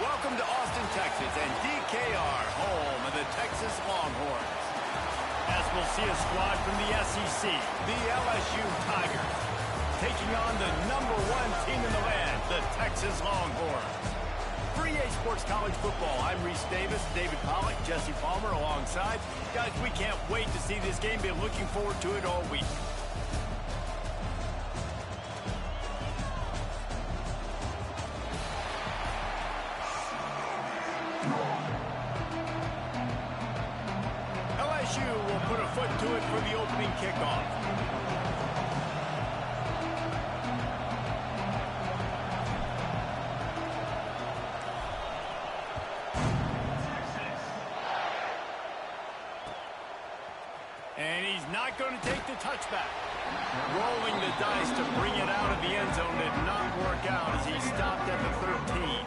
Welcome to Austin, Texas, and DKR, home of the Texas Longhorns. As we'll see a squad from the SEC, the LSU Tigers, taking on the #1 team in the land, the Texas Longhorns. For EA Sports College Football, I'm Reese Davis, David Pollack, Jesse Palmer alongside. Guys, we can't wait to see this game. Been looking forward to it all week. LSU will put a foot to it for the opening kickoff. And he's not going to take the touchback. Rolling the dice to bring it out of the end zone did not work out as he stopped at the 13.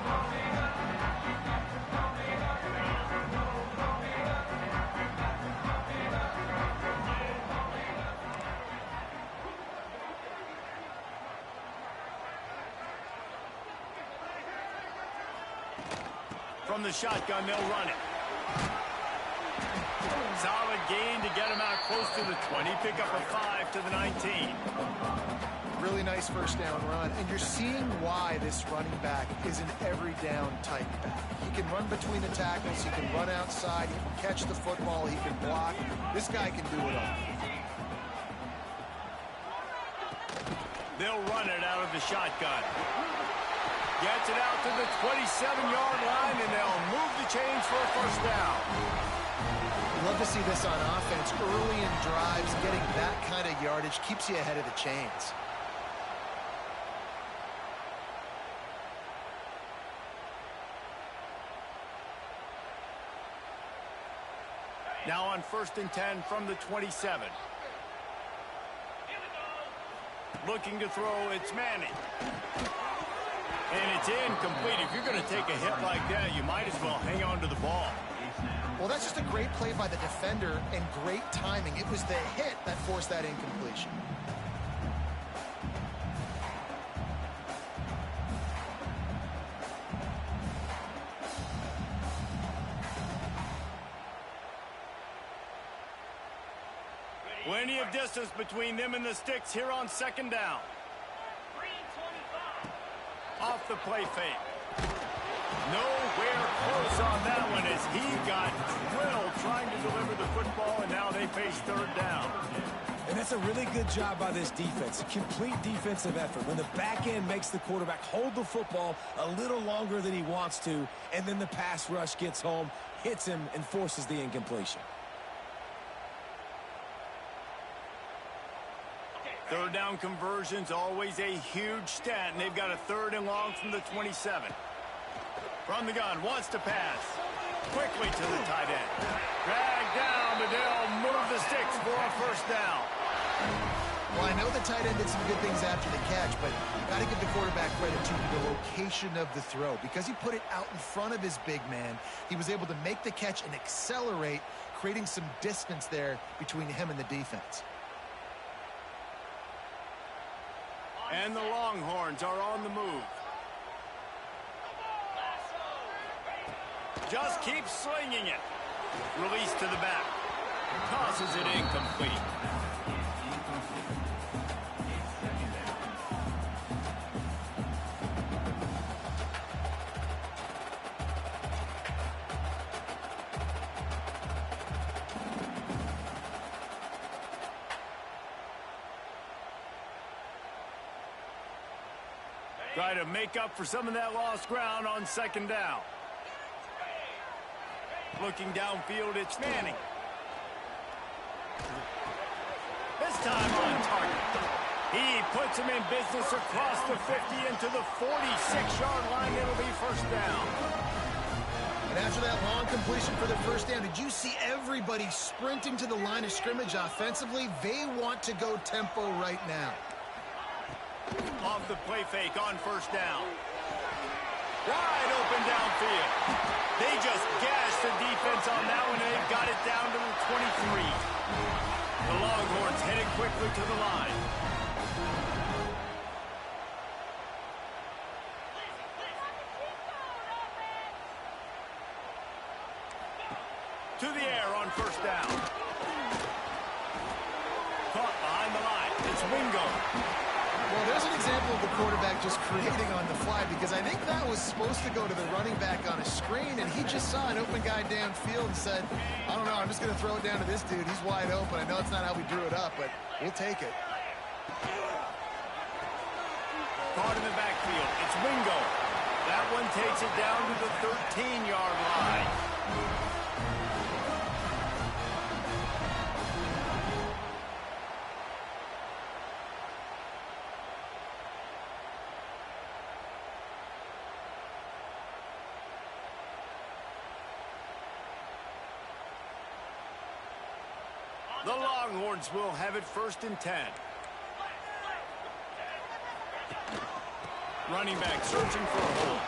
From the shotgun, they'll run it. Solid gain to get him out close to the 20. Pick up a 5 to the 19. Really nice first down run. And you're seeing why this running back is an every down type back. He can run between the tackles. He can run outside. He can catch the football. He can block. This guy can do it all. They'll run it out of the shotgun. Gets it out to the 27-yard line, and they'll move the chains for a first down. Love to see this on offense early in drives. Getting that kind of yardage keeps you ahead of the chains. Now on 1st and 10 from the 27. Looking to throw, it's Manning. And it's incomplete. If you're going to take a hit like that, you might as well hang on to the ball. Well, that's just a great play by the defender and great timing. It was the hit that forced that incompletion. Plenty of distance between them and the sticks here on 2nd down. Off the play fake. Nowhere close on that one as he got drilled trying to deliver the football, and now they face 3rd down. And that's a really good job by this defense. A complete defensive effort. When the back end makes the quarterback hold the football a little longer than he wants to, and then the pass rush gets home, hits him, and forces the incompletion. 3rd down conversion's always a huge stat, and they've got a 3rd and long from the 27. From the gun, wants to pass. Quickly to the tight end. Dragged down, but they'll move the sticks for a first down. Well, I know the tight end did some good things after the catch, but you got to give the quarterback credit to the location of the throw. Because he put it out in front of his big man, he was able to make the catch and accelerate, creating some distance there between him and the defense. And the Longhorns are on the move. Just keeps slinging it. Release to the back. Tosses it incomplete. Try to make up for some of that lost ground on 2nd down. Looking downfield, it's Manning. This time on target. He puts him in business across the 50 into the 46-yard line. It'll be first down. And after that long completion for the first down, did you see everybody sprinting to the line of scrimmage offensively? They want to go tempo right now. Off the play fake on first down. Wide open downfield. They just gashed the defense on that one, and they've got it down to the 23. The Longhorns headed quickly to the line. to the air on first down. Caught behind the line. It's Wingo. Well, there's an example of the quarterback just creating on the fly, because I think that was supposed to go to the running back on a screen, and he just saw an open guy downfield and said, I don't know, I'm just going to throw it down to this dude. He's wide open. I know it's not how we drew it up, but we'll take it. Caught in the backfield. It's Wingo. That one takes it down to the 13-yard line. The Longhorns will have it 1st and 10. Running back searching for a hole.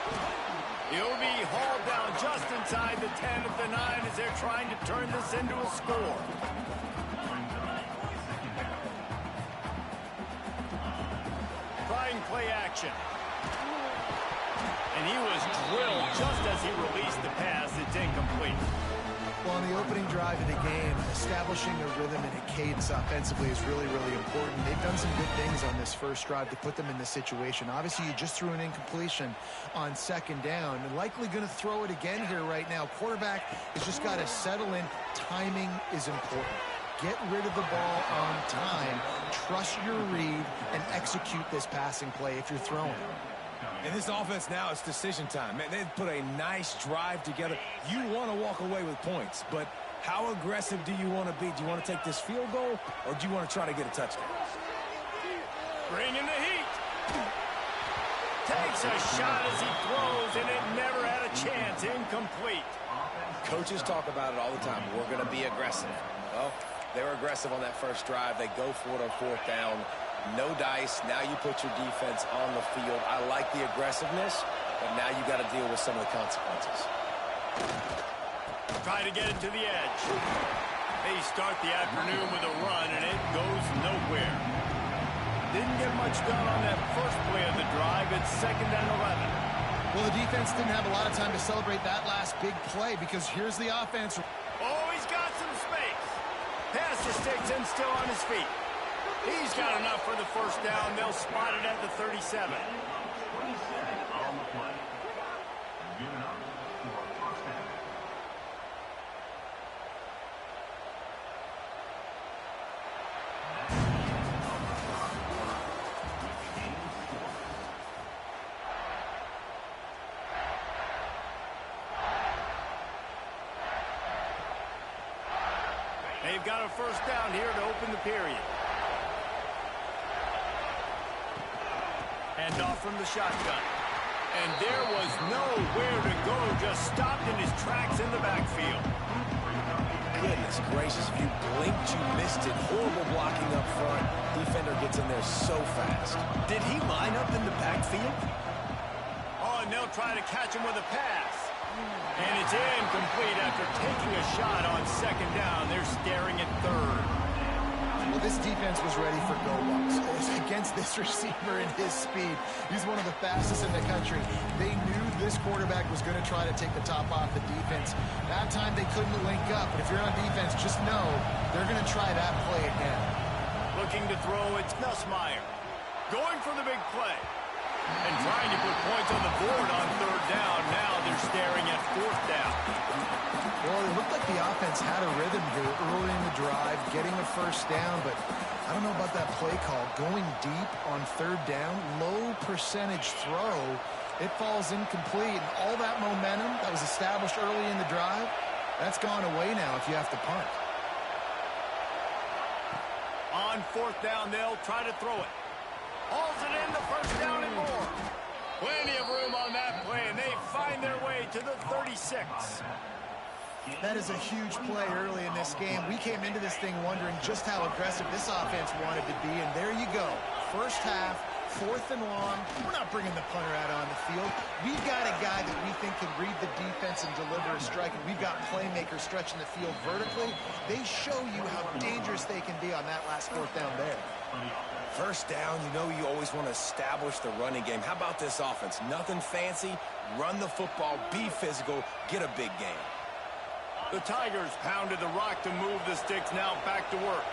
He'll be hauled down just inside the 10 at the 9 as they're trying to turn this into a score. Trying play action. And he was drilled just as he released the pass. It's incomplete. Well, on the opening drive of the game, establishing a rhythm and a cadence offensively is really, really important. They've done some good things on this first drive to put them in this situation. Obviously, you just threw an incompletion on 2nd down, and likely going to throw it again here right now. Quarterback has just got to settle in. Timing is important. Get rid of the ball on time. Trust your read and execute this passing play if you're throwing. In this offense now, it's decision time. Man, they've put a nice drive together. You want to walk away with points, but how aggressive do you want to be? Do you want to take this field goal, or do you want to try to get a touchdown? Bring in the heat. Takes a shot as he throws, and it never had a chance. Incomplete. Coaches talk about it all the time. We're going to be aggressive. Well, they were aggressive on that first drive. They go for it on 4th down. No dice. Now you put your defense on the field. I like the aggressiveness, but now you got to deal with some of the consequences. Try to get it to the edge. They start the afternoon with a run, and it goes nowhere. Didn't get much done on that first play of the drive. It's 2nd and 11. Well, the defense didn't have a lot of time to celebrate that last big play, because here's the offense. Oh, he's got some space. Pass to Stigson, still on his feet. He's got enough for the 1st down. They'll spot it at the 37. They've got a 1st down here to open the period. And off from the shotgun. And there was nowhere to go. Just stopped in his tracks in the backfield. Goodness gracious, if you blinked, you missed it. Horrible blocking up front. Defender gets in there so fast. Did he line up in the backfield? Oh, and they'll try to catch him with a pass. And it's incomplete after taking a shot on 2nd down. They're staring at 3rd. Well, this defense was ready for go-bucks. Against this receiver and his speed, he's one of the fastest in the country. They knew this quarterback was going to try to take the top off the defense. That time they couldn't link up, but if you're on defense, just know they're going to try that play again. Looking to throw, it's Nussmeier. Going for the big play. And trying to put points on the board on 3rd down. Now they're staring at 4th down. Well, it looked like the offense had a rhythm here early in the drive, getting a 1st down, but I don't know about that play call. Going deep on 3rd down, low percentage throw, it falls incomplete. And all that momentum that was established early in the drive, that's gone away now if you have to punt. On 4th down, they'll try to throw it. Hauls it in, the 1st down and more. Plenty of room on that play, and they find their way to the 36. That is a huge play early in this game. We came into this thing wondering just how aggressive this offense wanted to be, and there you go. 1st half, 4th and long. We're not bringing the punter out on the field. We've got a guy that we think can read the defense and deliver a strike, and we've got playmakers stretching the field vertically. They show you how dangerous they can be on that last 4th down there. 1st down, you know you always want to establish the running game. How about this offense? Nothing fancy. Run the football, be physical, get a big game. The Tigers pounded the rock to move the sticks, now back to work.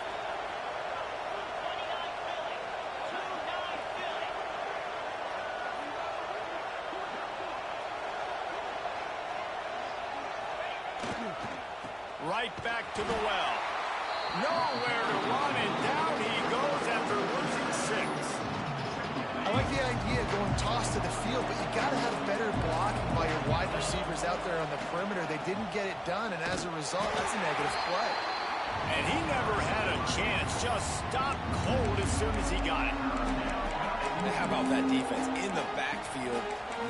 Right back to the well. Nowhere to run, and down he goes after losing 6. I like the idea of going toss to the field, but you got to have better blocking by your wide receivers out there on the perimeter. They didn't get it done, and as a result, that's a negative play. And he never had a chance, just stopped cold as soon as he got it. And how about that defense in the backfield,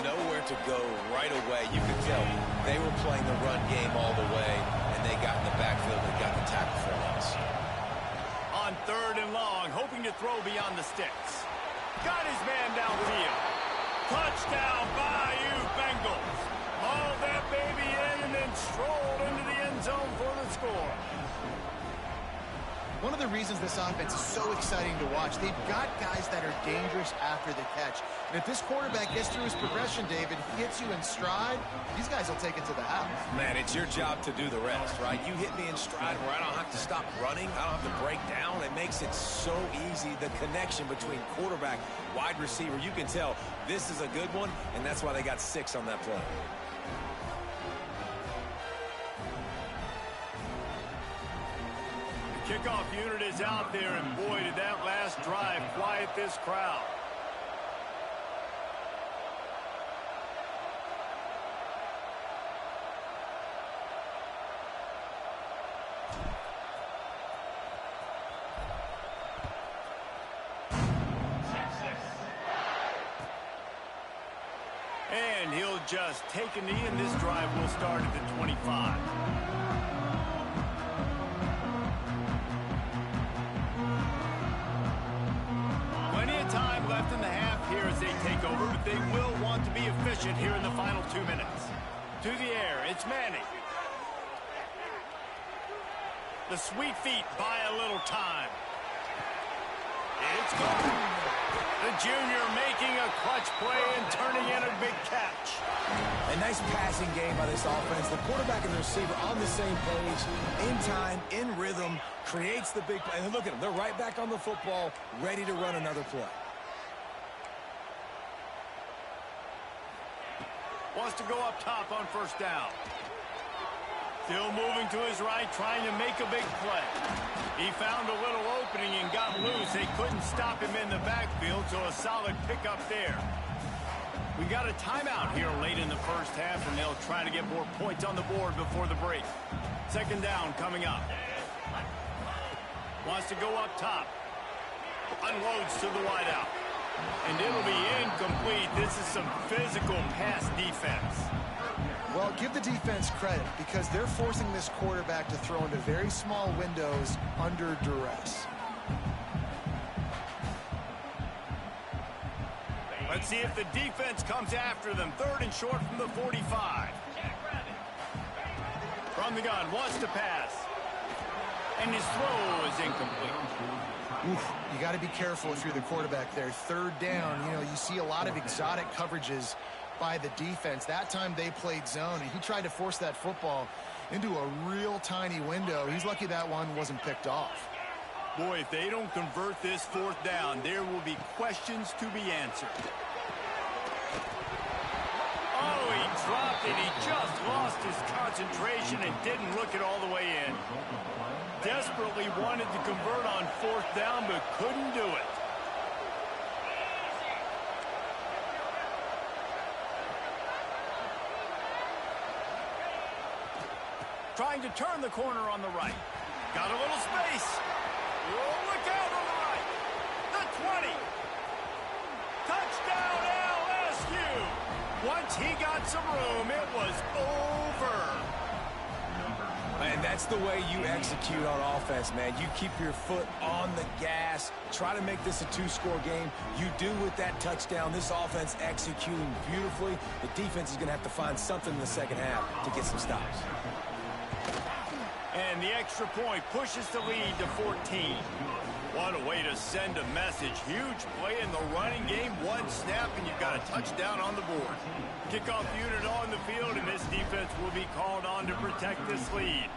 nowhere to go right away. You could tell they were playing the run game all the way, and they got in the backfield and got the tackle for loss. On 3rd and long, hoping to throw beyond the sticks. Got his man downfield. Touchdown, Bayou Bengals. Hauled that baby in and then strolled into the end zone for the score. One of the reasons this offense is so exciting to watch, they've got guys that are dangerous after the catch. And if this quarterback gets through his progression, David, hits you in stride, these guys will take it to the house. Man, it's your job to do the rest, right? You hit me in stride where I don't have to stop running. I don't have to break down. It makes it so easy, the connection between quarterback, wide receiver. You can tell this is a good one, and that's why they got 6 on that play. Kickoff unit is out there, and boy, did that last drive quiet this crowd. And he'll just take a knee, and this drive will start at the 25. Time left in the half here as they take over, but they will want to be efficient here in the final 2 minutes. To the air, it's Manning. The sweet feet buy a little time. It's gone. The junior making a clutch play and turning in a big catch. A nice passing game by this offense. The quarterback and the receiver on the same page, in time, in rhythm, creates the big play. And look at them. They're right back on the football, ready to run another play. Wants to go up top on 1st down. Still moving to his right, trying to make a big play. He found a little opening and got loose. They couldn't stop him in the backfield, so a solid pickup there. We got a timeout here late in the 1st half, and they'll try to get more points on the board before the break. 2nd down coming up. Wants to go up top. Unloads to the wideout. And it'll be incomplete. This is some physical pass defense. Well, give the defense credit because they're forcing this quarterback to throw into very small windows under duress. Let's see if the defense comes after them. 3rd and short from the 45. From the gun, wants to pass. And his throw is incomplete. Oof, you got to be careful if you're the quarterback there. 3rd down, you know, you see a lot of exotic coverages by the defense. That time they played zone, and he tried to force that football into a real tiny window. He's lucky that one wasn't picked off. Boy, if they don't convert this 4th down, there will be questions to be answered. Oh, he dropped it. He just lost his concentration and didn't look it all the way in. Desperately wanted to convert on 4th down, but couldn't do it. Trying to turn the corner on the right. Got a little space. Oh, look out on the right. The 20. Touchdown LSU. Once he got some room, it was over. And that's the way you execute on offense, man. You keep your foot on the gas. Try to make this a 2-score game. You do with that touchdown. This offense executing beautifully. The defense is going to have to find something in the 2nd half to get some stops. And the extra point pushes the lead to 14. What a way to send a message. Huge play in the running game. One snap, and you've got a touchdown on the board. Kickoff unit on the field, and this defense will be called on to protect this lead.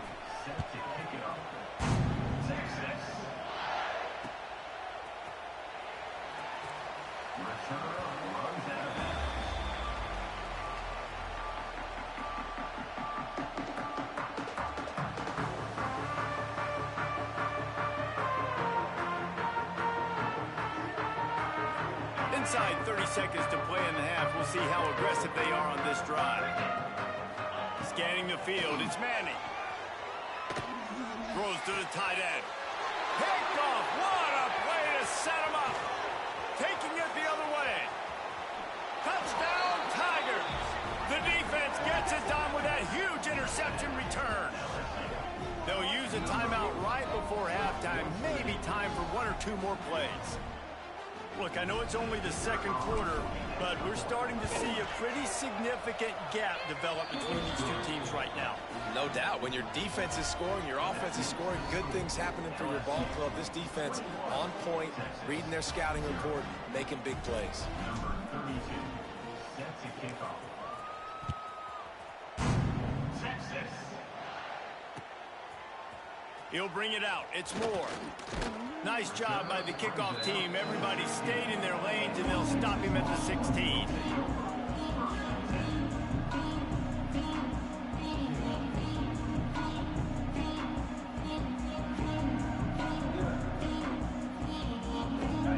Inside 30 seconds to play in the half. We'll see how aggressive they are on this drive. Scanning the field, it's Manning. Throws to the tight end. Picked off. What a play to set him up. Taking it the other way. Touchdown, Tigers. The defense gets it done with that huge interception return. They'll use a timeout right before halftime. Maybe time for one or two more plays. Look, I know it's only the second quarter, but we're starting to see a pretty significant gap develop between these two teams right now. No doubt. When your defense is scoring, your offense is scoring, good things happening for your ball club. This defense on point, reading their scouting report, making big plays. Number 32 sets a kickoff. Texas. He'll bring it out. It's Moore. Nice job by the kickoff team. Everybody stayed in their lanes, and they'll stop him at the 16.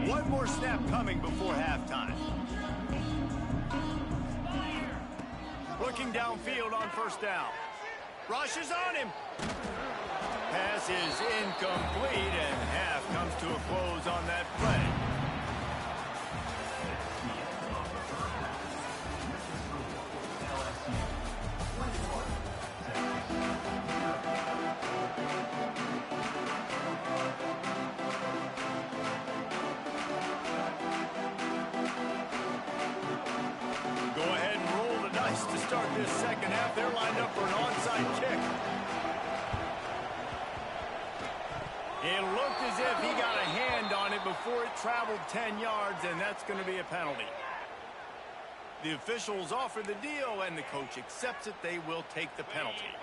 One more snap coming before halftime. Looking downfield on first down. Rush is on him. Pass is incomplete, and half comes to a close on that play. Go ahead and roll the dice to start this second half. They're lined up for an onside kick. It looked as if he got a hand on it before it traveled 10 yards, and that's going to be a penalty. The officials offer the deal, and the coach accepts it. They will take the penalty.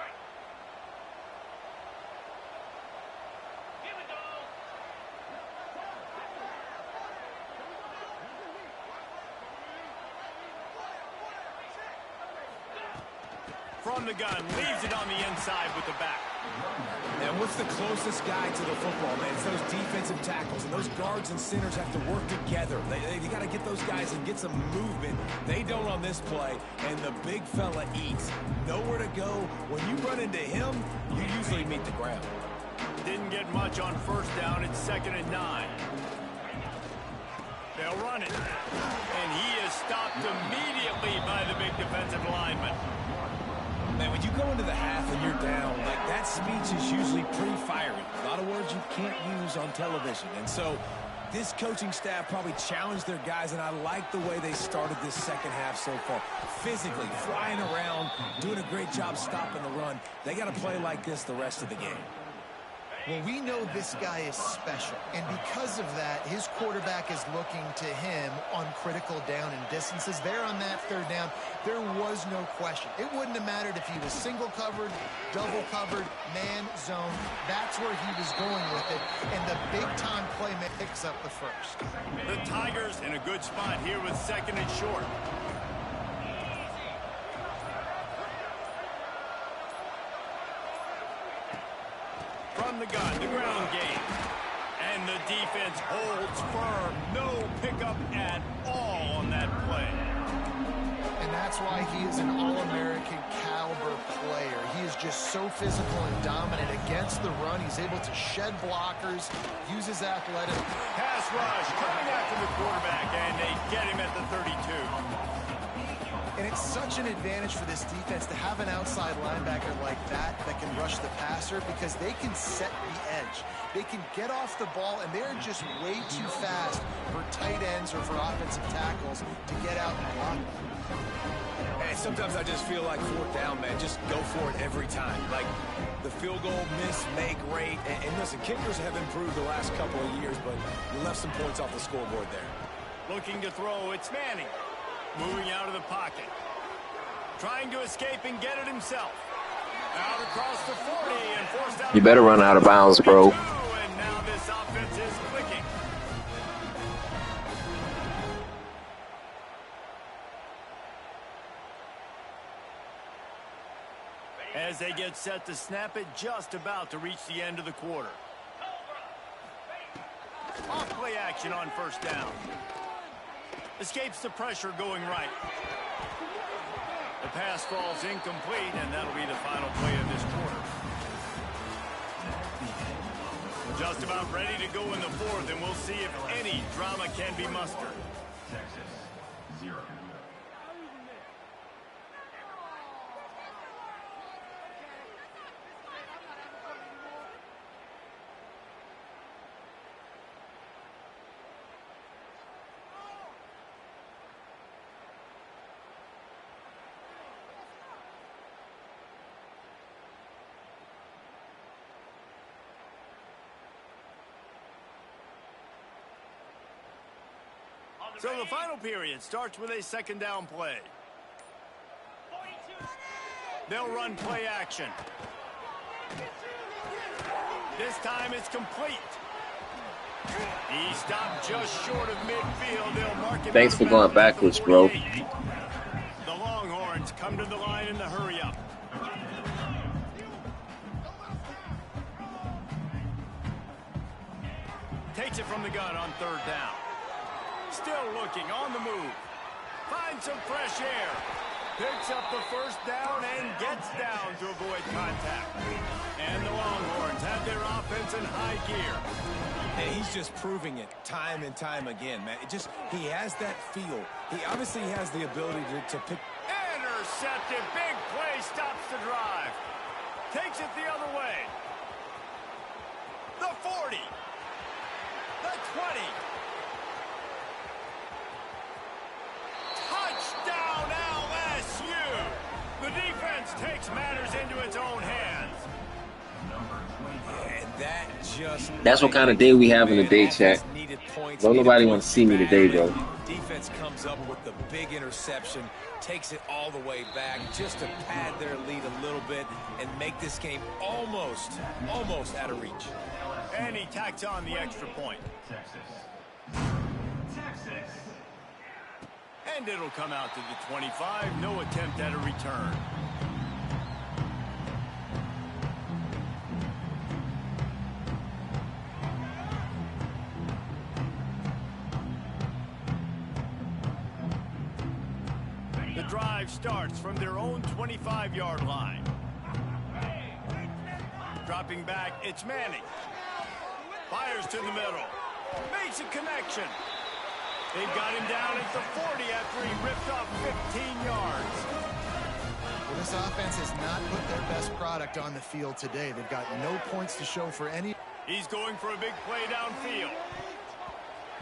From the gun, leaves it on the inside with the back. And what's the closest guy to the football, man? It's those defensive tackles, and those guards and centers have to work together. They got to get those guys and get some movement. They don't on this play, and the big fella eats. Nowhere to go. When you run into him, you usually meet the ground. Didn't get much on first down. It's 2nd and 9. They'll run it. And he is stopped immediately by the big defensive lineman. Man, when you go into the half and you're down, like that speech is usually pretty fiery. A lot of words you can't use on television. And so this coaching staff probably challenged their guys, and I like the way they started this second half so far. Physically, flying around, doing a great job stopping the run. They got to play like this the rest of the game. Well, we know this guy is special, and because of that, his quarterback is looking to him on critical down and distances. There on that third down, there was no question. It wouldn't have mattered if he was single covered, double covered, man, zone. That's where he was going with it, and the big-time play picks up the first. The Tigers in a good spot here with 2nd and short. From the gun, the ground game. And the defense holds firm. No pickup at all on that play. And that's why he is an All-American caliber player. He is just so physical and dominant against the run. He's able to shed blockers, use his athletic. Pass rush coming after the quarterback, and they get him at the 32. And it's such an advantage for this defense to have an outside linebacker like that can rush the passer because they can set the edge. They can get off the ball, and they're just way too fast for tight ends or for offensive tackles to get out and block. And sometimes I just feel like fourth down, man, just go for it every time. Like the field goal miss-make rate. And listen, kickers have improved the last couple of years, but you left some points off the scoreboard there. Looking to throw, it's Manning. Moving out of the pocket. Trying to escape and get it himself. Out across the 40 and forced out. You better run out of bounds, bro. And now this offense is clicking. As they get set to snap it, just about to reach the end of the quarter. Off play action on first down. Escapes the pressure going right. The pass falls incomplete, and that'll be the final play of this quarter. Just about ready to go in the fourth, and we'll see if any drama can be mustered. Texas, 0. So the final period starts with a second down play. They'll run play action. This time it's complete. He stopped just short of midfield. They'll mark it. Thanks for going backwards, bro. The Longhorns come to the line in the hurry up. Takes it from the gun on third down. Still looking on the move. Finds some fresh air. Picks up the first down and gets down to avoid contact. And the Longhorns have their offense in high gear. And he's just proving it time and time again, man. He has that feel. He obviously has the ability to pick. Intercepted. Big play stops the drive. Takes it the other way. The 40. The 20. Touchdown LSU! The defense takes matters into its own hands. And that just... That's what kind of day we having today, chat. Don't nobody want to see me today, bro. Defense comes up with the big interception, takes it all the way back just to pad their lead a little bit and make this game almost out of reach. And he tacks on the extra point. Texas. And it'll come out to the 25. No attempt at a return. The drive starts from their own 25-yard line. Dropping back, it's Manning. Fires to the middle. Makes a connection. They've got him down at the 40 after he ripped off 15 yards. Well, this offense has not put their best product on the field today. They've got no points to show for any. He's going for a big play downfield.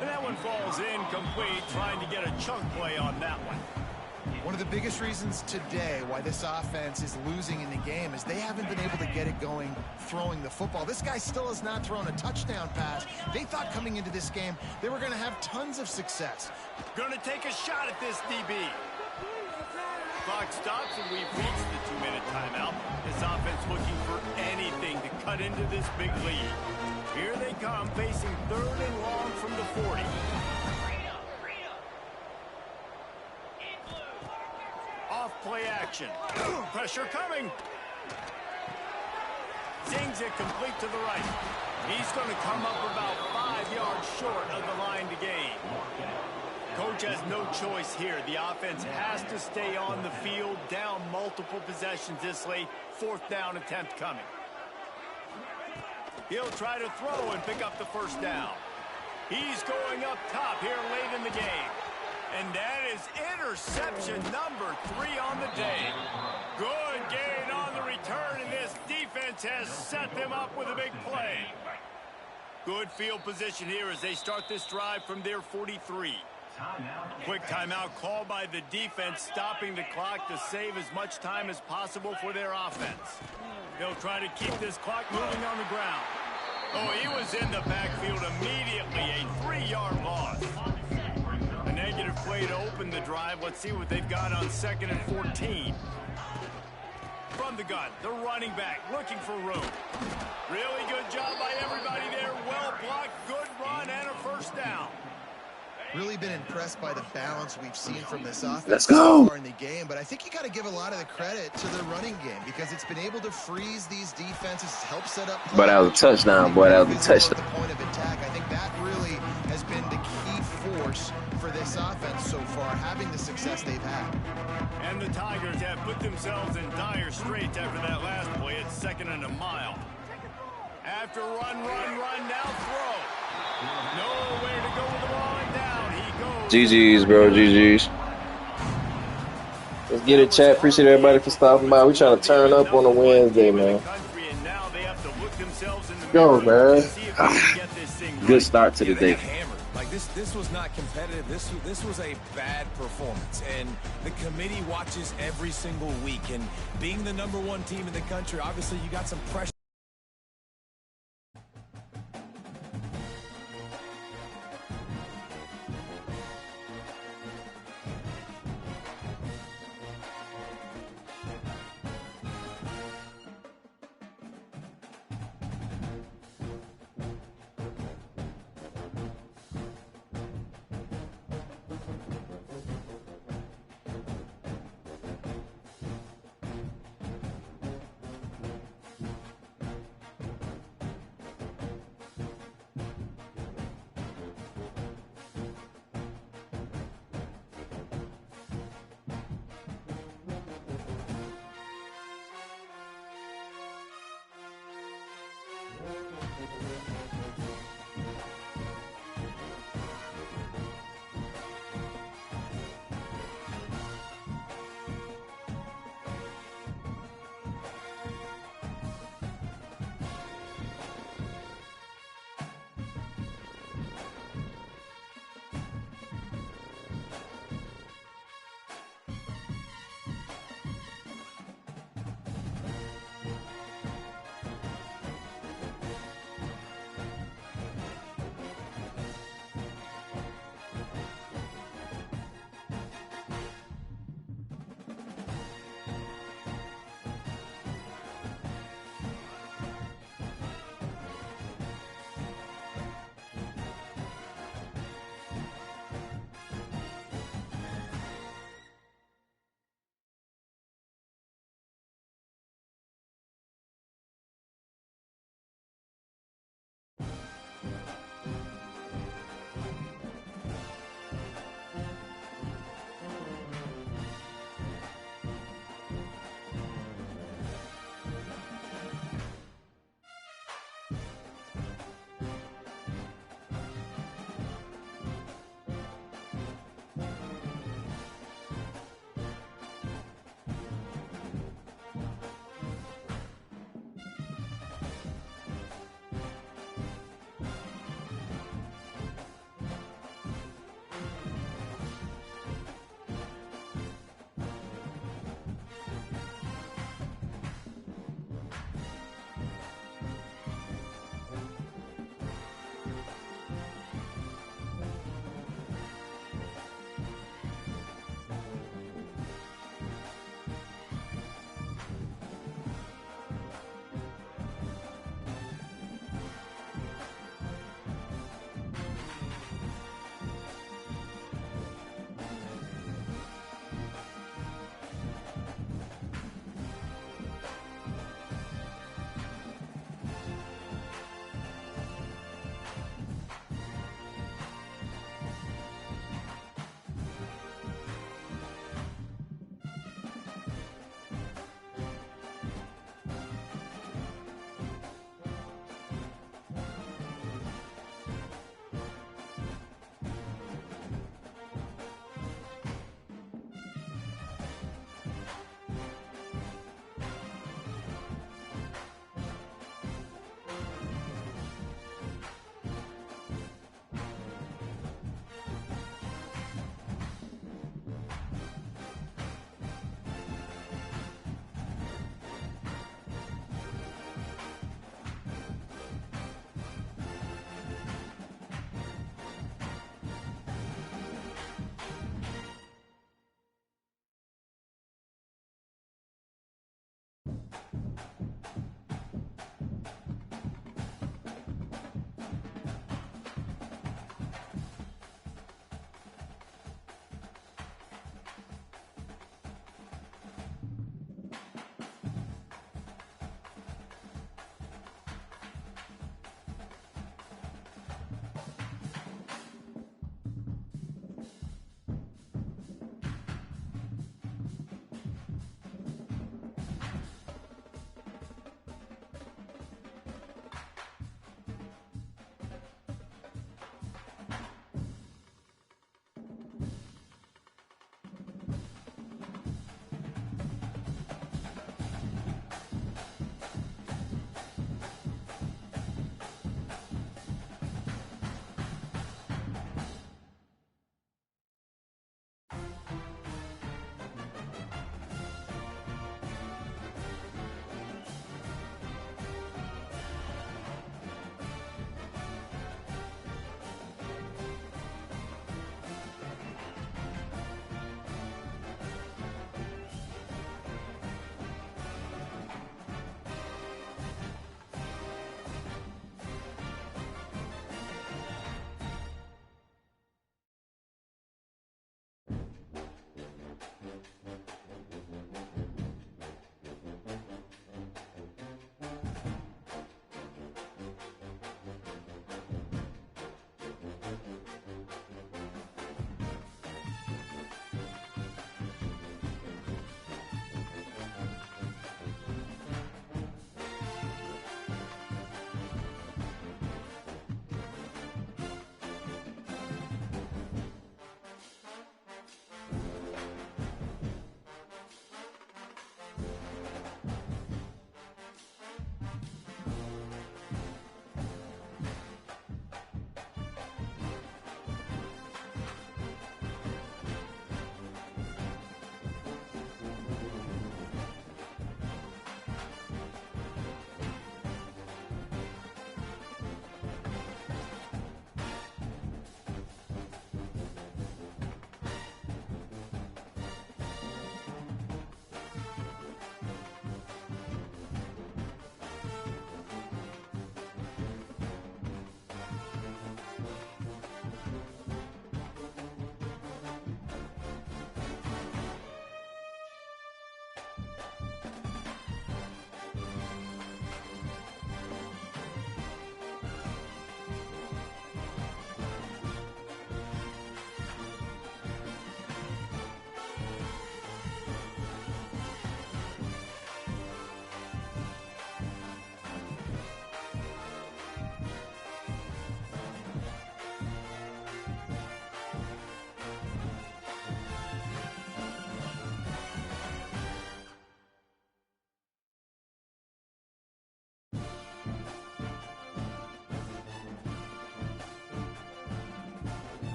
And that one falls incomplete, trying to get a chunk play on that one. One of the biggest reasons today why this offense is losing in the game is they haven't been able to get it going throwing the football. This guy still has not thrown a touchdown pass. They thought coming into this game they were going to have tons of success. Going to take a shot at this DB. Clock stops and we've reached the 2-minute timeout. This offense looking for anything to cut into this big lead. Here they come, facing third and long from the 40. Off play action. Pressure coming. Zings it complete to the right. He's going to come up about 5 yards short of the line to gain. Coach has no choice here. The offense has to stay on the field, down multiple possessions this late. Fourth down attempt coming. He'll try to throw and pick up the first down. He's going up top here late in the game. And that is interception number 3 on the day. Good gain on the return, and this defense has set them up with a big play. Good field position here as they start this drive from their 43. Quick timeout called by the defense, stopping the clock to save as much time as possible for their offense. They'll try to keep this clock moving on the ground. Oh, he was in the backfield immediately, a 3-yard loss. A negative play to open the drive. Let's see what they've got on 2nd and 14. From the gun, the running back looking for room. Really good job by everybody there. Well blocked, good run, and a first down. Really been impressed by the balance we've seen from this offense Let's go. so far in the game, but I think you got to give a lot of the credit to the running game because it's been able to freeze these defenses, help set up play. But that was a touchdown, boy. That was a touchdown. The point of attack, I think that really has been the key force for this offense so far, having the success they've had. And the Tigers have put themselves in dire straits after that last play. It's 2nd and a mile. After run, now throw. Nowhere to go with the ball and down. He goes. GG's, bro. GG's. Let's get it, chat. Appreciate everybody for stopping by. We trying to turn up on a Wednesday, man. Go, man. Good start to the day. Like this was not competitive. This was a bad performance, and the committee watches every single week. And being the #1 team in the country, obviously you got some pressure.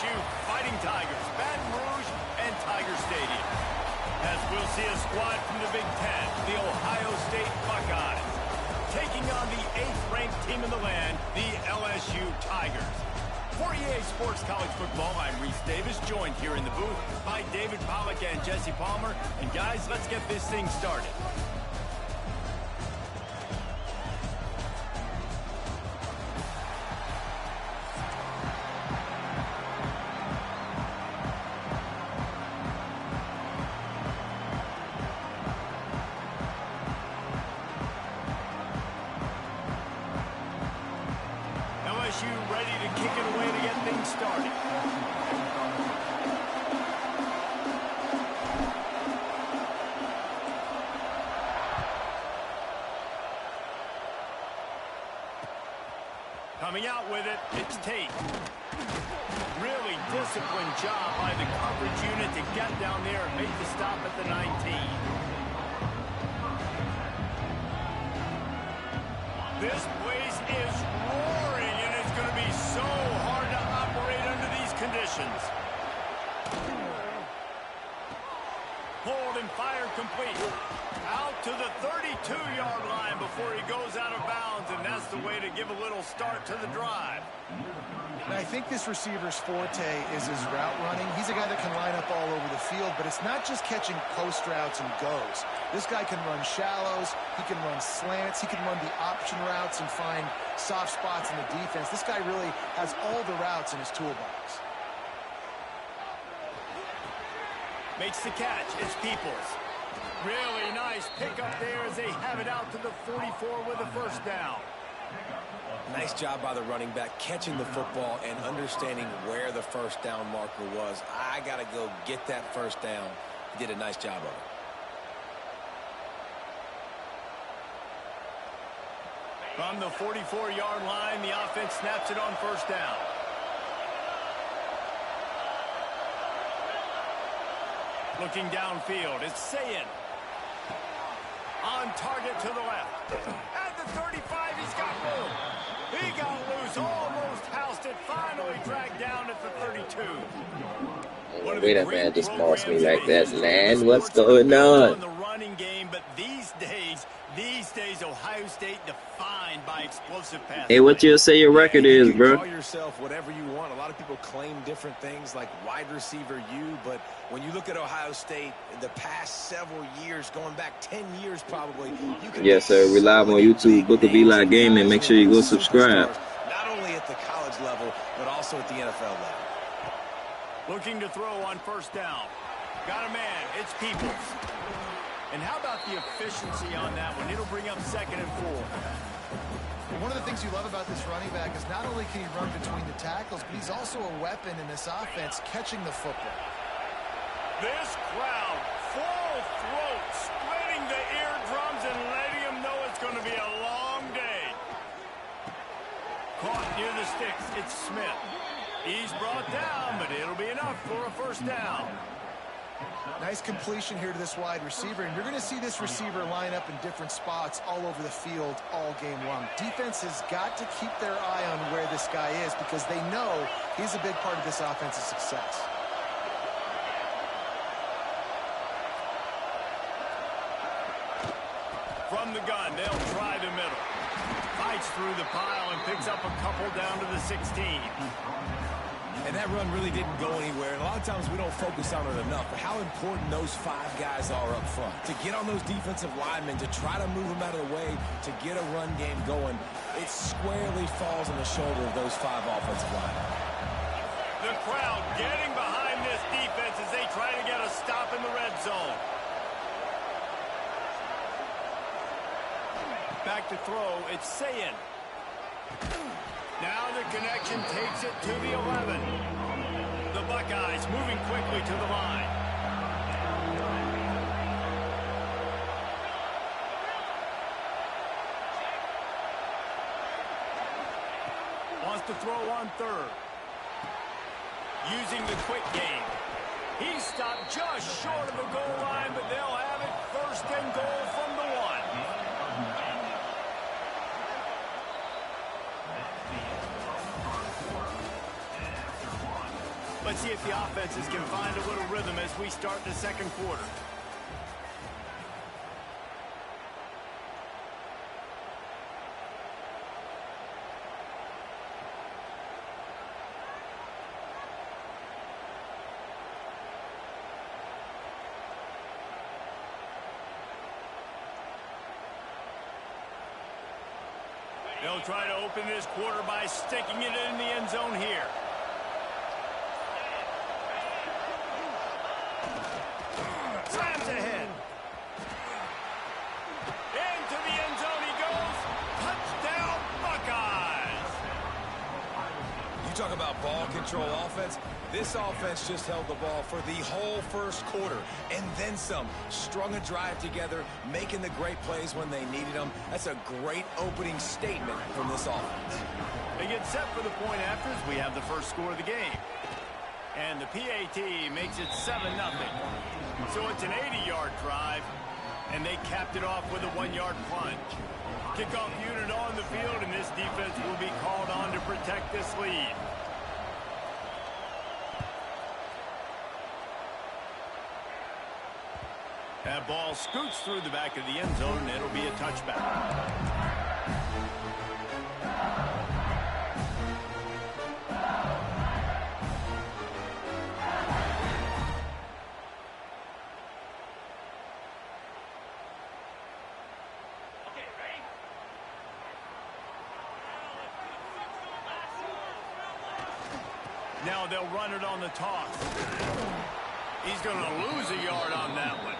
LSU Fighting Tigers, Baton Rouge, and Tiger Stadium. As we'll see a squad from the Big Ten, the Ohio State Buckeyes, taking on the 8th-ranked team in the land, the LSU Tigers. For EA Sports College Football, I'm Reese Davis, joined here in the booth by David Pollack and Jesse Palmer. And guys, let's get this thing started. LSU ready to kick it away to get things started. Coming out with it, it's Tate. Really disciplined job by the coverage unit to get down there and make the stop at the 19. This place is roaring, and it's going to be so hard to operate under these conditions. Hold and fire complete. Out to the 32-yard line before he goes out of bounds, and that's the way to give a little start to the drive. And I think this receiver's forte is his route running. He's a guy that can line up all over the field, but it's not just catching post routes and goes. This guy can run shallows, he can run slants, he can run the option routes and find soft spots in the defense. This guy really has all the routes in his toolbox. Makes the catch. It's Peoples. Really nice pickup there as they have it out to the 44 with a first down. Nice job by the running back catching the football and understanding where the first down marker was. I got to go get that first down. He did a nice job of it. From the 44-yard line, the offense snaps it on first down. Looking downfield, it's Sayin. On target to the left. At the 35, he's got room. He got loose, almost housed it, finally dragged down at the 32. Wait a minute, just boss me like that, man. What's going on? The running game, but these days, Ohio State defined by explosive passes. Hey, what you say your record is, bro? Call yourself whatever you want. A lot of people claim different things like wide receiver U, but when you look at Ohio State, the past several years, going back 10 years probably, you can Yes, sir. We live on YouTube, BookofEliGaming. Make sure you go subscribe. Not only at the college level, but also at the NFL level. Looking to throw on first down. Got a man. It's Peoples. And how about the efficiency on that one? It'll bring up 2nd and 4. One of the things you love about this running back is not only can he run between the tackles, but he's also a weapon in this offense catching the football. This crowd, full throat, splitting the eardrums and letting him know it's going to be a long day. Caught near the sticks, it's Smith. He's brought down, but it'll be enough for a first down. Nice completion here to this wide receiver, and you're going to see this receiver line up in different spots all over the field all game long. Defense has got to keep their eye on where this guy is because they know he's a big part of this offense's success. From the gun, they'll try the middle. Fights through the pile and picks up a couple down to the 16. And that run really didn't go anywhere. And a lot of times we don't focus on it enough. But how important those 5 guys are up front. To get on those defensive linemen, to try to move them out of the way, to get a run game going, it squarely falls on the shoulder of those 5 offensive linemen. The crowd getting behind this defense as they try to get a stop in the red zone. Back to throw, it's Sayin. Now the connection takes it to the 11. The Buckeyes moving quickly to the line. Wants to throw on third. Using the quick game. He stopped just short of the goal line, but they'll have it 1st and goal from the 1. Let's see if the offenses can find a little rhythm as we start the second quarter. They'll try to open this quarter by sticking it in the end zone here. Slams ahead. Into the end zone he goes. Touchdown, Buckeyes. You talk about ball control offense. This offense just held the ball for the whole first quarter and then some. Strung a drive together, making the great plays when they needed them. That's a great opening statement from this offense. They get set for the point afters. We have the first score of the game. And the PAT makes it 7-0. So it's an 80-yard drive, and they capped it off with a 1-yard plunge. Kickoff unit on the field, and this defense will be called on to protect this lead. That ball scoots through the back of the end zone, and it'll be a touchback. Now they'll run it on the toss. He's going to lose a yard on that one.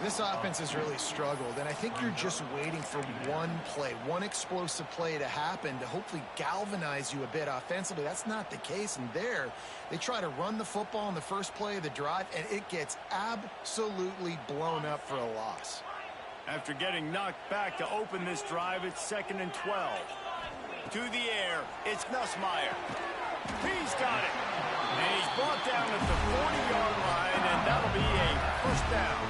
This offense has really struggled, and I think you're just waiting for one play, one explosive play to happen to hopefully galvanize you a bit offensively. That's not the case, and there, they try to run the football in the first play of the drive, and it gets absolutely blown up for a loss. After getting knocked back to open this drive, it's 2nd and 12. To the air, it's Nussmeier. He's got it. And he's brought down at the 40-yard line, and that'll be a first down.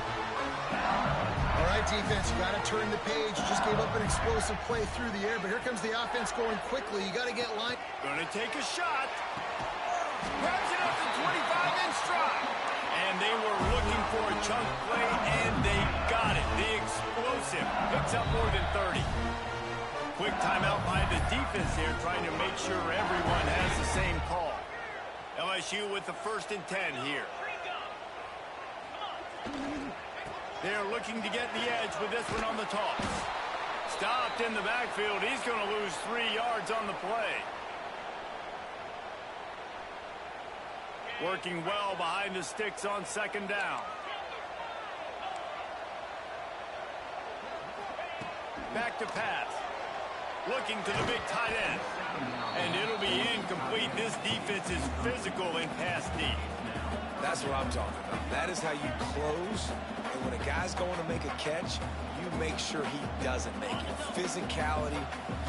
All right, defense, you got to turn the page. You just gave up an explosive play through the air, but here comes the offense going quickly. You got to get line. Going to take a shot. Grabs it up to 25 in stride. And they were looking for a chunk play, and they got it. The explosive picks up more than 30. Quick timeout by the defense here, trying to make sure everyone has the same call. LSU with the 1st and 10 here. They're looking to get the edge with this one on the toss. Stopped in the backfield. He's going to lose 3 yards on the play. Working well behind the sticks on 2nd down. Back to pass. Looking to the big tight end. And it'll be incomplete. This defense is physical in pass deep. That's what I'm talking about. That is how you close. And when a guy's going to make a catch, you make sure he doesn't make it. Physicality,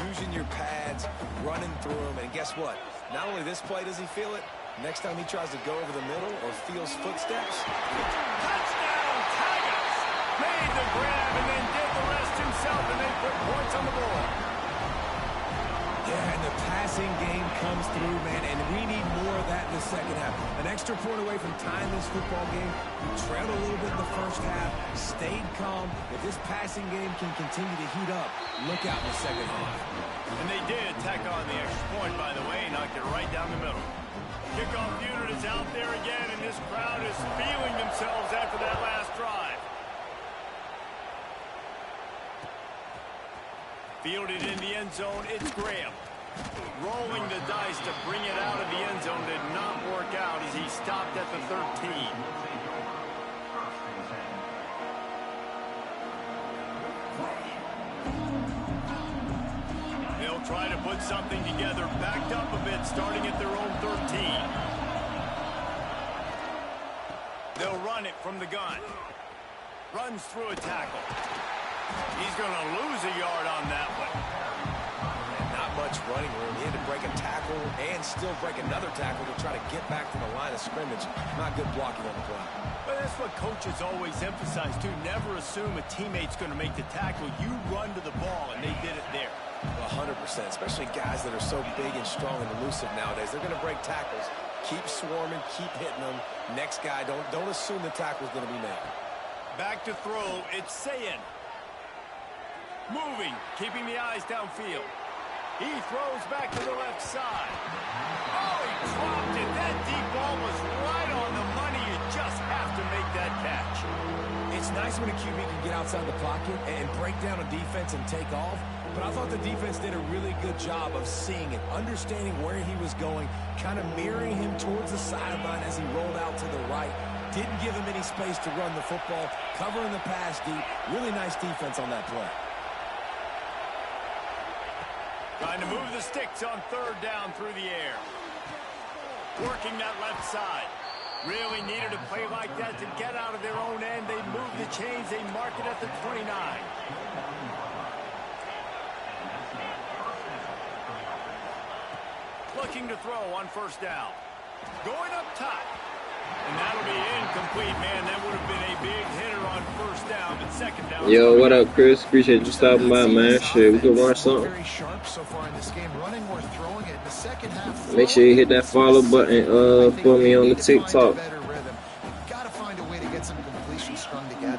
using your pads, running through them. And guess what? Not only this play does he feel it, next time he tries to go over the middle or feels footsteps. Touchdown, Tigers! Made the grab and then did the rest himself and then put points on the board. Yeah, and the passing game comes through, man, and we need more of that in the second half. An extra point away from tying this football game. We trailed a little bit in the first half, stayed calm. If this passing game can continue to heat up, look out in the second half. And they did tack on the extra point, by the way, knocked it right down the middle. Kickoff unit is out there again, and this crowd is feeling themselves after that last drive. Fielded in the end zone, it's Graham. Rolling the dice to bring it out of the end zone did not work out as he stopped at the 13. They'll try to put something together, backed up a bit, starting at their own 13. They'll run it from the gun. Runs through a tackle. He's going to lose a yard on that one. And not much running room. He had to break a tackle and still break another tackle to try to get back from the line of scrimmage. Not good blocking on the play. But that's what coaches always emphasize, too. Never assume a teammate's going to make the tackle. You run to the ball, and they did it there. 100%, especially guys that are so big and strong and elusive nowadays. They're going to break tackles. Keep swarming, keep hitting them. Next guy, don't assume the tackle's going to be made. Back to throw, it's Sayin. Moving, keeping the eyes downfield. He throws back to the left side. Oh, he dropped it. That deep ball was right on the money. You just have to make that catch. It's nice when a QB can get outside the pocket and break down a defense and take off. But I thought the defense did a really good job of seeing it, understanding where he was going, kind of mirroring him towards the sideline as he rolled out to the right. Didn't give him any space to run the football, covering the pass deep. Really nice defense on that play. Trying to move the sticks on third down through the air. Working that left side. Really needed a play like that to get out of their own end. They move the chains. They mark it at the 29. Looking to throw on first down. Going up top. And that'll be incomplete, man. That would have been a big hitter on first down, but second down. Yo, what up, Chris? Appreciate you stopping by, man. Shit, we could run something. Very sharp so far in this game, running or throwing it in the second half. Make sure you hit that follow button for me on the TikTok. Gotta find a way to get some completion strung together.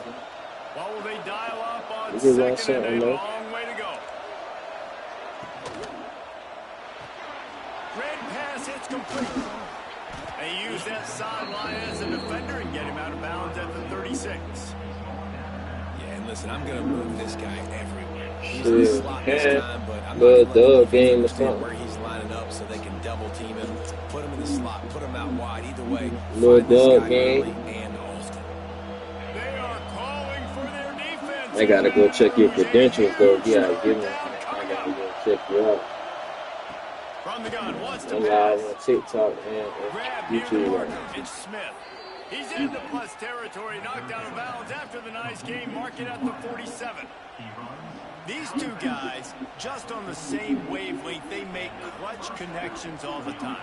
What will they dial up on We could run second and something, a man. long way to go. Red pass hits complete. They use that sideline as a defender and get him out of bounds at the 36. Yeah, and listen, I'm going to move this guy everywhere. He's in Shit, the slot this time, but I'm not Little going to let dub game or understand something. where he's lining up so they can double team him, put him in the slot, put him out wide. Either way, Little find this dub guy game. early and often. They are calling for their defense. I gotta go check your credentials, though. Yeah, give me. I gotta go check you out. From the gun, wants to I'm pass. live on TikTok and Grab near the YouTube right marker. now. It's Smith. He's into plus territory, knocked out of bounds after the nice game, mark it at the 47. These two guys, just on the same wavelength, they make clutch connections all the time.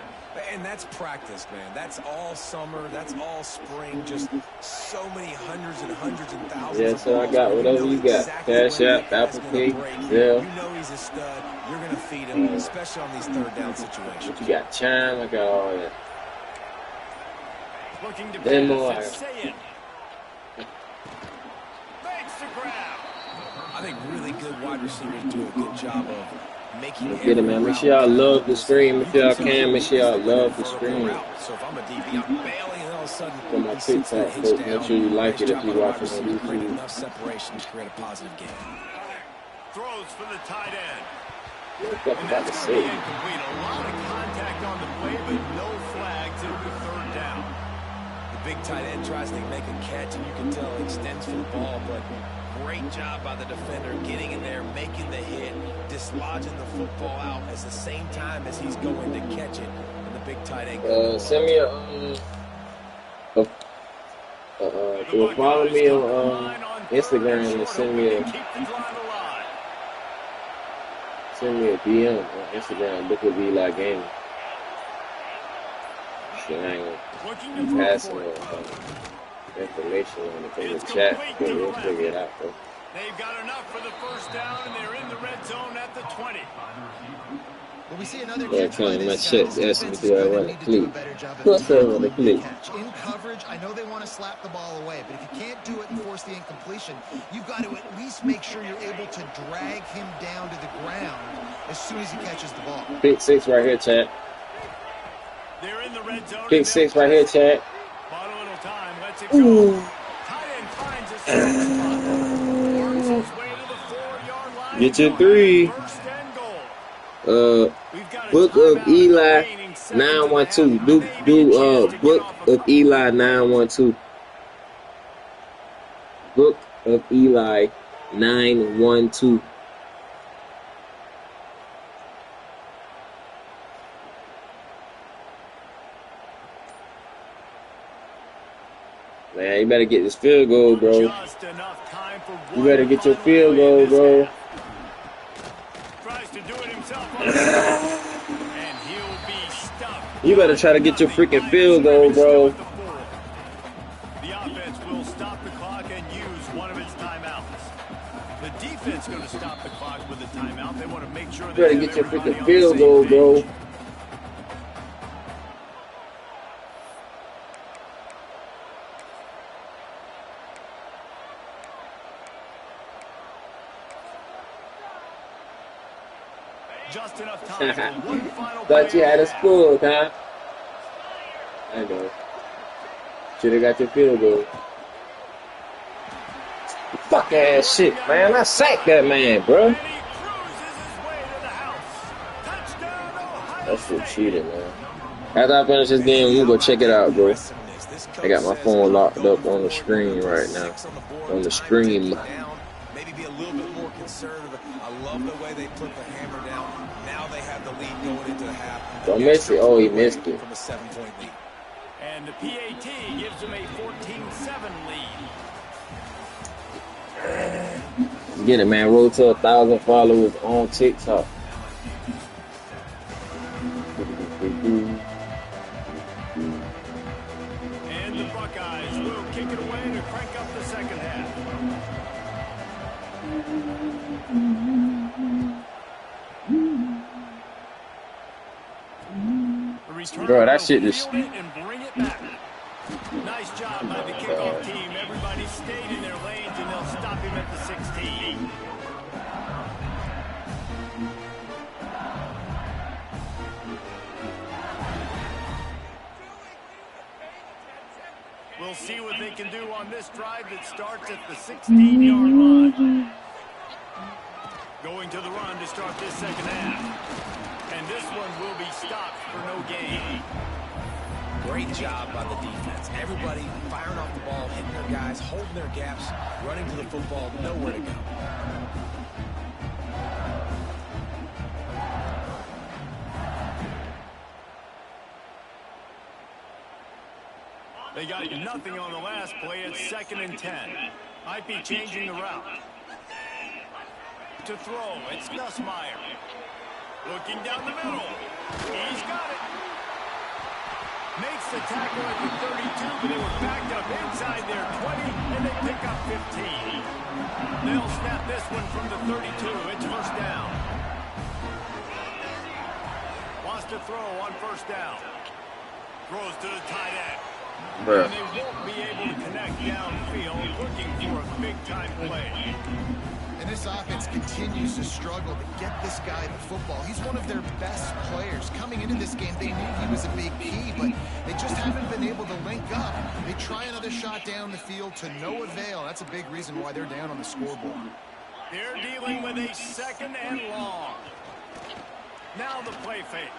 And that's practice, man. That's all summer. That's all spring. Just so many hundreds and hundreds and thousands. Yeah, of so I balls got where whatever know you got. exactly Cash when App, that guy's Apple gonna Pay, break. yeah. You know he's a stud. You're going to feed him, especially on these third down situations. You got Chime, I got all that. Looking to Then more. pass, it's Sayin. Makes the grab. I think really good wide receivers do a good job of making Get it, man. Make sure y'all love the stream. If y'all can, make sure y'all love the stream. So if I'm a DB, I'm bailing, and all of a sudden For my he sits there, TikTok, hits folks, down. make sure you like Nice it if job you by the wide watching on receiver, creating YouTube. enough separation to create a positive game. Throws for the tight end. What the fuck And about that's to going to say? be incomplete. A lot of contact on the play, but no flags. It'll be third down. The big tight end tries to make a catch, and you can tell he extends for the ball, but great job by the defender getting in there, making the hit, dislodging the football out at the same time as he's going to catch it, and the big tight end. Send me a follow me on Instagram and send me a DM on Instagram. BookofEliGaming. Shit, I ain't gonna pass no information on it in the chat. We'll figure it out, though. They've got enough for the first down, and they're in the red zone at the 20. Well, we see another Yeah, catch trying by to my this shit. guy. That's Defense what is do I gonna want need to to do a click. better job of What's that on the making click? catch. In coverage, I know they want to slap the ball away, but if you can't do it and force the incompletion, you've got to at least make sure you're able to drag him down to the ground as soon as he catches the ball. Pick 6 right here, chat. They're in the red zone. Pick 6 right here, chat. Bought a little time. Let's it go. Tight end finds a strong spot. Worms his way to the 4-yard line. Get your 3. First and goal. We've got a Book timeout of Eli remaining, 7 to the 912. half. Do Maybe a chance to get Book off a of Eli 912. Book of Eli 912. Man, you better get this field goal, bro. Just enough time for You one better get your final field play in goal, this bro. half. Tries to do it himself on the and he'll be stuck. You better try to get your freaking field goal, bro. The offense will stop the clock and use one of its timeouts. The defense going to stop the clock with a timeout. They want to make sure You they better have get your everybody freaking on the field same goal, page. bro. Just enough time for one final Thought you play had a pass. school, huh? I know. Should have got your field goal. Fuck ass shit, man. I sacked that man, bro. And he cruises his way to the house. Touchdown, Ohio That shit State. cheating, man. After I finish this game, I'm gonna go check it out, bro. I got my phone locked up on the screen right now. On the stream. Maybe be a little bit more conservative. I love the way they put the hammer down. Now they have the lead going into the half. Don't miss it. Oh, he missed it. From a 7-point lead. And the PAT gives him a 14-7 lead. Get it, man. Roll to 1,000 followers on TikTok. And the Buckeyes will kick it away to crank up the second half. Bro, that shit just... And bring it back. Nice job by the kickoff team. Everybody stayed in their lanes, and they'll stop him at the 16. We'll see what they can do on this drive that starts at the 16-yard line. Going to the run to start this second half. And this one will be stopped for no gain. Great job by the defense. Everybody firing off the ball, hitting their guys, holding their gaps, running to the football, nowhere to go. They got nothing on the last play. It's 2nd and 10. Might be changing the route. To throw, it's Nussmeier. Looking down the middle. He's got it. Makes the tackle at the 32, but they were backed up inside their 20, and they pick up 15. They'll snap this one from the 32. It's first down. Wants to throw on first down. Throws to the tight end. Bruh. And they won't be able to connect downfield, looking for a big-time play. And this offense continues to struggle to get this guy the football. He's one of their best players. Coming into this game, they knew he was a big key, but they just haven't been able to link up. They try another shot down the field to no avail. That's a big reason why they're down on the scoreboard. They're dealing with a 2nd and long. Now the play fake.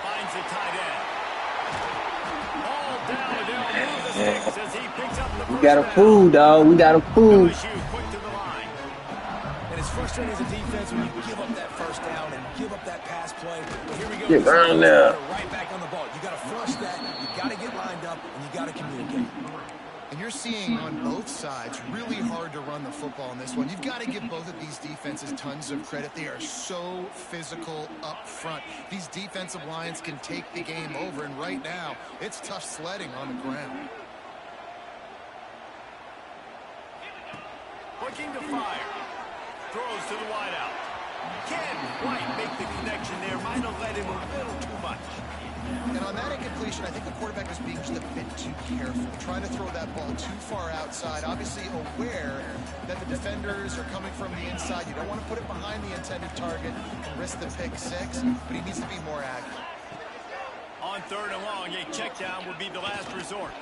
Finds the tight end. All down, and they'll move the sticks as he picks up the first down. We got a fool, dog. We got a fool. LSU quick to the line. And it's frustrating as a defense when you give up that first down and give up that pass play. But here we go. Get around there. Right back on the ball. You got to flush that. You got to get lined up, and you got to communicate. And you're seeing on both sides really hard to run the football in this one. You've got to give both of these defenses tons of credit. They are so physical up front. These defensive lines can take the game over, and right now, it's tough sledding on the ground. Looking to fire. Throws to the wideout. Can't quite make the connection there. Might have led him a little too much. And on that incompletion, I think the quarterback was being just a bit too careful, trying to throw that ball too far outside, obviously aware that the defenders are coming from the inside. You don't want to put it behind the intended target and risk the pick six, but he needs to be more accurate. On 3rd and long, a check down would be the last resort.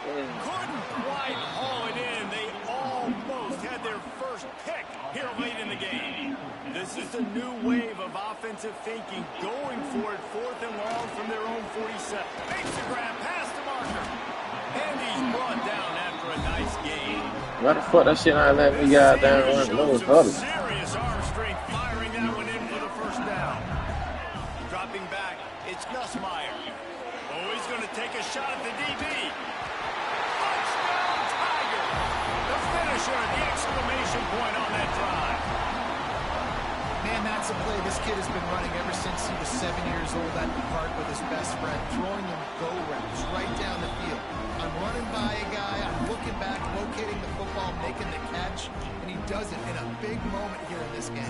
Couldn't quite haul it in. They almost had their first pick here late in the game. This is a new wave of offensive thinking, going for it 4th and long from their own 47. Makes the grab past the marker. And he's brought down after a nice game. Why the fuck that shit not let me got down one of those others? Serious arm strength firing that one in for the first down. Dropping back, it's Nussmeier. Oh, he's going to take a shot at the DB. Touchdown, Tiger. The finisher, the exclamation point on that drive. Man, that's a play this kid has been running ever since he was 7 years old at the park with his best friend, throwing them go routes right down the field. I'm running by a guy, I'm looking back, locating the football, making the catch, and he does it in a big moment here in this game.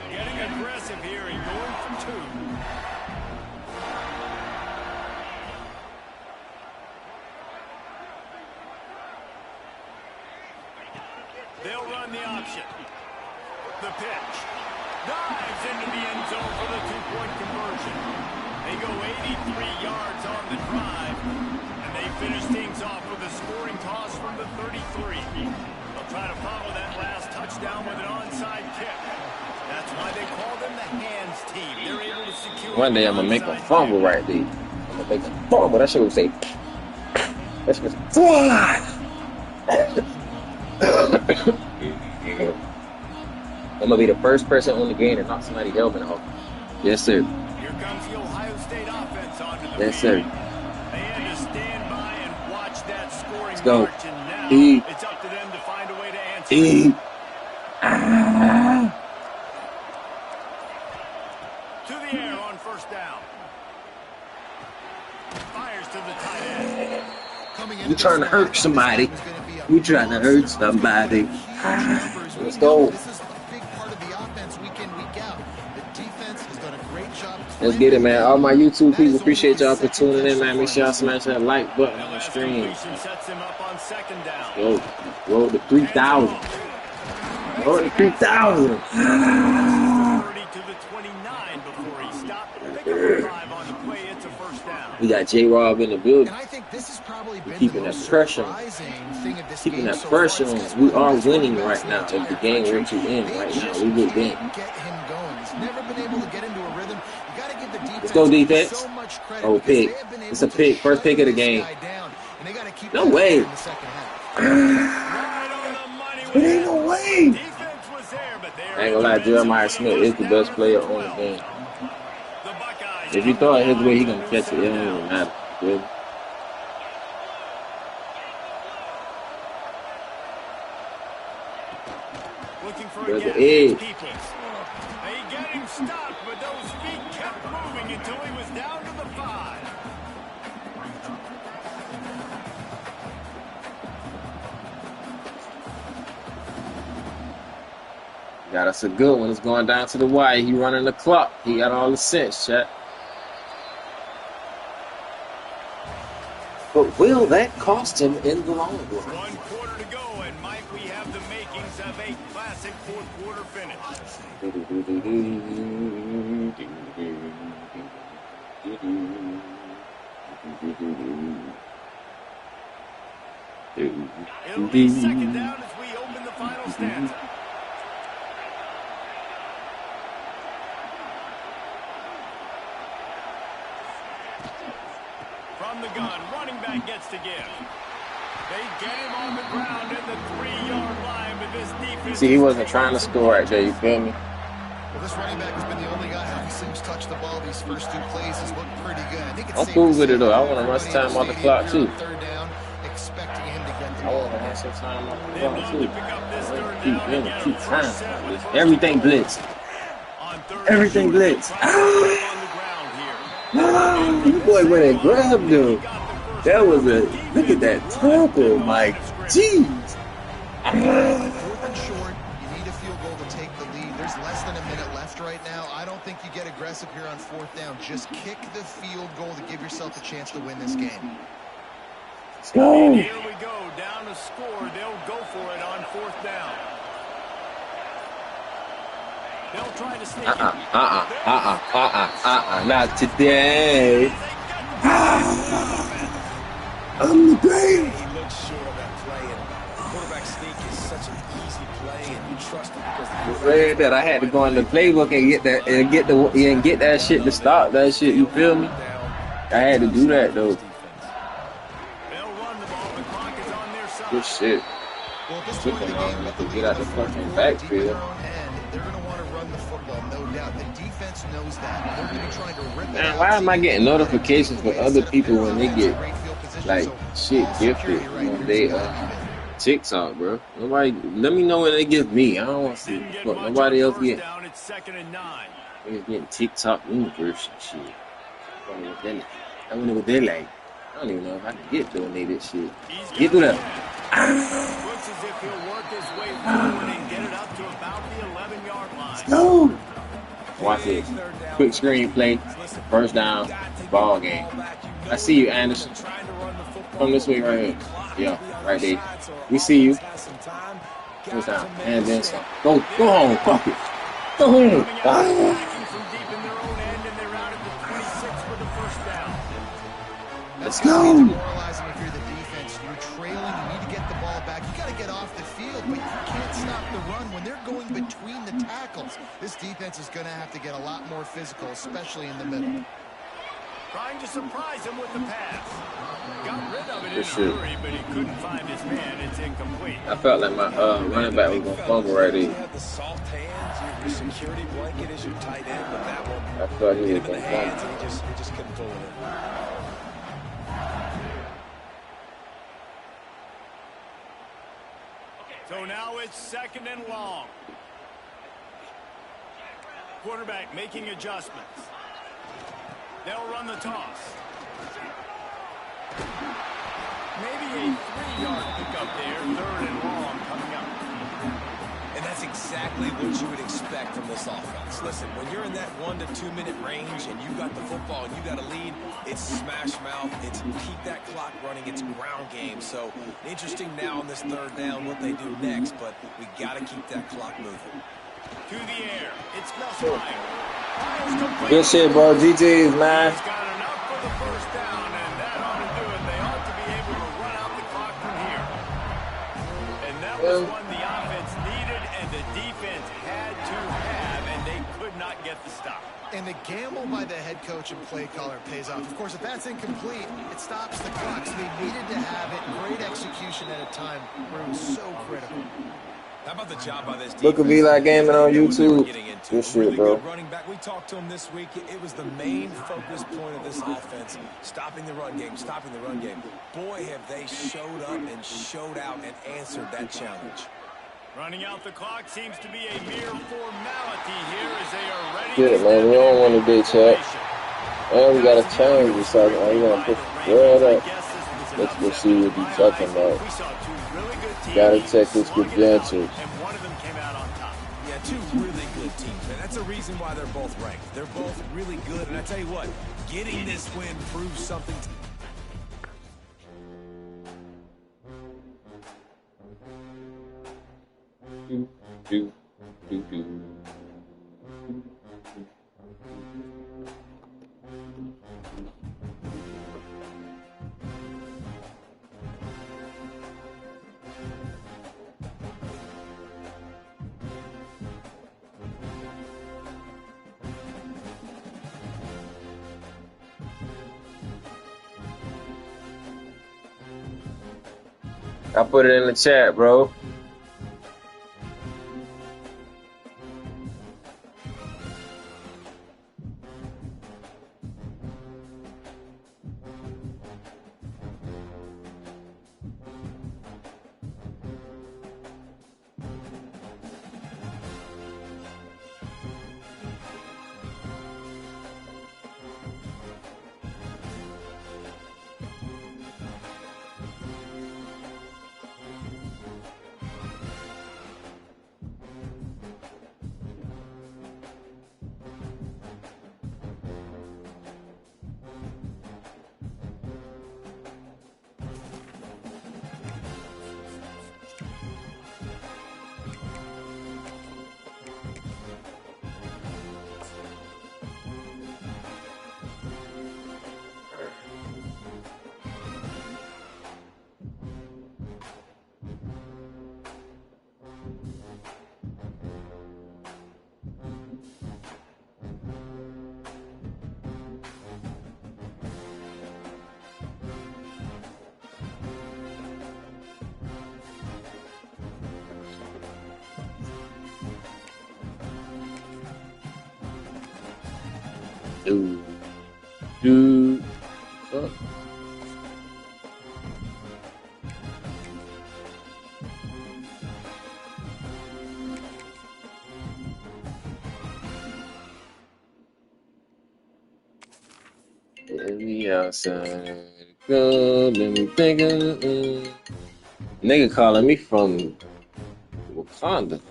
Getting aggressive here and going for 2. They'll run the option. The pitch. Dives into the end zone for the two-point conversion. They go 83 yards on the drive, and they finish things off with a scoring toss from the 33. They'll try to follow that last touchdown with an onside kick. That's why they call them the hands team. They're able to secure. One day I'm gonna make a fumble right there. I'm gonna make a fumble. That shit would say. That shit would say. I'm gonna be the first person on the game to knock somebody's helmet off. Yes, sir. Here comes the Ohio State offense onto the Yes, sir. They had to stand by and watch that scoring Let's go. march, and now it's up to them to find a way to answer. To the air on first down. Fires to the tight end. You trying to hurt somebody. You trying to hurt somebody. Let's go. This is a big part of the offense week in, week out. The defense has done a great job. Let's get it, man. All my YouTube people, appreciate y'all for tuning in, man. Make sure y'all smash that like button on the stream. Sets him up on second down. Yo, roll the 3,000. Roll the 3,000. 30 to the 29 before he stopped. Pick up 5 on the play. It's a first down. We got J-Rob in the building. And I think this has probably been Keeping the that most pressure. surprising thing of this Keeping game that so pressure far. on. It's We got are one of the winning best right players now. in If the game were to end right now, we would win. Get him going. He's never been able to get into a rhythm. You got to give the defense. Let's go, defense. So much credit Oh, because pick. they have been It's able a pick. to First pick of the shut this game. guy down, and they got to keep No that way. in the second half. Right on the money with It ain't no way. defense was there, but they I ain't gonna lie, Jeremiah Smith is the best player on the game. If you throw it his way, he gonna catch it. It don't even matter. Good. Looking for There's a the gap. edge. They get him stopped, but those feet kept moving until he was down to the 5. Got us a good one. It's going down to the wire. He running the clock. He got all the sense, chat. But will that cost him in the long run? 1 quarter to go, and Mike, we have the makings of a classic fourth quarter finish. It'll be second down as we open the final stanza. From the gun, running back gets to give. They get him on the ground at the 3-yard line, but this defense... See, he wasn't trying to score right there, you feel me? Well, this running back has been the only guy obviously who's touched the ball these first 2 plays. Has looked pretty good. I think it's I'm safe cool to with say it, though. I that want to run some everybody time on the in clock, stadium too. third down, expecting him to get the I ball. want to run some time on the They've clock, gone too. to pick up this third Keep down him, again. keep First time. set with first Everything and 10. blitz. On third Everything and short, blitz. trying to get him on the ground here. You boy went and grabbed him. That was a look at that tackle, Mike. Jeez. Fourth and short, you need a field goal to take the lead. There's less than a minute left right now. I don't think you get aggressive here on 4th down. Just kick the field goal to give yourself a chance to win this game. Let's go. Here we go, down to score. They'll go for it on 4th down. They'll try to sneak it. Not today. I'm the great. He looks short of that play, and quarterback sneak is such an easy play, and you trust him because the Read that I had to go in the playbook and get that shit to stop that shit. You feel me? I had to do that though. They'll run the ball. The clock is on their side. Good shit. Well, at this point in the game, with the Get out the fucking backfield. they're going to want to run the football, no doubt. The defense knows that. They're going to be trying to rip it Man, out. why am I getting notifications for other people when they get like shit gifted when they TikTok, bro? Nobody, let me know when they give me. I don't want to see Didn't get what much nobody on else first get. down. It's 2nd and 9. Niggas getting TikTok universe and shit. I wonder what they like. I don't even know if I can get donated shit. Get through that. Looks as if he'll work his way forward and get it up to about the 11-yard line. Go. Watch this. Quick screenplay. First down. Ball game. I see you, Anderson. Come this way right here. Yeah, right there. We see you. got to make And a then stand. some. Go on, fuck it. Go on. Coming out attacking from deep in their own end, and they're out at the 26 for the first down. Let's That's gotta be go. demoralizing if you're the defense. You're trailing. You need to get the ball back. You got to get off the field, but you can't stop the run when they're going between the tackles. This defense is going to have to get a lot more physical, especially in the middle. Trying to surprise him with the pass. Got rid of it in a Shit. hurry, but he couldn't find his man. It's incomplete. I felt like my running back was gonna fumble right You there. have the soft hands, your security blanket is your tight end, but that one I thought he hit was him in the gonna hands, fumble. and he just couldn't pull it in. So now it's 2nd and long. Quarterback making adjustments. They'll run the toss. Maybe a 3-yard pickup there. 3rd and long coming up. And that's exactly what you would expect from this offense. Listen, when you're in that 1 to 2 minute range and you got the football and you got a lead, it's smash mouth, it's keep that clock running, it's ground game. So interesting now on this 3rd down what they do next, but we got to keep that clock moving. To the air. It's Nussmeier. Fires complete. Good shit, bro. GG's, man. He's got enough for the 1st down, and that ought to do it. They ought to be able to run out the clock from here. And that was one the offense needed and the defense had to have, and they could not get the stop. And the gamble by the head coach and play caller pays off. Of course, if that's incomplete, it stops the clock. So they needed to have it. Great execution at a time where it was so critical. How about the job by this defense? Book of EliGaming on YouTube. Good shit, Really bro. good running back. We talked to him this week. It was the main focus point of this offense, stopping the run game, stopping the run game. Boy, have they showed up and showed out and answered that challenge. Running out the clock seems to be a mere formality here as they are ready Get to it, man. We don't want to ditch up. formation. And we got to change this. So I'm going to put the word up. Let's go see what he's talking about. We saw 2 really good teams. Gotta check this slug it credentials. out, and one of them came out on top. Yeah, 2 really good teams, and that's a reason why they're both ranked. They're both really good, and I tell you what, getting this win proves something. I put it in the chat, bro. Dude. Fuck. Let me outside. Go, let me think of Nigga calling me from Wakanda.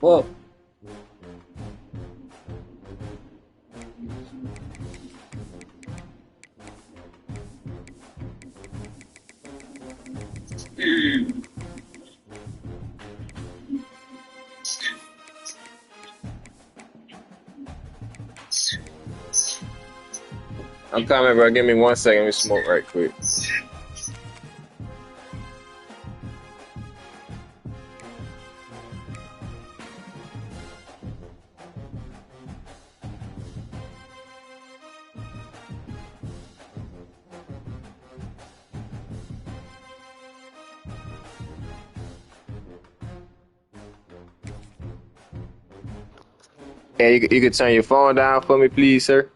Fuck. I'm coming, bro. Give me 1 second. Let me smoke right quick. Hey, you could turn your phone down for me, please, sir.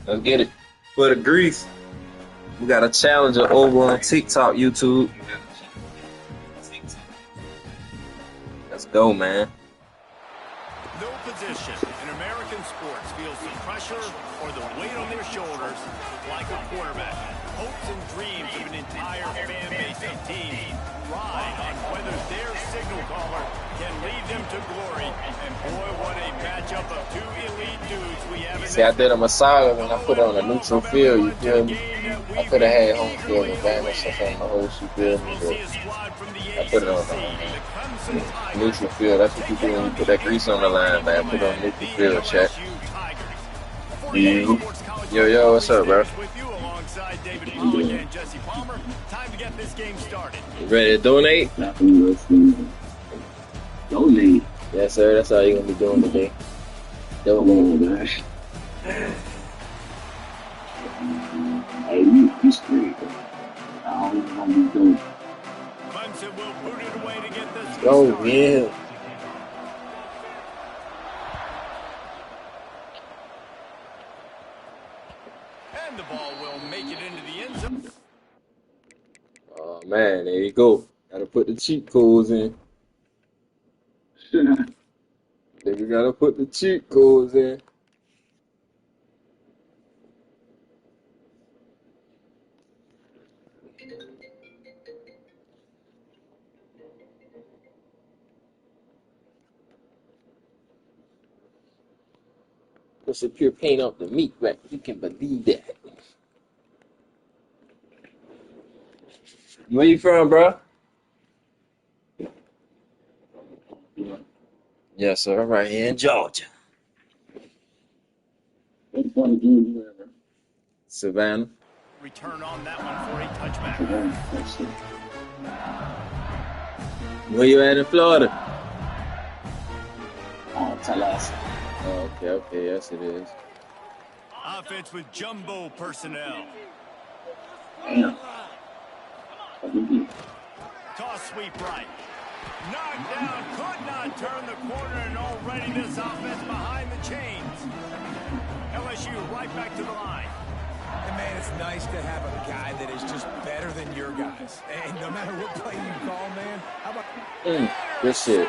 Let's get it. For the grease, we got a challenger over on TikTok, YouTube. Let's go, man. No position in American sports feels the pressure or the weight on their shoulders like a quarterback. Hopes and dreams of an entire fan base and team ride on whether their signal caller can lead them to glory. And boy, what a matchup of two elite dudes we have in See, I did a Messiah when I put it on a neutral field, you feel me? I could have had home field advantage since I'm the host, you feel me? But I put it on neutral field. That's what you do when you put that grease on the line, man. Put it on neutral field, chat. Yo, what's up, bro? You ready to donate? Donate? Yes, sir. That's all you're going to be doing today. Donate. Hey, you straight. I don't want to do. Oh, yeah. And the ball will make it into the end zone. Oh, man, there you go. Gotta put the cheat codes in. Nigga gotta put the cheat codes in. Put some pure paint off the meat rack. You can believe that. Where you from, bro? Yes, sir. Right here in Georgia. Savannah. Return on that one for a touchback. Where you at in Florida? Tallahassee. Oh, okay. Yes, it is. Offense with jumbo personnel. Damn. Toss sweep right. Knocked down, could not turn the corner, and already this offense behind the chains. LSU right back to the line. And man, it's nice to have a guy that is just better than your guys. And no matter what play you call, man, how about... Good shit.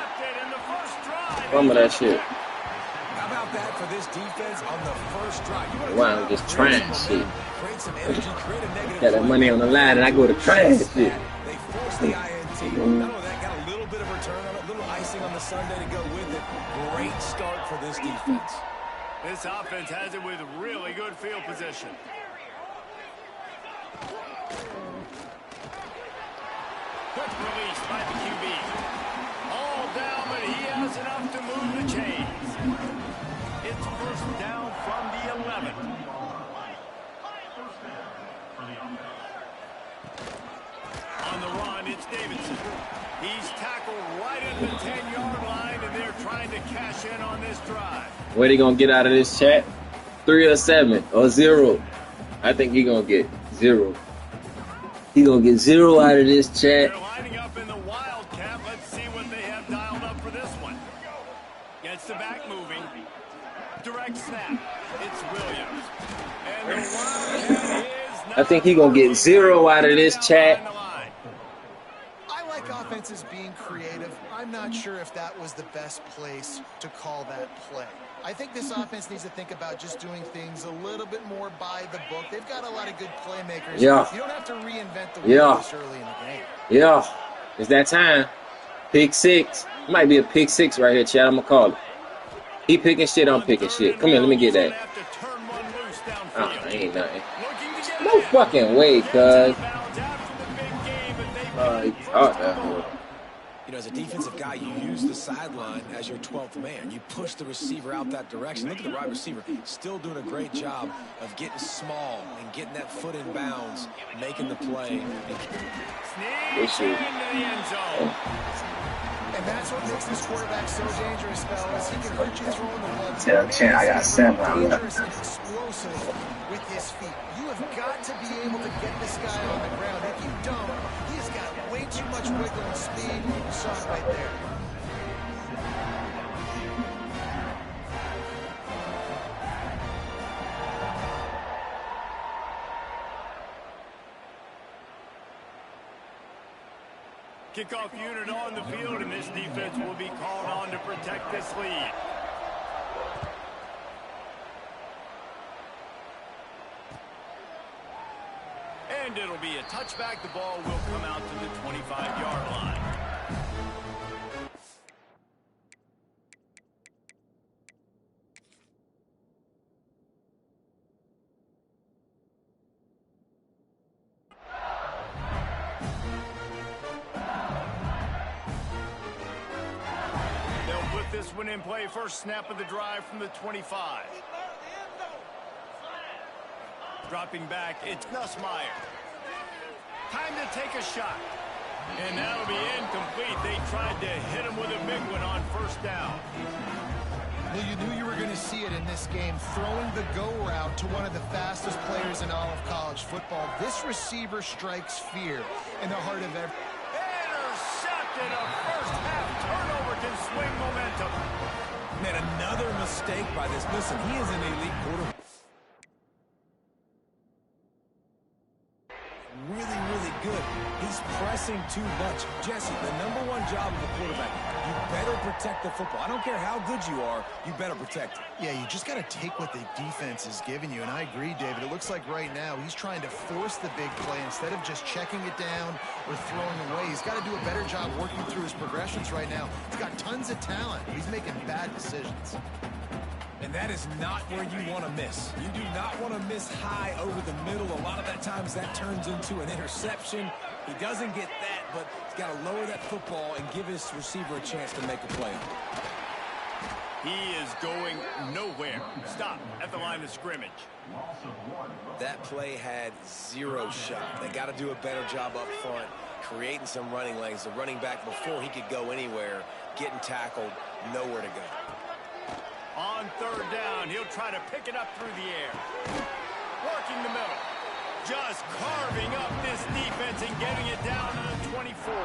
Some of that shit. How about that for this defense on the first drive? Wow, just trash shit. Create some energy, create a negative... Got that money on the line, and I go to trash shit. They forced the INT. Not only that, got a little bit of return on it, a little icing on the Sunday to go with it. Great start for this defense. This offense has it with really good field position. Quick release by the QB. All down, but he has enough to move the chains. It's first down from the 11. On the run, it's Davidson. He's tackled right at the 10-yard line, and they're trying to cash in on this drive. What he gonna get out of this chat? 3 or 7 or 0? I think he gonna get 0. He gonna get 0 out of this chat. They're lining up in the Wildcat. Let's see what they have dialed up for this one. Gets the back moving. Direct snap. It's Williams. And the Wildcat is I think he gonna get 0 out of this chat. I like offenses being creative. I'm not sure if that was the best place to call that play. I think this offense needs to think about just doing things a little bit more by the book. They've got a lot of good playmakers. Yeah. You don't have to reinvent the wheel this early in the game. Yeah. It's that time. Pick 6. Might be a pick 6 right here, chat. I'm gonna call it. He picking shit, I'm picking shit. Come here, let me get that. Ain't nothing. No fucking way, cuz. He caught that one. You know, as a defensive guy, you use the sideline as your 12th man. You push the receiver out that direction. Look at the wide receiver. Still doing a great job of getting small and getting that foot in bounds, making the play. And that's what makes this quarterback so dangerous, fellas. He can hurt you throwing the ball. Tell Chan I got 7 on that. Dangerous and explosive with his feet. You have got to be able to get this guy on the ground. If you don't, he's got way too much wiggle and speed. You saw it right there. Kickoff unit on the field, and this defense will be called on to protect this lead. And it'll be a touchback. The ball will come out to the 25-yard line. this one in play. First snap of the drive from the 25. Dropping back, it's Nussmeier. Time to take a shot. And that'll be incomplete. They tried to hit him with a big one on first down. Well, you knew you were going to see it in this game, throwing the go route to one of the fastest players in all of college football. This receiver strikes fear in the heart of every... Intercepted. A first-half turnover can swing momentum. Man, another mistake by this. Listen, he is an elite quarterback. Really, really good. He's pressing too much. Jesse, the #1 job of a quarterback, you better protect the football. I don't care how good you are, you better protect it. Yeah, you just got to take what the defense is giving you, and I agree, David. It looks like right now he's trying to force the big play instead of just checking it down or throwing away. He's got to do a better job working through his progressions right now. He's got tons of talent. He's making bad decisions. And that is not where you want to miss. You do not want to miss high over the middle. A lot of that times that turns into an interception. He doesn't get that, but he's got to lower that football and give his receiver a chance to make a play. He is going nowhere. Stop at the line of scrimmage. That play had 0 shot. They got to do a better job up front, creating some running lanes. The running back, before he could go anywhere, getting tackled, nowhere to go. On third down, he'll try to pick it up through the air. Working the middle. Just carving up this defense and getting it down to the 24.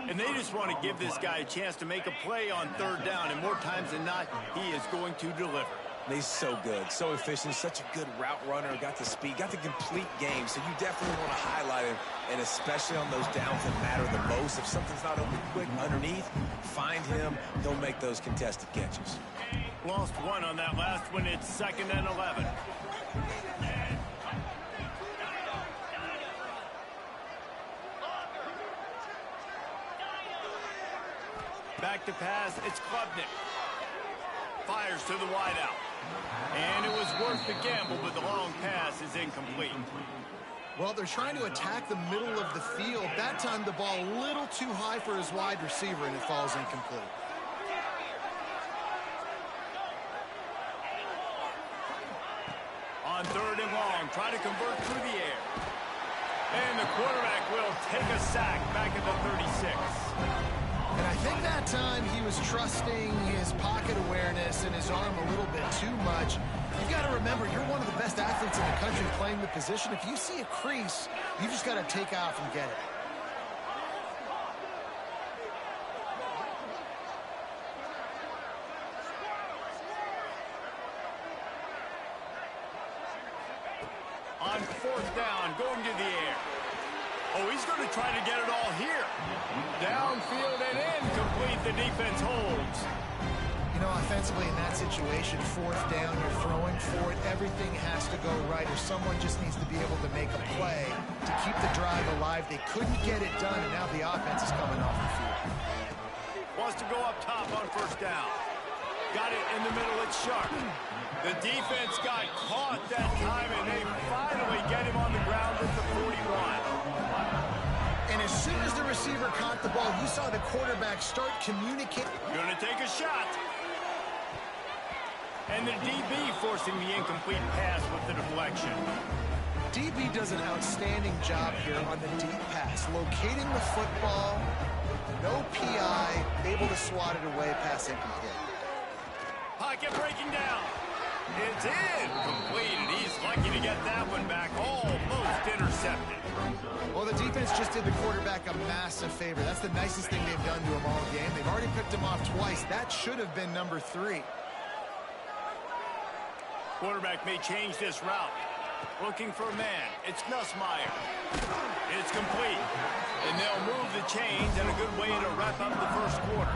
And they just want to give this guy a chance to make a play on third down, and more times than not, he is going to deliver. He's so good, so efficient, such a good route runner, got the speed, got the complete game, so you definitely want to highlight him, and especially on those downs that matter the most. If something's not open quick underneath, find him, he'll make those contested catches. Lost one on that last one. It's 2nd and 11. Back to pass, it's Klubnik. Fires to the wideout. And it was worth the gamble, but the long pass is incomplete. Well, they're trying to attack the middle of the field. That time the ball a little too high for his wide receiver, and it falls incomplete. On third and long, try to convert through the air. And the quarterback will take a sack back at the 36. And I think that time he was trusting his pocket awareness and his arm a little bit too much. You've got to remember, you're one of the best athletes in the country playing the position. If you see a crease, you just got to take off and get it. On fourth down, going to the air. Oh, he's going to try to get it all here. Downfield and incomplete. The defense holds. You know, offensively in that situation, fourth down, you're throwing for it. Everything has to go right, or someone just needs to be able to make a play to keep the drive alive. They couldn't get it done, and now the offense is coming off the field. Wants to go up top on first down. Got it in the middle. It's Sharp. The defense got caught that time, and they finally get him on the ground at the 41. And as soon as the receiver caught the ball, you saw the quarterback start communicating. Gonna take a shot. And the DB forcing the incomplete pass with the deflection. DB does an outstanding job here on the deep pass, locating the football, no PI, able to swat it away, pass incomplete. Pocket breaking down. It's incomplete, and he's lucky to get that one back. Almost intercepted. Well, the defense just did the quarterback a massive favor. That's the nicest thing they've done to him all game. They've already picked him off twice. That should have been number 3. Quarterback may change this route. Looking for a man. It's Nussmeier. It's complete. And they'll move the chains, and a good way to wrap up the first quarter.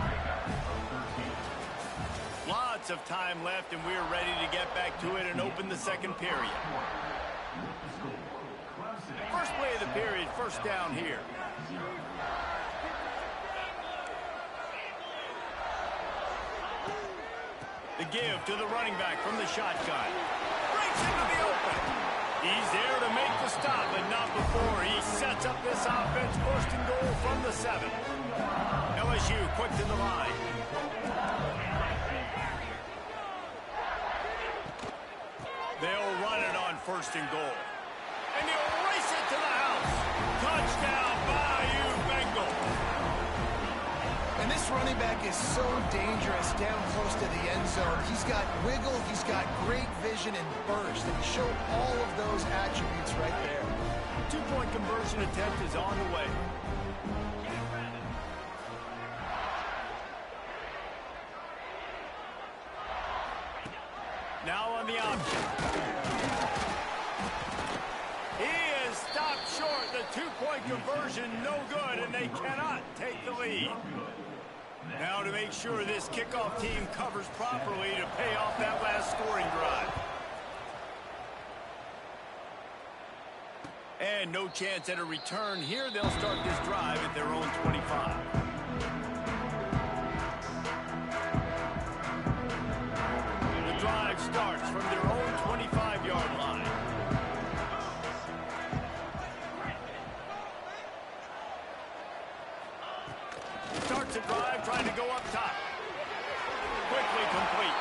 Lots of time left, and we're ready to get back to it and open the second period. First play of the period, first down here. The give to the running back from the shotgun. Breaks into the open. He's there to make the stop, but not before. He sets up this offense, first and goal from the 7. LSU quick to the line. They'll run it on 1st and goal. And he'll race it to the house. Touchdown, Bayou Bengals. And this running back is so dangerous down close to the end zone. He's got wiggle, he's got great vision and burst, and he showed all of those attributes right there. 2-point conversion attempt is on the way. Now on the option. He is stopped short. The 2-point conversion, no good, and they cannot take the lead. Now to make sure this kickoff team covers properly to pay off that last scoring drive. And no chance at a return here. They'll start this drive at their own 25. The drive starts from their own 25-yard line. Starts a drive trying to go up top. Quickly complete.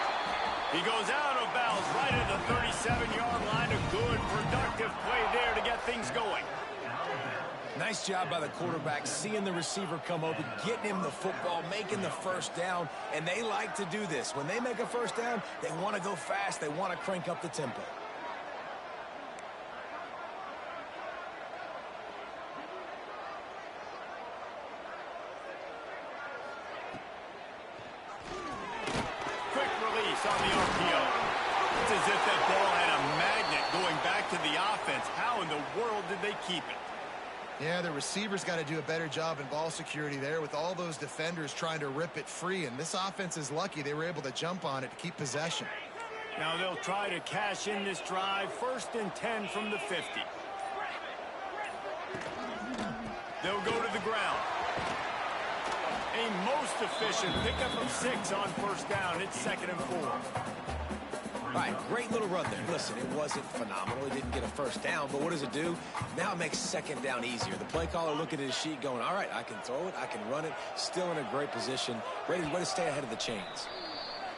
He goes out of bounds right at the 37-yard line. A good, productive play there to get things going. Nice job by the quarterback, seeing the receiver come open, getting him the football, making the 1st down, and they like to do this. When they make a 1st down, they want to go fast, they want to crank up the tempo. Quick release on the RPO. It's as if that ball had a magnet going back to the offense. How in the world did they keep it? Yeah, the receivers got to do a better job in ball security there with all those defenders trying to rip it free, and this offense is lucky they were able to jump on it to keep possession. Now they'll try to cash in this drive. 1st and 10 from the 50. They'll go to the ground. A most efficient pickup of 6 on 1st down. It's 2nd and 4. All right, great little run there. Listen, it wasn't phenomenal. He didn't get a 1st down, but what does it do? Now it makes 2nd down easier. The play caller looking at his sheet going, all right, I can throw it, I can run it, still in a great position, ready to stay ahead of the chains.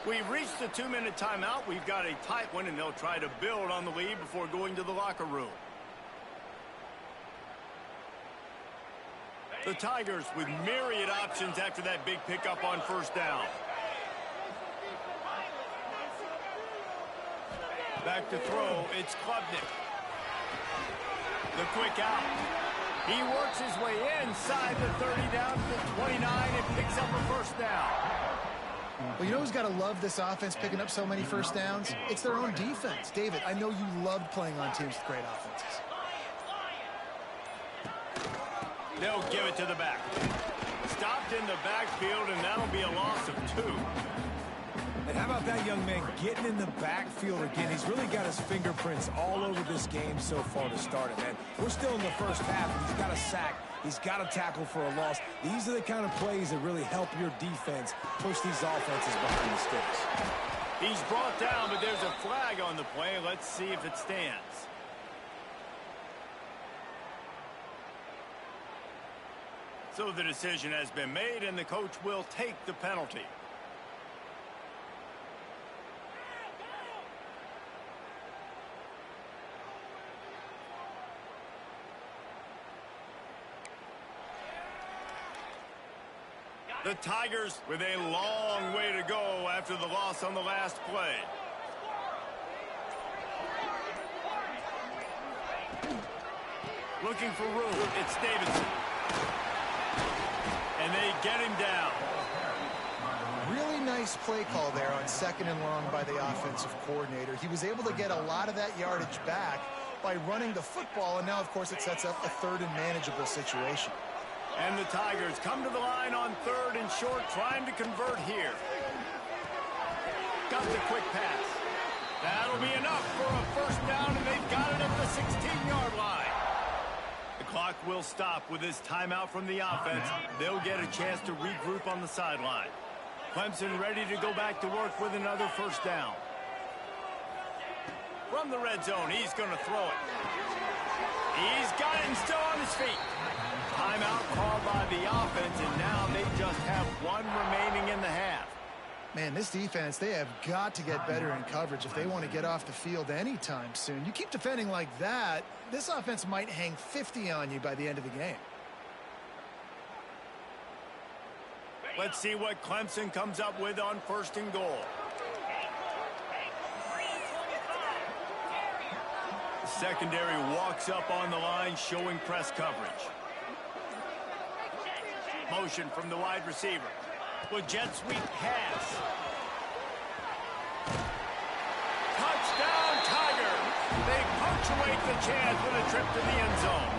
We've reached the 2-minute timeout. We've got a tight one, and they'll try to build on the lead before going to the locker room. The Tigers with myriad options after that big pickup on 1st down. Back to throw, it's Klubnik. The quick out. He works his way inside the 30 down to the 29 and picks up a 1st down. Well, you know who's got to love this offense picking up so many 1st downs? It's their own defense. David, I know you loved playing on teams with great offenses. They'll give it to the back. Stopped in the backfield, and that'll be a loss of 2. And how about that young man getting in the backfield again? He's really got his fingerprints all over this game so far to start it, man. We're still in the 1st half, and he's got a sack. He's got a tackle for a loss. These are the kind of plays that really help your defense push these offenses behind the sticks. He's brought down, but there's a flag on the play. Let's see if it stands. So the decision has been made, and the coach will take the penalty. The Tigers with a long way to go after the loss on the last play. Looking for room. It's Davidson. And they get him down. Really nice play call there on 2nd and long by the offensive coordinator. He was able to get a lot of that yardage back by running the football, and now, of course, it sets up a 3rd and manageable situation. And the Tigers come to the line on 3rd and short, trying to convert here. Got the quick pass. That'll be enough for a 1st down, and they've got it at the 16-yard line. The clock will stop with this timeout from the offense. They'll get a chance to regroup on the sideline. Clemson ready to go back to work with another 1st down. From the red zone, he's going to throw it. He's got it and still on his feet. timeout called by the offense, and now they just have one remaining in the half. Man, this defense, they have got to get better in coverage if they want to get off the field anytime soon. You keep defending like that, this offense might hang 50 on you by the end of the game. Let's see what Clemson comes up with on 1st and goal. The secondary walks up on the line, showing press coverage. Motion from the wide receiver. With jet sweep pass. Touchdown, Tigers! They punctuate the chance with a trip to the end zone.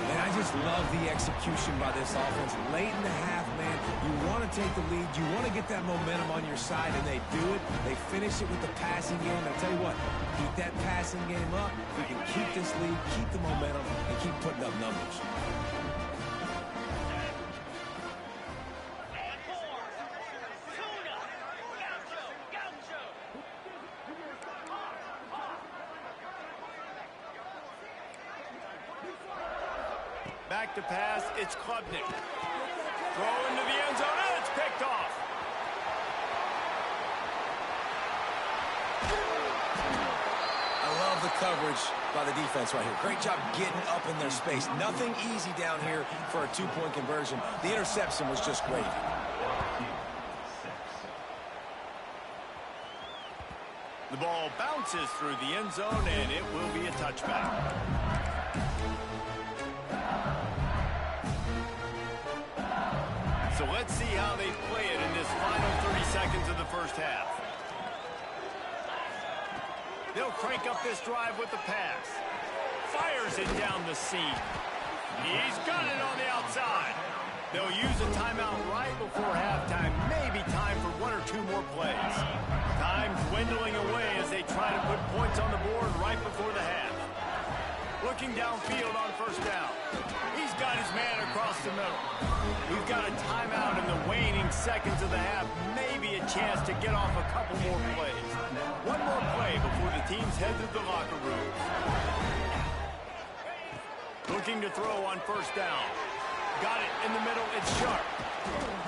And I just love the execution by this offense. Late in the half, man, you want to take the lead. You want to get that momentum on your side, and they do it. They finish it with the passing game. I tell you what, keep that passing game up. We can keep this lead, keep the momentum, and keep putting up numbers. Back to pass, it's Klubnik. Throw into the end zone, and it's picked off. I love the coverage by the defense right here. Great job getting up in their space. Nothing easy down here for a two-point conversion. The interception was just great. The ball bounces through the end zone, and it will be a touchback. So let's see how they play it in this final 30 seconds of the first half. They'll crank up this drive with the pass. Fires it down the seam. He's got it on the outside. They'll use a timeout right before halftime. Maybe time for one or two more plays. Time dwindling away as they try to put points on the board right before the half. Looking downfield on 1st down. He's got his man across the middle. We've got a timeout in the waning seconds of the half. Maybe a chance to get off a couple more plays. One more play before the teams head to the locker room. Looking to throw on 1st down. Got it in the middle. It's Sharp.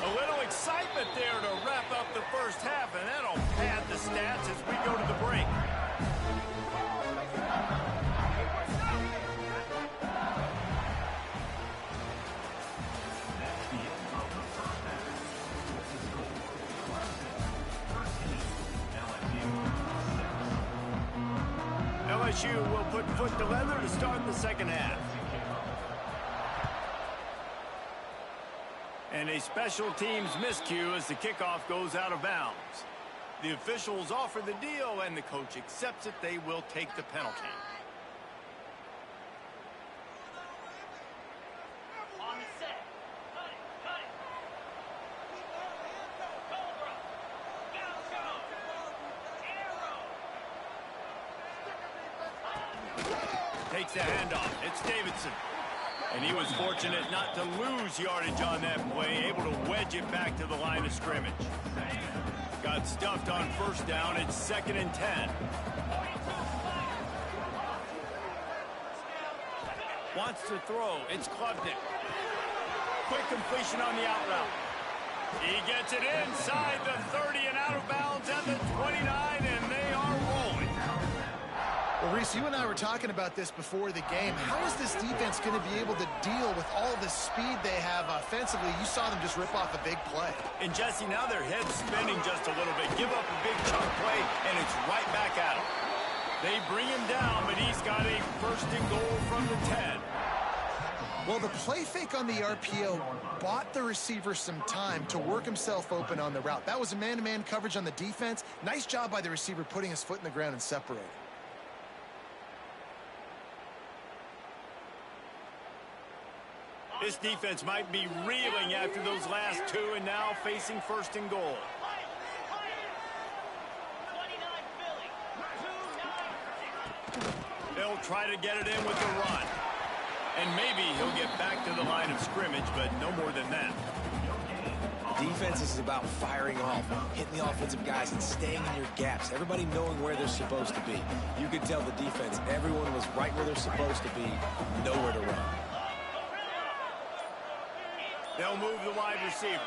A little excitement there to wrap up the first half, and that'll pad the stats as we go to the break. LSU will put foot to leather to start the second half. And a special teams miscue as the kickoff goes out of bounds. The officials offer the deal, and the coach accepts it. They will take the penalty. On the set. Cut it. Cobra. Gaucho. Arrow. Takes the handoff. It's Davidson. And he was fortunate not to lose yardage on that play, able to wedge it back to the line of scrimmage. Got stuffed on 1st down. It's 2nd and 10. Wants to throw. It's Klubnik. Quick completion on the out route. He gets it inside the 30 and out of bounds at the 29, and they are rolling. Well, Reese, you and I were talking about this before the game. How is this defense going to be able to deal with all the speed they have offensively? You saw them just rip off a big play. And, Jesse, now their head's spinning just a little bit. Give up a big chunk play, and it's right back at him. They bring him down, but he's got a 1st and goal from the 10. Well, the play fake on the RPO bought the receiver some time to work himself open on the route. That was a man-to-man coverage on the defense. Nice job by the receiver putting his foot in the ground and separating. This defense might be reeling after those last two, and now facing 1st and goal. They'll try to get it in with the run. And maybe he'll get back to the line of scrimmage, but no more than that. Defense is about firing off, hitting the offensive guys and staying in your gaps. Everybody knowing where they're supposed to be. You could tell the defense, everyone was right where they're supposed to be, nowhere to run. They'll move the wide receiver.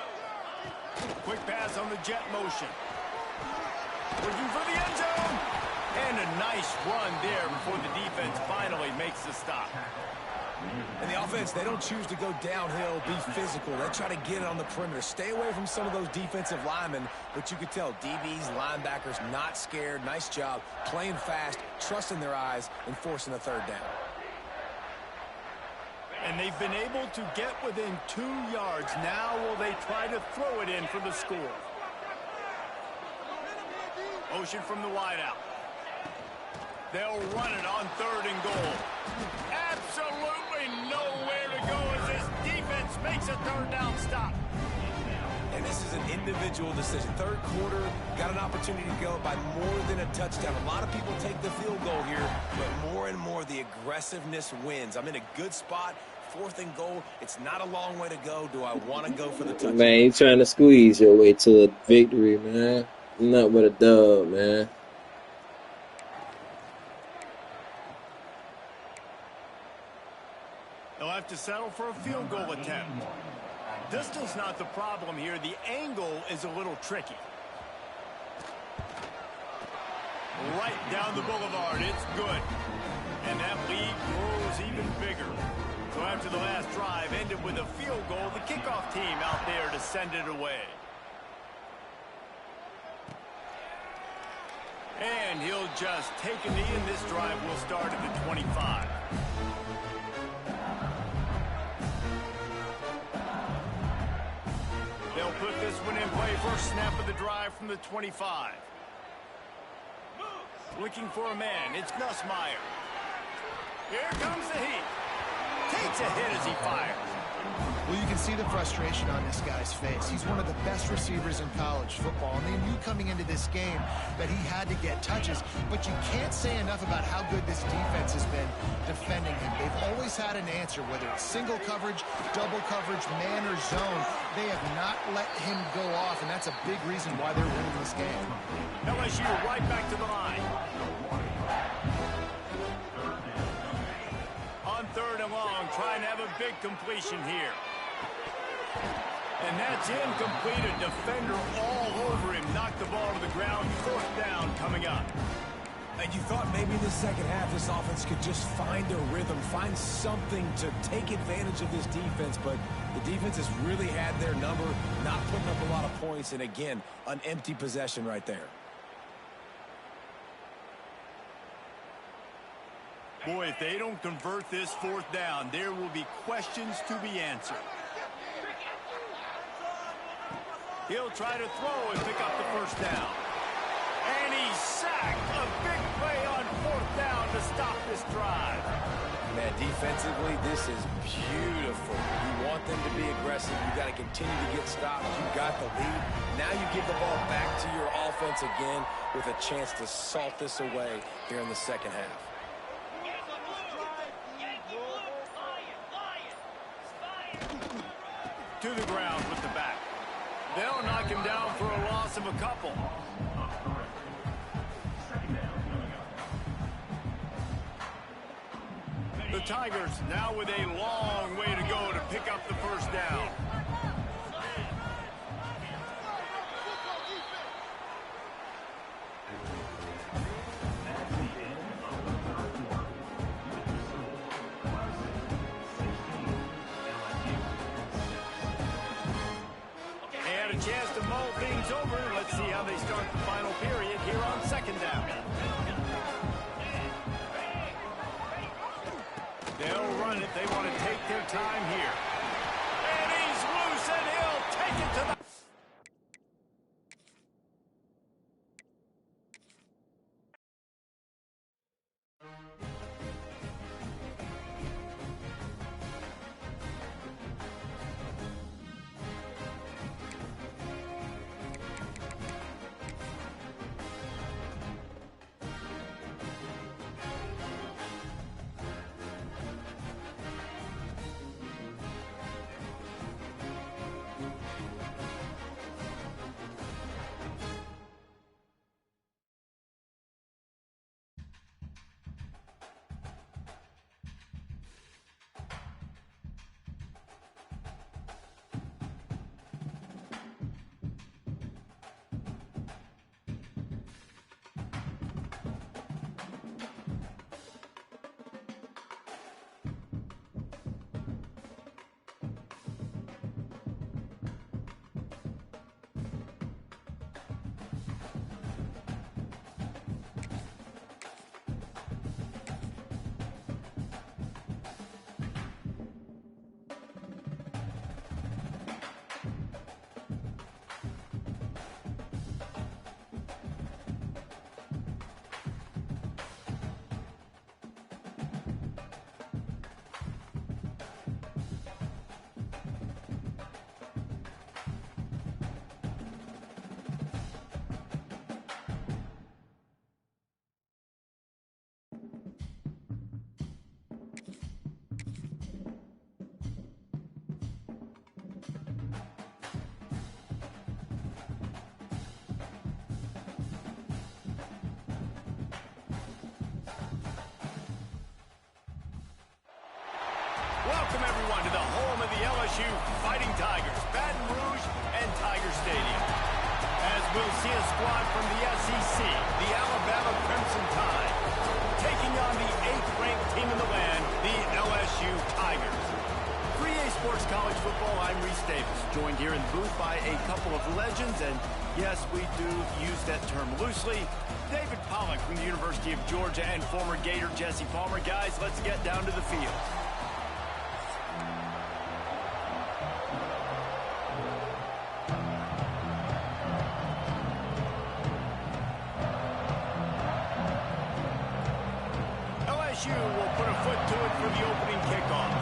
Quick pass on the jet motion. Looking for the end zone. And a nice run there before the defense finally makes the stop. And the offense, they don't choose to go downhill, be physical. They try to get it on the perimeter. Stay away from some of those defensive linemen, but you could tell DBs, linebackers, not scared. Nice job playing fast, trusting their eyes, and forcing the third down. And they've been able to get within 2 yards. Now will they try to throw it in for the score? Motion from the wideout. They'll run it on 3rd and goal. Absolutely nowhere to go as this defense makes a 3rd down stop. And this is an individual decision. 3rd quarter, got an opportunity to go by more than a touchdown. A lot of people take the field goal here, but more and more the aggressiveness wins. I'm in a good spot. 4th and goal. It's not a long way to go. Do I want to go for the touchdown? Man, you trying to squeeze your way to a victory, man. Not with a dub, man. They'll have to settle for a field goal attempt. Distance not the problem here. The angle is a little tricky. Right down the boulevard. It's good. And that lead grows even bigger. So after the last drive ended with a field goal, the kickoff team out there to send it away. And he'll just take a knee, and this drive will start at the 25. They'll put this one in play. First snap of the drive from the 25. Looking for a man. It's Nussmeier. Here comes the heat. Takes a hit as he fires. Well, you can see the frustration on this guy's face. He's one of the best receivers in college football, and they knew coming into this game that he had to get touches, but you can't say enough about how good this defense has been defending him. They've always had an answer, whether it's single coverage, double coverage, man or zone. They have not let him go off, and that's a big reason why they're winning this game. LSU right back to the line. On 3rd and long, trying to have a big completion here. And that's incomplete. A defender all over him. Knocked the ball to the ground. 4th down coming up. And you thought maybe in the second half this offense could just find a rhythm, find something to take advantage of this defense, but the defense has really had their number, not putting up a lot of points, and again, an empty possession right there. Boy, if they don't convert this 4th down, there will be questions to be answered. He'll try to throw and pick up the 1st down. And he's sacked. A big play on 4th down to stop this drive. Man, defensively, this is beautiful. You want them to be aggressive. You got to continue to get stops. You got the lead. Now you give the ball back to your offense again with a chance to salt this away here in the second half. To the ground with the back. They'll knock him down for a loss of a couple. The Tigers now with a long way to go to pick up the 1st down. Chance to mull things over. Let's see how they start the final period here on 2nd down. They'll run it. They want to take their time here. And he's loose, and he'll take it to the... Welcome, everyone, to the home of the LSU Fighting Tigers, Baton Rouge and Tiger Stadium. As we'll see a squad from the SEC, the Alabama Crimson Tide, taking on the 8th-ranked team in the land, the LSU Tigers. For EA Sports College Football, I'm Reese Davis, joined here in the booth by a couple of legends, and yes, we do use that term loosely. David Pollack from the University of Georgia and former Gator Jesse Palmer. Guys, let's get down to the field. LSU will put a foot to it for the opening kickoff.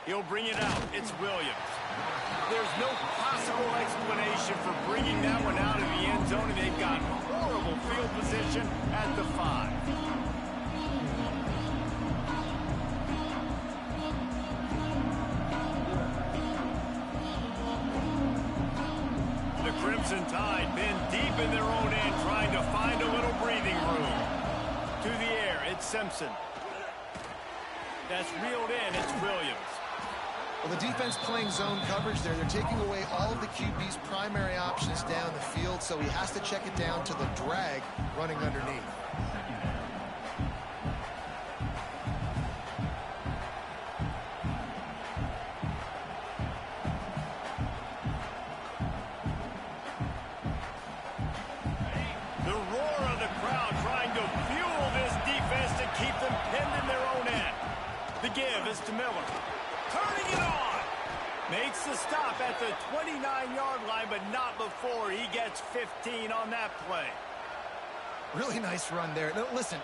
He'll bring it out. It's Williams. There's no possible explanation for bringing that one out of the end zone, and they've got horrible field position at the 5. The Crimson Tide been deep in their own end, trying to find a little breathing room. To the air, it's Simpson. That's reeled in. It's Williams. Well, the defense playing zone coverage there. They're taking away all of the QB's primary options down the field, so he has to check it down to the drag running underneath. The roar of the crowd trying to fuel this defense to keep them pinned in their own end. The give is to Miller. Turning it on. Makes the stop at the 29-yard line, but not before he gets 15 on that play. Really nice run there. Now, listen,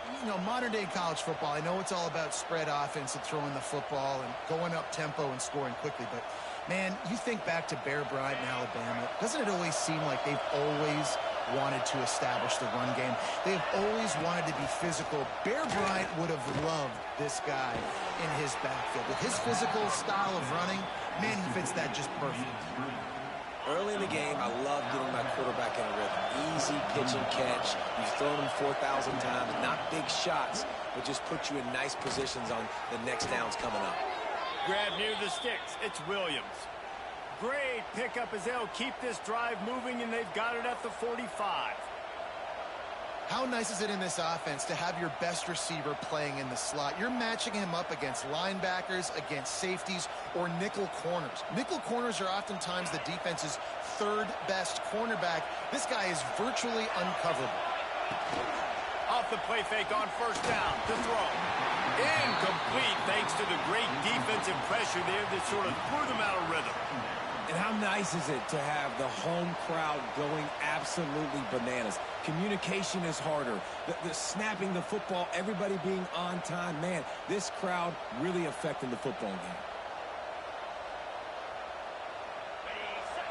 modern-day college football, I know it's all about spread offense and throwing the football and going up tempo and scoring quickly, but, man, you think back to Bear Bryant in Alabama, doesn't it always seem like they've always wanted to establish the run game? They've always wanted to be physical. Bear Bryant would have loved this guy in his backfield. With his physical style of running, man, he fits that just perfect. Early in the game, I love getting my quarterback in a rhythm. Easy pitch and catch. You've thrown him 4,000 times. Not big shots, but just put you in nice positions on the next downs coming up. Grab near the sticks. It's Williams. Great pickup as they'll keep this drive moving, and they've got it at the 45. How nice is it in this offense to have your best receiver playing in the slot? You're matching him up against linebackers, against safeties, or nickel corners. Nickel corners are oftentimes the defense's third best cornerback. This guy is virtually uncoverable. Off the play fake on first down to throw. Incomplete thanks to the great defensive pressure there that sort of threw them out of rhythm. And how nice is it to have the home crowd going absolutely bananas? Communication is harder. The snapping the football, everybody being on time. Man, this crowd really affecting the football game.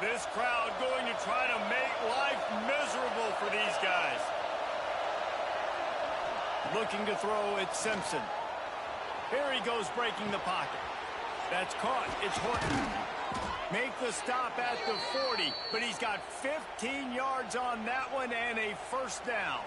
This crowd going to try to make life miserable for these guys. Looking to throw, it's Simpson. Here he goes breaking the pocket. That's caught. It's Horton. Make the stop at the 40, but he's got 15 yards on that one and a first down.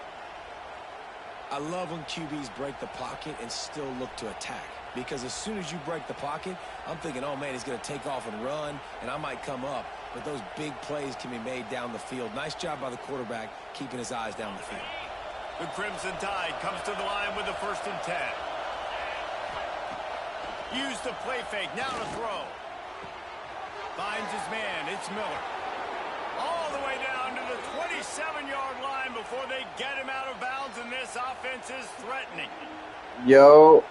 I love when QBs break the pocket and still look to attack. Because as soon as you break the pocket, I'm thinking, oh, man, he's going to take off and run, and I might come up. But those big plays can be made down the field. Nice job by the quarterback keeping his eyes down the field. The Crimson Tide comes to the line with a 1st and 10. Use the play fake. Now to throw. Finds his man. It's Miller. All the way down to the 27-yard line before they get him out of bounds, and this offense is threatening. Yo.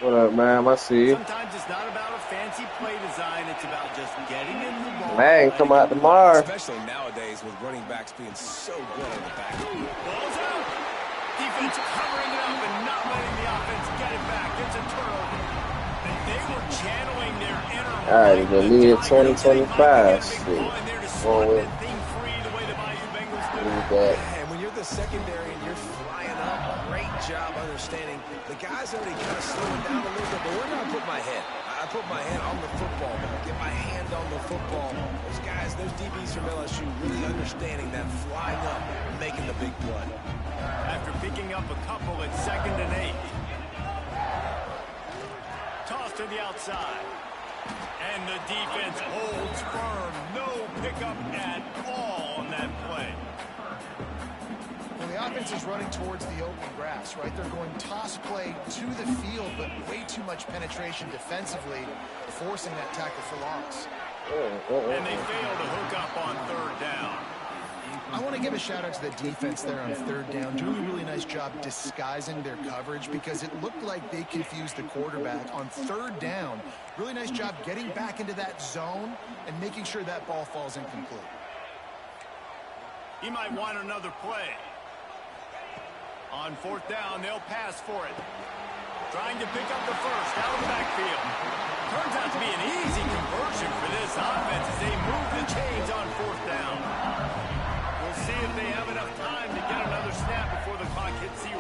What up, man? I see you. Sometimes it's not about a fancy play design. It's about just getting in the ball. Man, come out tomorrow. Especially nowadays with running backs being so good on the back. Ball's out. Defense covering it up and not letting the offense get it back. It's a turnover. And they were channeling their inner. All right, the lead 2025. Forward. And when you're the secondary and you're flying up, great job understanding the guy's already kind of slowing down a little bit, but where do I put my head? I put my head on the football. Get my hand on the football. Those guys, those DBs from LSU really understanding that flying up and making the big play. After picking up a couple at 2nd and 8. Toss to the outside. And the defense holds firm. No pickup at all on that play. Well, the offense is running towards the open grass, right? They're going toss play to the field, but way too much penetration defensively, forcing that tackle for loss. And they fail to hook up on 3rd down. I want to give a shout out to the defense there on 3rd down, doing a really nice job disguising their coverage because it looked like they confused the quarterback on 3rd down. Really nice job getting back into that zone and making sure that ball falls incomplete. He might want another play. On 4th down, they'll pass for it. Trying to pick up the first out of the backfield. Turns out to be an easy conversion for this offense as they move the chains on 4th down. We'll see if they have enough time to get another snap before the clock hits 0.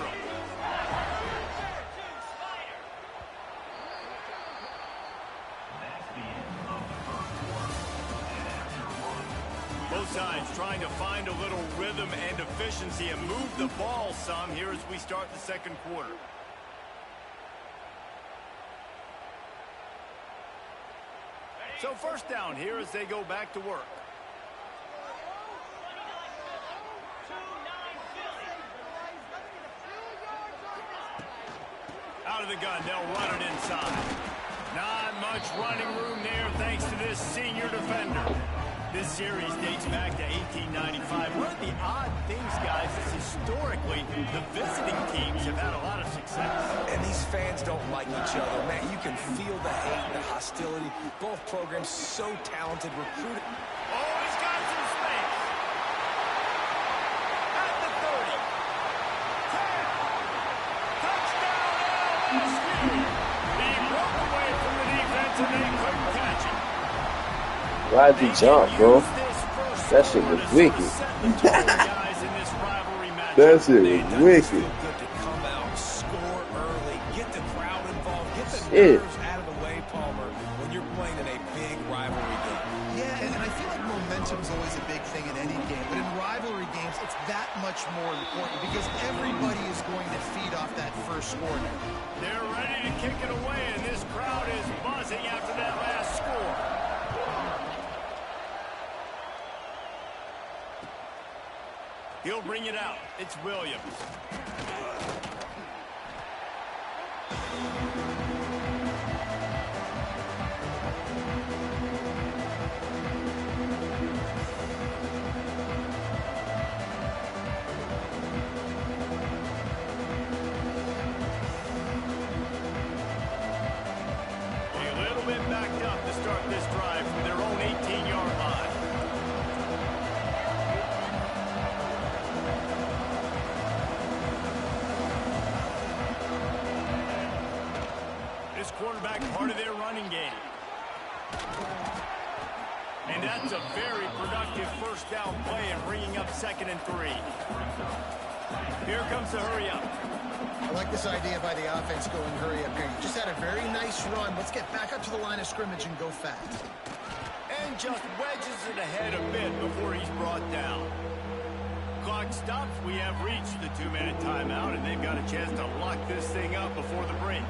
Both sides trying to find a little rhythm and efficiency and move the ball some here as we start the 2nd quarter. So 1st down here as they go back to work. Out of the gun, they'll run it inside. Not much running room there thanks to this senior defender. This series dates back to 1895. One of the odd things, guys, is historically the visiting teams have had a lot of success. And these fans don't like each other. Man, you can feel the hate, the hostility. Both programs so talented, recruited. Oh, he's got some space. At the 30. 10. Touchdown, LSU. He broke away from the defense and they couldn't catch him. Why'd you jump, bro? That shit was wicked. That shit was wicked. Good to come out, score early, get the crowd involved, get the Shit. nerves out of the way, Palmer, when you're playing in a big rivalry game. Yeah, and I feel like momentum's always a big thing in any game, but in rivalry games, it's that much more important because everybody is going to feed off that first score now. They're ready to kick it away, and this crowd is buzzing after that last score. He'll bring it out. It's Williams. A little bit backed up to start this drive from their own 18-yard line. This quarterback part of their running game. And that's a very productive 1st down play and bringing up 2nd and 3. Here comes the hurry up. I like this idea by the offense going hurry up here. You just had a very nice run. Let's get back up to the line of scrimmage and go fast. And just wedges it ahead a bit before he's brought down. Clock stops. We have reached the 2-minute timeout, and they've got a chance to lock this thing up before the break.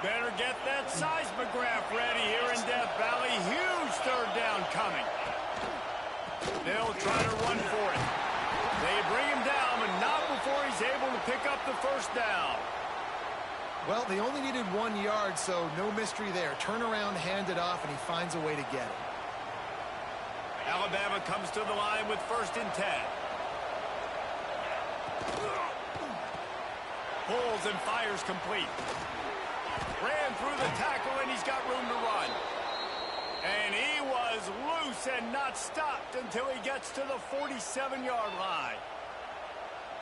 Better get that seismograph ready here in Death Valley. Huge 3rd down coming. They'll try to run for it. They bring him down, but not before he's able to pick up the 1st down. Well, they only needed 1 yard, so no mystery there. Turn around, hand it off, and he finds a way to get it. Alabama comes to the line with 1st and 10. Pulls and fires complete. Ran through the tackle, and he's got room to run. And he was loose and not stopped until he gets to the 47-yard line.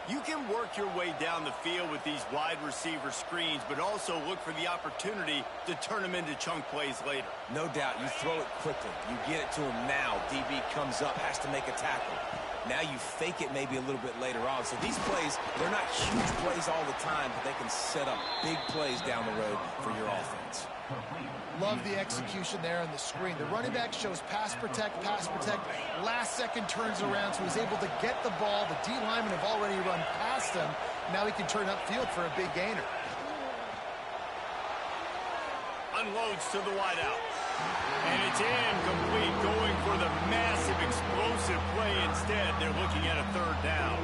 You can work your way down the field with these wide receiver screens, but also look for the opportunity to turn them into chunk plays later. No doubt, you throw it quickly. You get it to him now. DB comes up, has to make a tackle. Now you fake it maybe a little bit later on. So these plays, they're not huge plays all the time, but they can set up big plays down the road for your offense. Love the execution there on the screen. The running back shows pass protect. Last second turns around, so he's able to get the ball. The D linemen have already run past him. Now he can turn upfield for a big gainer. Unloads to the wideout. And it's incomplete, going for the massive explosive play instead. They're looking at a third down.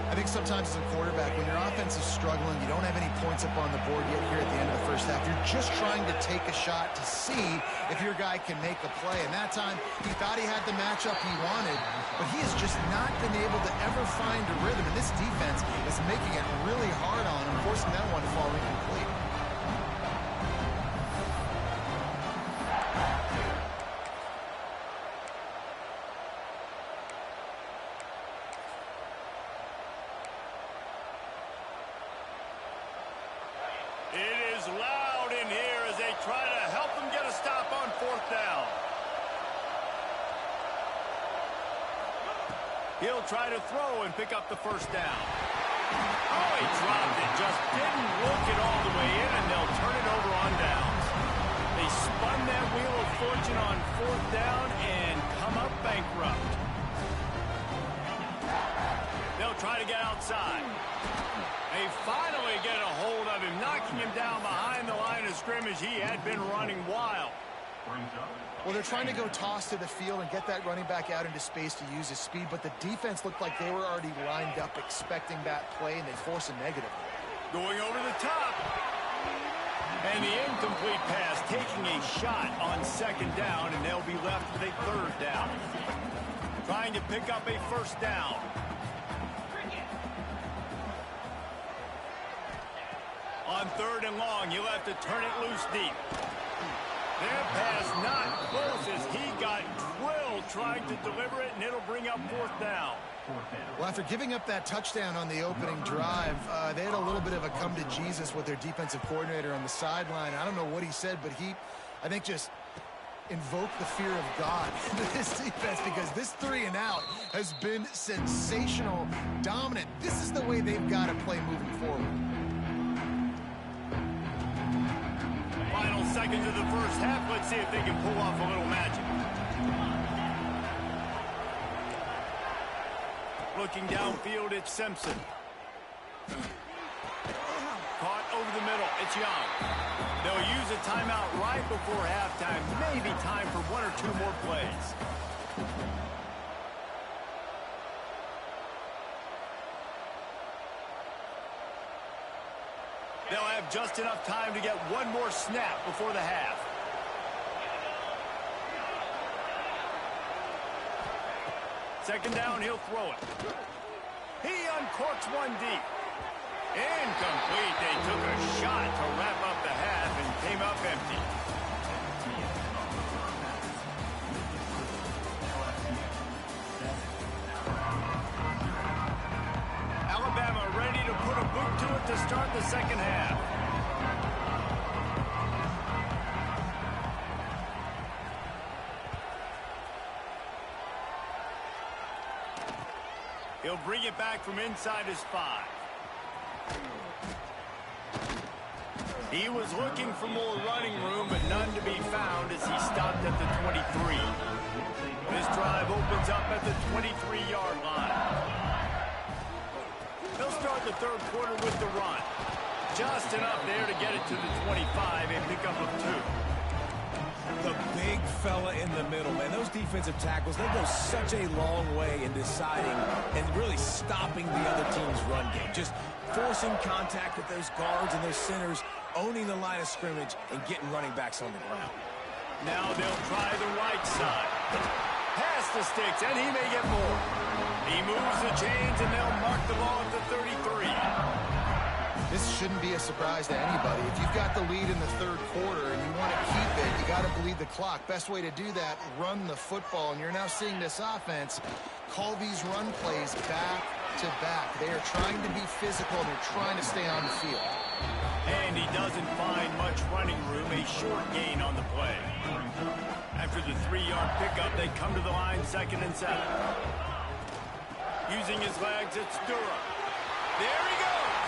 I think sometimes as a quarterback, when your offense is struggling, you don't have any points up on the board yet here at the end of the first half. You're just trying to take a shot to see if your guy can make a play. And that time, he thought he had the matchup he wanted, but he has just not been able to ever find a rhythm. And this defense is making it really hard on him, forcing that one to fall incomplete. It is loud in here as they try to help them get a stop on fourth down. He'll try to throw and pick up the first down. Oh, he dropped it. Just didn't work it all the way in, and they'll turn it over on downs. They spun that wheel of fortune on fourth down and come up bankrupt. They'll try to get outside. They finally get a hold of him, knocking him down behind the line of scrimmage. He had been running wild. Well, they're trying to go toss to the field and get that running back out into space to use his speed, but the defense looked like they were already lined up expecting that play, and they force a negative. Going over the top. And the incomplete pass, taking a shot on second down, and they'll be left with a third down. Trying to pick up a first down. On third and long, you'll have to turn it loose deep. Their pass not close as he got drilled trying to deliver it, and it'll bring up fourth down. Well, after giving up that touchdown on the opening drive, they had a little bit of a come to Jesus with their defensive coordinator on the sideline. I don't know what he said, but he, I think, just invoked the fear of God into this defense, because this 3 and out has been sensational, dominant. This is the way they've got to play moving forward. Final seconds of the first half. Let's see if they can pull off a little magic. Looking downfield, it's Simpson. Caught over the middle. It's Young. They'll use a timeout right before halftime. Maybe time for 1 or 2 more plays. They'll have just enough time to get 1 more snap before the half. Second down, he'll throw it. He uncorks one deep. Incomplete. They took a shot to wrap up the half and came up empty. Alabama ready to put a boot to it to start the second half. He'll bring it back from inside his 5. He was looking for more running room, but none to be found as he stopped at the 23. This drive opens up at the 23-yard line. They'll start the third quarter with the run. Just enough there to get it to the 25, a pickup of 2. The big fella in the middle, man. Those defensive tackles, they go such a long way in deciding and really stopping the other team's run game. Just forcing contact with those guards and those centers, owning the line of scrimmage, and getting running backs on the ground. Now they'll try the right side. Pass the sticks, and he may get more. He moves the chains, and they'll mark the ball at the 33. This shouldn't be a surprise to anybody. If you've got the lead in the third quarter and you want to keep it, you got to bleed the clock. Best way to do that, run the football. And you're now seeing this offense call these run plays back to back. They are trying to be physical. They're trying to stay on the field. And he doesn't find much running room. A short gain on the play. After the 3-yard pickup, they come to the line 2nd and 7. Using his legs, it's Durham. There he goes.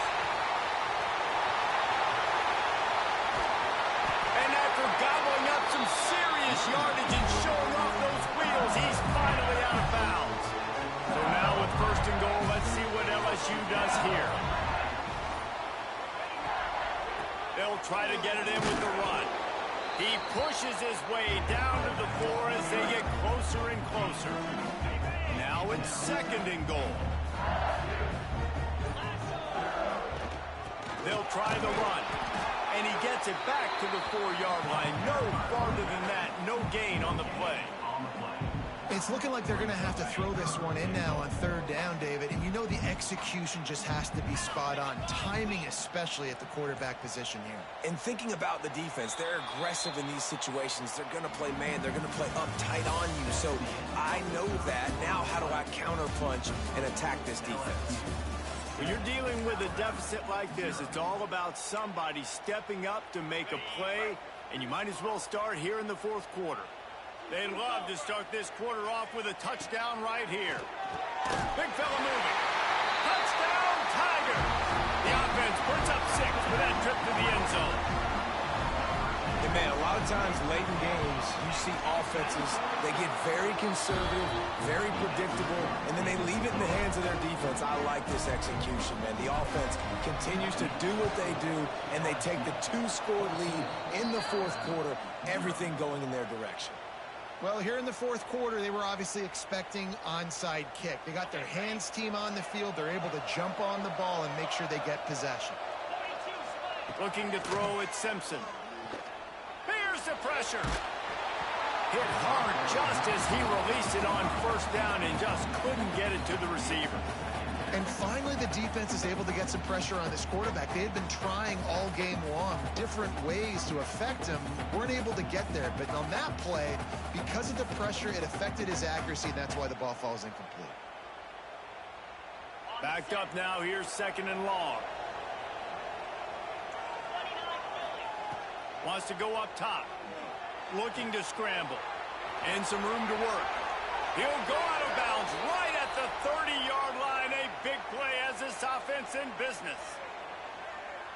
And after gobbling up some serious yardage and showing off those wheels, he's finally out of bounds. So now with 1st and goal, let's see what LSU does here. They'll try to get it in with the run. He pushes his way down to the floor as they get closer and closer. Now it's 2nd and goal. They'll try the run. And he gets it back to the 4-yard line. No farther than that. No gain on the play. It's looking like they're going to have to throw this one in now on 3rd down, David. And you know the execution just has to be spot on. Timing especially at the quarterback position here. And thinking about the defense, they're aggressive in these situations. They're going to play man. They're going to play up tight on you. So I know that. Now how do I counterpunch and attack this defense? When you're dealing with a deficit like this, it's all about somebody stepping up to make a play. And you might as well start here in the 4th quarter. They'd love to start this quarter off with a touchdown right here. Big fella moving. Touchdown, Tiger! The offense puts up 6 for that trip to the end zone. And man, a lot of times late in games, you see offenses, they get very conservative, very predictable, and then they leave it in the hands of their defense. I like this execution, man. The offense continues to do what they do, and they take the 2-score lead in the 4th quarter, everything going in their direction. Well, here in the 4th quarter, they were obviously expecting onside kick. They got their hands team on the field. They're able to jump on the ball and make sure they get possession. Looking to throw at Simpson. Here's the pressure. Hit hard just as he released it on 1st down and just couldn't get it to the receiver. And finally, the defense is able to get some pressure on this quarterback. They had been trying all game long different ways to affect him. Weren't able to get there. But on that play, because of the pressure, it affected his accuracy, and that's why the ball falls incomplete. Backed up now. Here's 2nd and long. Wants to go up top. Looking to scramble. And some room to work. He'll go out of bounds right at the 30-yard line. A big play as this offense in business.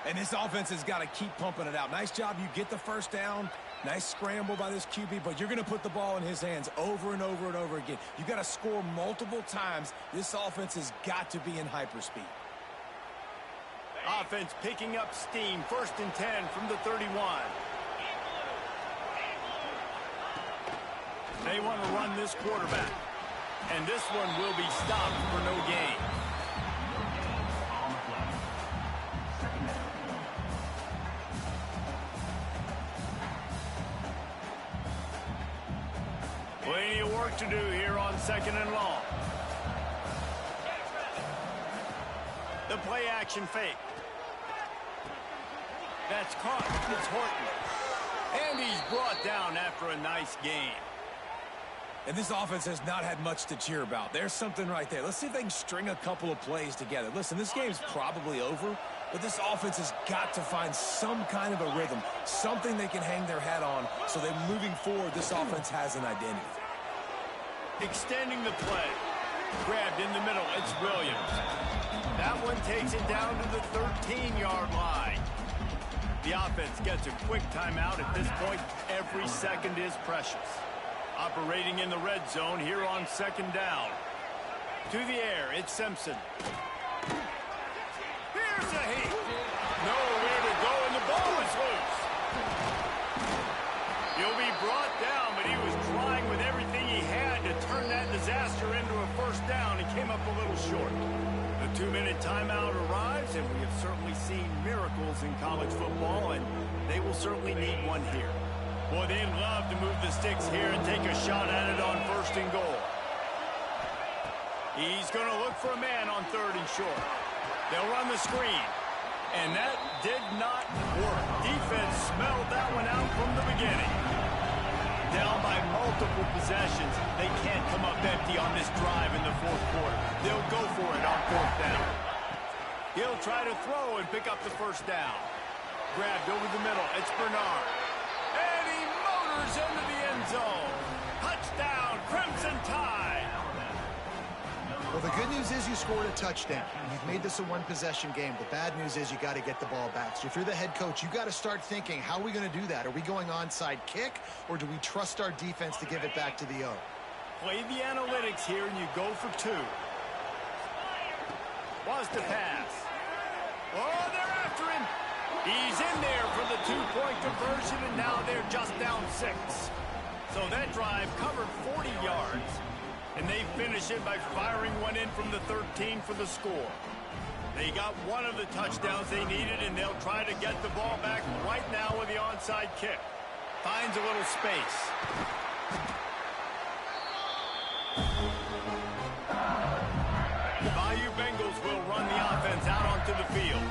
And this offense has got to keep pumping it out. Nice job. You get the 1st down. Nice scramble by this QB, but you're going to put the ball in his hands over and over and over again. You got to score multiple times. This offense has got to be in hyperspeed. Offense picking up steam. 1st and 10 from the 31. They want to run this quarterback. And this one will be stopped for no gain. Plenty of work to do here on 2nd and long. The play action fake. That's caught. It's Horton. And he's brought down after a nice gain. And this offense has not had much to cheer about. There's something right there. Let's see if they can string a couple of plays together. Listen, this game's probably over, but this offense has got to find some kind of a rhythm, something they can hang their hat on so that moving forward, this offense has an identity. Extending the play. Grabbed in the middle. It's Williams. That one takes it down to the 13-yard line. The offense gets a quick timeout. At this point, every second is precious. Operating in the red zone here on 2nd down. To the air, it's Simpson. Here's a heat. Nowhere to go, and the ball is loose. He'll be brought down, but he was trying with everything he had to turn that disaster into a 1st down and came up a little short. The 2-minute timeout arrives, and we have certainly seen miracles in college football, and they will certainly need one here. Boy, they'd love to move the sticks here and take a shot at it on 1st and goal. He's going to look for a man on 3rd and short. They'll run the screen. And that did not work. Defense smelled that one out from the beginning. Down by multiple possessions. They can't come up empty on this drive in the fourth quarter. They'll go for it on fourth down. He'll try to throw and pick up the first down. Grabbed over the middle. It's Bernard. And he motors into the end zone. Touchdown, Crimson Tide. Well, the good news is you scored a touchdown. You've made this a one-possession game. The bad news is you got to get the ball back. So if you're the head coach, you got to start thinking, how are we going to do that? Are we going onside kick, or do we trust our defense to give it back to the O? Play the analytics here, and you go for two. Was to pass. Oh, they're after him. He's in there for the two-point conversion, and now they're just down 6. So that drive covered 40 yards. And they finish it by firing one in from the 13 for the score. They got one of the touchdowns they needed, and they'll try to get the ball back right now with the onside kick. Finds a little space. The Bayou Bengals will run the offense out onto the field.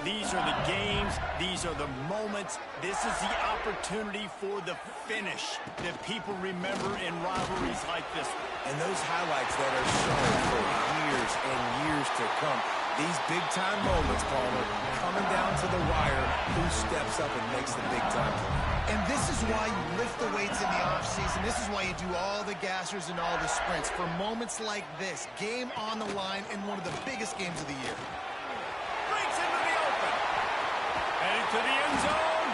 These are the games. These are the moments. This is the opportunity for the finish that people remember in rivalries like this one. And those highlights that are shown for years and years to come. These big-time moments, Palmer, coming down to the wire, who steps up and makes the big-time play. And this is why you lift the weights in the offseason. This is why you do all the gassers and all the sprints. For moments like this, game on the line in one of the biggest games of the year. Breaks into the open. Headed to the end zone.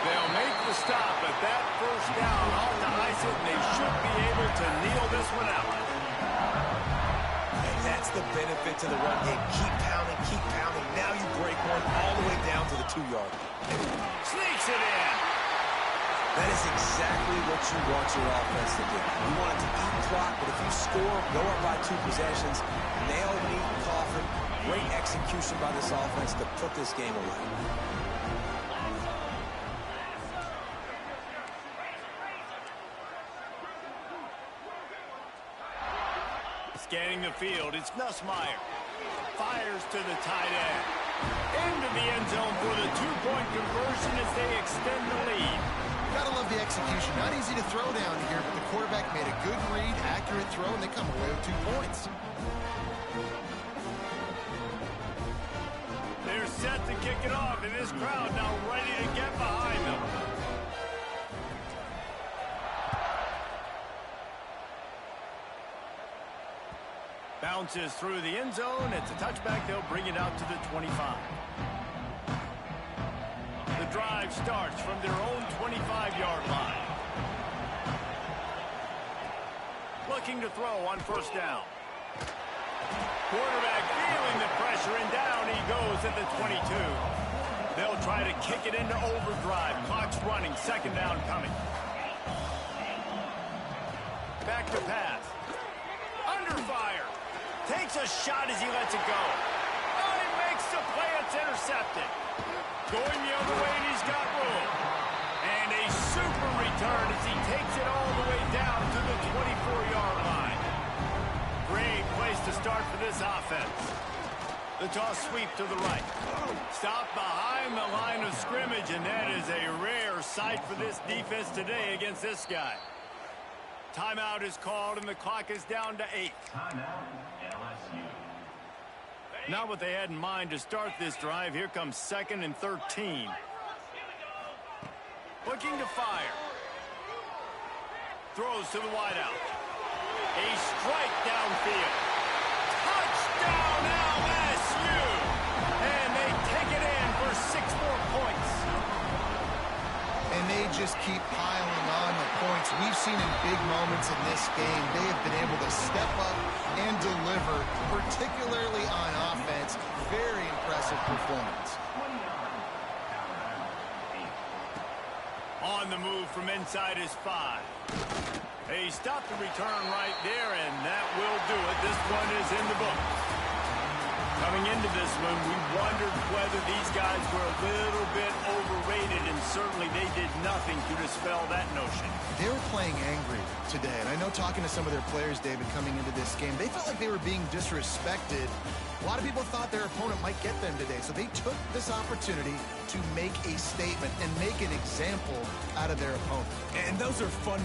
They'll make the stop, but that first down off to ice it, and they should be able to kneel this one out. And that's the benefit to the run game. Keep pounding, keep pounding. Now you break one all the way down to the 2-yard. Sneaks it in. That is exactly what you want your offense to do. You want it to eat clock, but if you score, go up by 2 possessions, nail, meet, coffin. Great execution by this offense to put this game away. Scanning the field, it's Nussmeier. Fires to the tight end. Into the end zone for the two-point conversion as they extend the lead. Gotta love the execution. Not easy to throw down here, but the quarterback made a good read, accurate throw, and they come away with 2 points. They're set to kick it off, and this crowd now ready to get behind them. Bounces through the end zone. It's a touchback. They'll bring it out to the 25. The drive starts from their own 25-yard line. Looking to throw on first down. Quarterback feeling the pressure, and down he goes at the 22. They'll try to kick it into overdrive. Clock's running. Second down coming. Back to pass. Under fire. Takes a shot as he lets it go. Oh, he makes the play. It's intercepted. Going the other way, and he's got room. And a super return as he takes it all the way down to the 24-yard line. Great place to start for this offense. The toss sweep to the right. Stop behind the line of scrimmage, and that is a rare sight for this defense today against this guy. Timeout is called, and the clock is down to 8. Timeout, LSU. Not what they had in mind to start this drive. Here comes 2nd and 13. Looking to fire. Throws to the wideout. A strike downfield. Touchdown LSU! And they take it in for 6 more points. And they just keep piling on the points. We've seen in big moments in this game, they have been able to step up and deliver, particularly on offense. Very impressive performance. On the move from inside his 5. He stopped the return right there, and that will do it. This one is in the book. Coming into this one, we wondered whether these guys were a little bit overrated, and certainly they did nothing to dispel that notion. They were playing angry today, and I know talking to some of their players, David, coming into this game, they felt like they were being disrespected. A lot of people thought their opponent might get them today, so they took this opportunity to make a statement and make an example out of their opponent. And those are fun.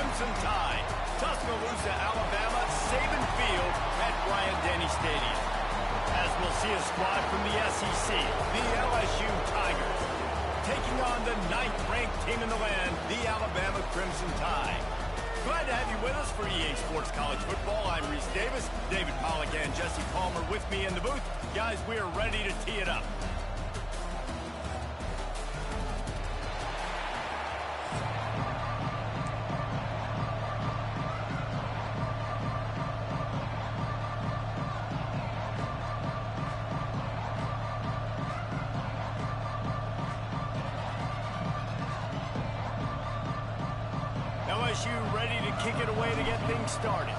Crimson Tide. Tuscaloosa, Alabama, Saban Field at Bryant-Denny Stadium. As we'll see a squad from the SEC, the LSU Tigers, taking on the 9th-ranked team in the land, the Alabama Crimson Tide. Glad to have you with us for EA Sports College Football. I'm Reese Davis, David Pollack and Jesse Palmer with me in the booth. Guys, we are ready to tee it up. LSU ready to kick it away to get things started.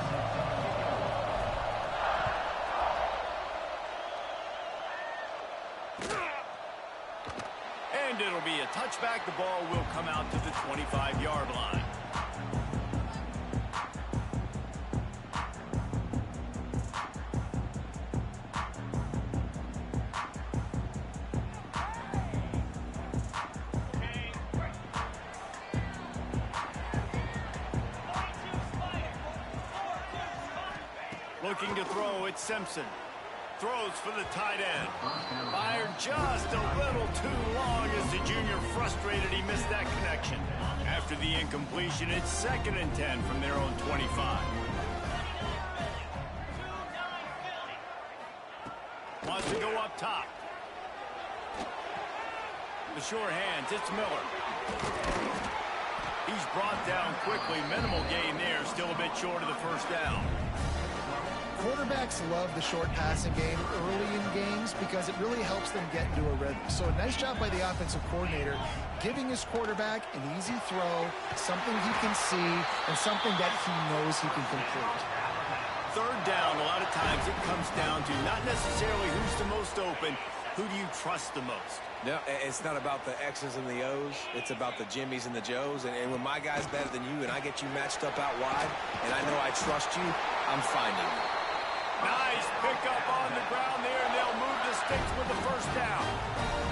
And it'll be a touchback. The ball will come out to the 25-yard line. Looking to throw, it's Simpson. Throws for the tight end. Fired just a little too long as the junior frustrated he missed that connection. After the incompletion, it's 2nd and 10 from their own 25. Wants to go up top. The sure hands, it's Miller. He's brought down quickly. Minimal gain there, still a bit short of the first down. Quarterbacks love the short passing game early in games because it really helps them get into a rhythm. So a nice job by the offensive coordinator giving his quarterback an easy throw, something he can see, and something that he knows he can complete. 3rd down, a lot of times it comes down to not necessarily who's the most open, who do you trust the most? No, it's not about the X's and the O's. It's about the Jimmies and the Joes. And when my guy's better than you and I get you matched up out wide and I know I trust you, I'm finding you. Nice pickup on the ground there, and they'll move the sticks with the first down.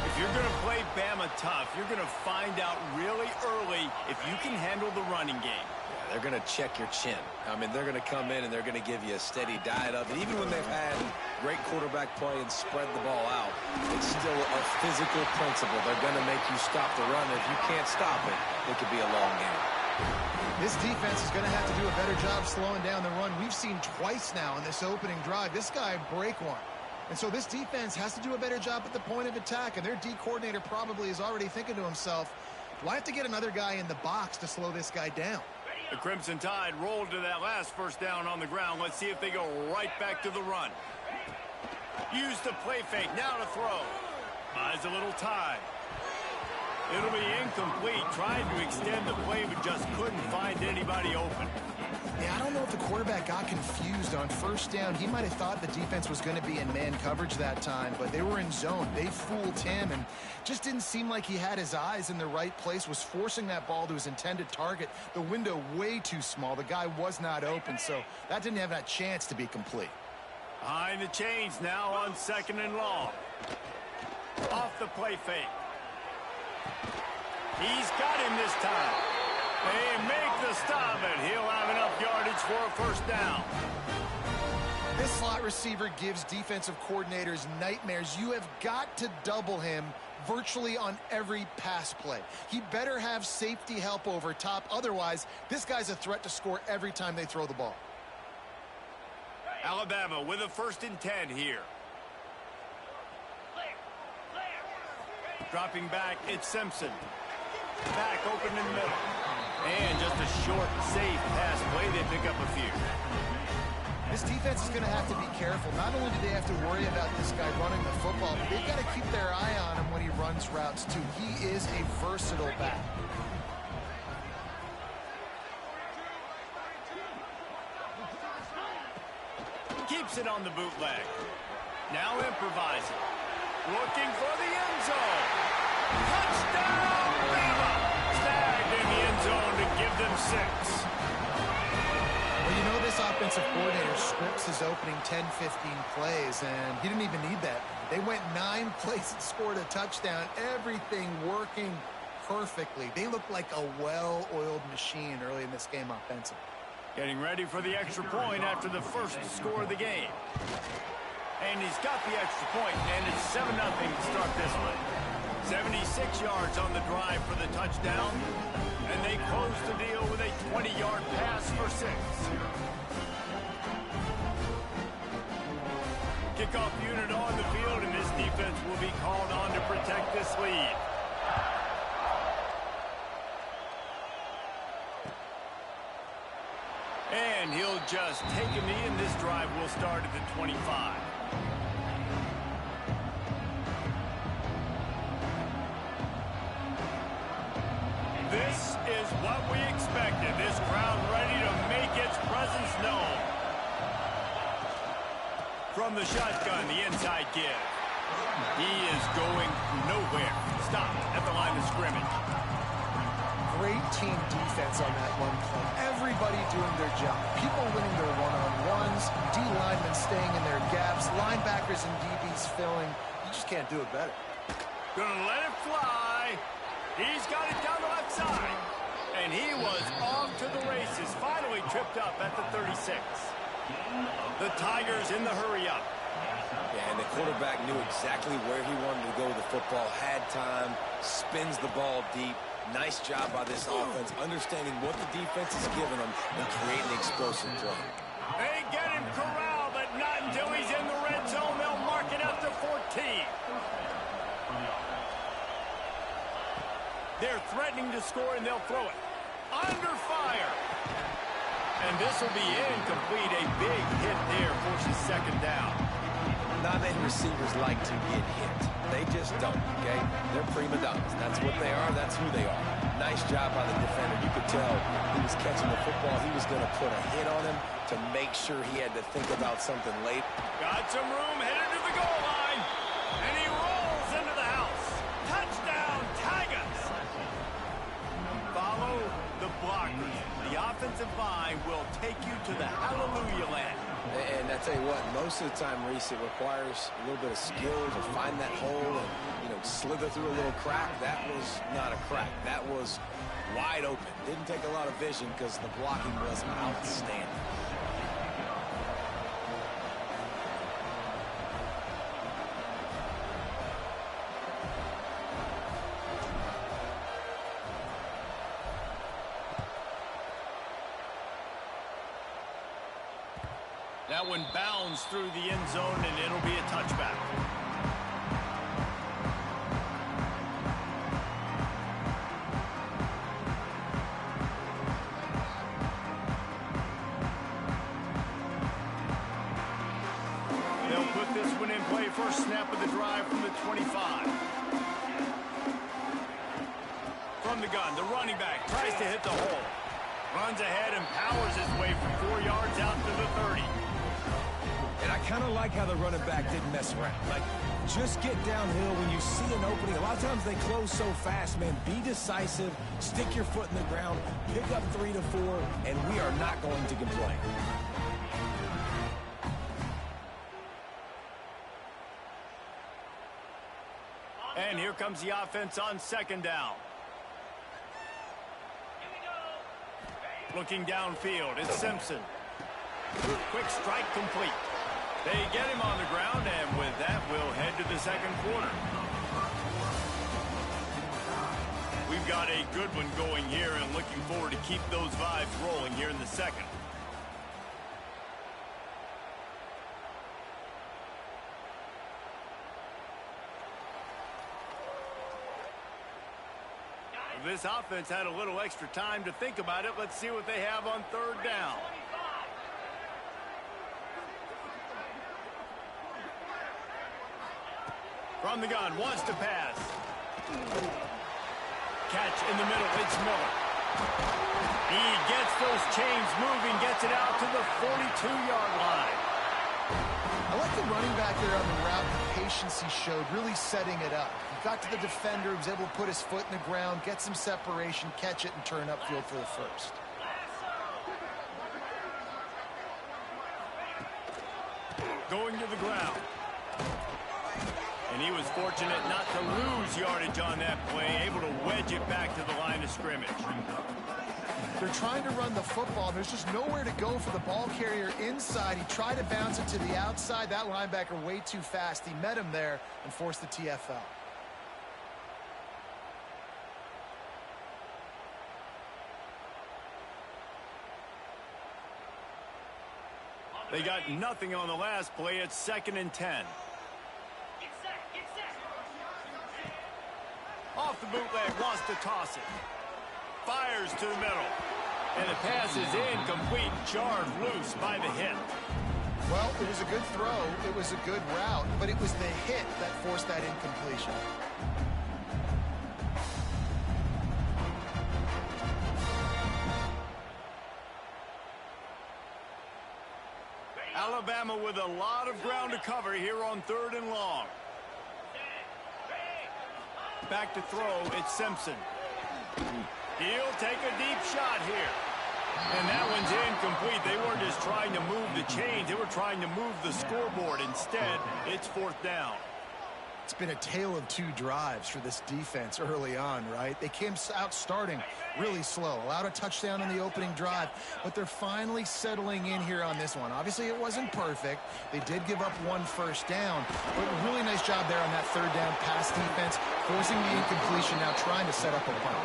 If you're going to play Bama tough, you're going to find out really early if you can handle the running game. Yeah, they're going to check your chin. I mean, they're going to come in and they're going to give you a steady diet of it. Even when they've had great quarterback play and spread the ball out, it's still a physical principle. They're going to make you stop the run. If you can't stop it, it could be a long game. This defense is going to have to do a better job slowing down the run. We've seen twice now in this opening drive. This guy break one. And so this defense has to do a better job at the point of attack. And their D coordinator probably is already thinking to himself, do I have to get another guy in the box to slow this guy down? The Crimson Tide rolled to that last first down on the ground. Let's see if they go right back to the run. Use the play fake. Now to throw. Buys a little time. It'll be incomplete. Tried to extend the play, but just couldn't find anybody open. Yeah, I don't know if the quarterback got confused on first down. He might have thought the defense was going to be in man coverage that time, but they were in zone. They fooled him and just didn't seem like he had his eyes in the right place, was forcing that ball to his intended target. The window way too small. The guy was not open, so that didn't have that chance to be complete. Behind the chains now on 2nd and long. Off the play fake. He's got him this time. They make the stop, and he'll have enough yardage for a first down. This slot receiver gives defensive coordinators nightmares. You have got to double him virtually on every pass play. He better have safety help over top. Otherwise, this guy's a threat to score every time they throw the ball. Alabama with a 1st and 10 here. Dropping back, it's Simpson. Back open in the middle. And just a short, safe pass play. They pick up a few. This defense is going to have to be careful. Not only do they have to worry about this guy running the football, but they've got to keep their eye on him when he runs routes, too. He is a versatile back. Keeps it on the bootleg. Now improvising. Looking for the end zone. Touchdown, Bama! Snagged in the end zone to give them 6. Well, you know this offensive coordinator scripts his opening 10, 15 plays, and he didn't even need that. They went 9 plays and scored a touchdown. Everything working perfectly. They look like a well-oiled machine early in this game offensively. Getting ready for the extra point after the first score of the game. And he's got the extra point, and it's 7-0 to start this one. 76 yards on the drive for the touchdown, and they close the deal with a 20-yard pass for 6. Kickoff unit on the field, and this defense will be called on to protect this lead. And he'll just take a knee, and this drive will start at the 25. This is what we expected. This crowd ready to make its presence known. From the shotgun, the inside give. He is going nowhere. Stopped at the line of scrimmage. Great team defense on that one play. Everybody doing their job. People winning their one-on-ones, D-linemen staying in their gaps, linebackers and DBs filling. You just can't do it better. Gonna let it fly. He's got it down the left side. And he was off to the races. Finally tripped up at the 36. The Tigers in the hurry-up. Yeah, and the quarterback knew exactly where he wanted to go with the football, had time, spins the ball deep. Nice job by this offense, understanding what the defense is giving them and creating the explosive play. They get him corralled, but not until he's in the red zone. They'll mark it up to 14. They're threatening to score, and they'll throw it. Under fire. And this will be incomplete. A big hit there forces second down. Not many receivers like to get hit. They just don't, okay? They're prima donnas. That's what they are. That's who they are. Nice job by the defender. You could tell he was catching the football. He was going to put a hit on him to make sure he had to think about something late. Got some room, headed to the goal line. And he rolls into the house. Touchdown, Tigers. Follow the blockers. The offensive line will take you to the hallelujah land. And I tell you what, most of the time, Reese, it requires a little bit of skill to find that hole and, slither through a little crack. That was not a crack. That was wide open. Didn't take a lot of vision because the blocking was outstanding. That one bounds through the end zone, and it'll be a touchback. They'll put this one in play. First snap of the drive from the 25. From the gun, the running back tries to hit the hole. Runs ahead and powers his way for 4 yards out to the 30. And I kind of like how the running back didn't mess around. Like, just get downhill when you see an opening. A lot of times they close so fast, man. Be decisive, stick your foot in the ground, pick up 3 to 4, and we are not going to complain. And here comes the offense on second down. Looking downfield, it's Simpson. Quick strike complete. They get him on the ground, and with that, we'll head to the second quarter. We've got a good one going here, and looking forward to keep those vibes rolling here in the second. This offense had a little extra time to think about it. Let's see what they have on third down. From the gun, wants to pass. Catch in the middle, it's Miller. He gets those chains moving, gets it out to the 42-yard line. I like the running back there on the route, the patience he showed, really setting it up. He got to the defender, was able to put his foot in the ground, get some separation, catch it, and turn upfield for the first. Going to the ground. And And he was fortunate not to lose yardage on that play, able to wedge it back to the line of scrimmage. They're trying to run the football. There's just nowhere to go for the ball carrier inside. He tried to bounce it to the outside. That linebacker way too fast. He met him there and forced the TFL. They got nothing on the last play. It's 2nd and 10. Get set, get set. Off the bootleg, wants to toss it. Fires to the middle. And the pass is incomplete, jarred loose by the hit. Well, it was a good throw. It was a good route, but it was the hit that forced that incompletion. Alabama with a lot of ground to cover here on 3rd and long. Back to throw, it's Simpson. He'll take a deep shot here. And that one's incomplete. They weren't just trying to move the chains. They were trying to move the scoreboard. Instead, it's 4th down. It's been a tale of 2 drives for this defense early on, right? They came out starting really slow, allowed a touchdown on the opening drive, but they're finally settling in here on this one. Obviously, it wasn't perfect. They did give up 1 first down, but a really nice job there on that 3rd down pass defense, forcing the incompletion, now trying to set up a punt.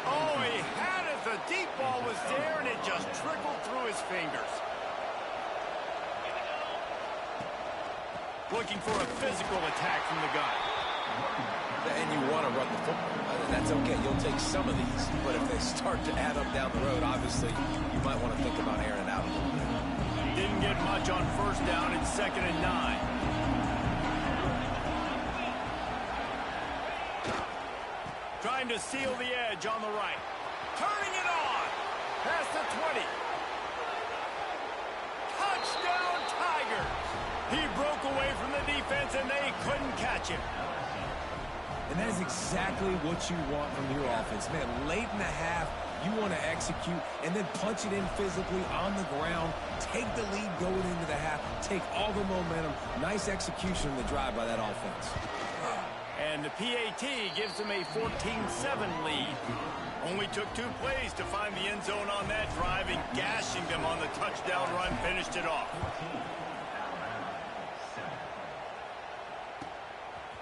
Oh, he had it. The deep ball was there, and it just trickled through his fingers. Looking for a physical attack from the gun. And you want to run the football. That's okay. You'll take some of these. But if they start to add up down the road, obviously, you might want to think about airing it out a little bit. Didn't get much on 1st down. It's 2nd and 9. Trying to seal the edge on the right. Turning it on. Past the 20. Touchdown, Tigers. He broke away from the defense, and they couldn't catch him. And that is exactly what you want from your offense. Man, late in the half, you want to execute and then punch it in physically on the ground, take the lead going into the half, take all the momentum. Nice execution of the drive by that offense. And the PAT gives them a 14-7 lead. Only took 2 plays to find the end zone on that drive, and gashing them on the touchdown run finished it off.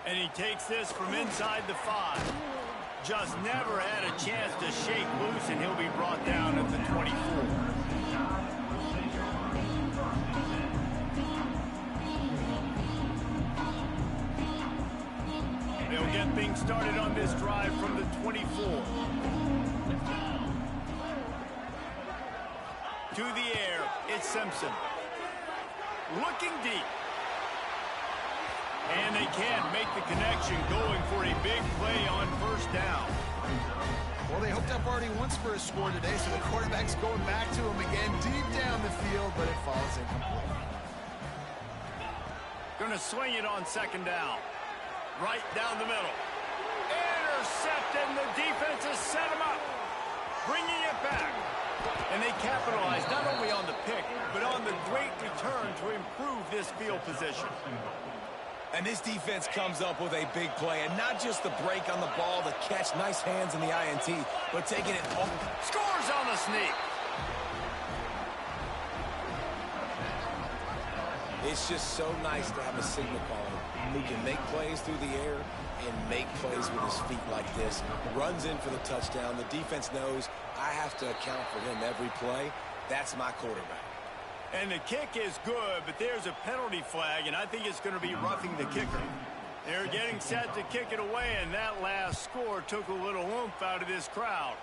And he takes this from inside the 5. Just never had a chance to shake loose, and he'll be brought down at the 24. They'll get things started on this drive from the 24. To the air, it's Simpson. Looking deep. And they can't make the connection, going for a big play on 1st down. Well, they hooked up already once for a score today, so the quarterback's going back to him again deep down the field, but it falls incomplete. Going to swing it on 2nd down. Right down the middle. Intercepted, and the defense has set him up. Bringing it back. And they capitalize not only on the pick, but on the great return to improve this field position. And this defense comes up with a big play, and not just the break on the ball, the catch, nice hands in the INT, but taking it home. Scores on the sneak. It's just so nice to have a signal caller who can make plays through the air and make plays with his feet like this. Runs in for the touchdown. The defense knows I have to account for him every play. That's my quarterback. And the kick is good, but there's a penalty flag, and I think it's going to be roughing the kicker. They're getting set to kick it away, and that last score took a little oomph out of this crowd.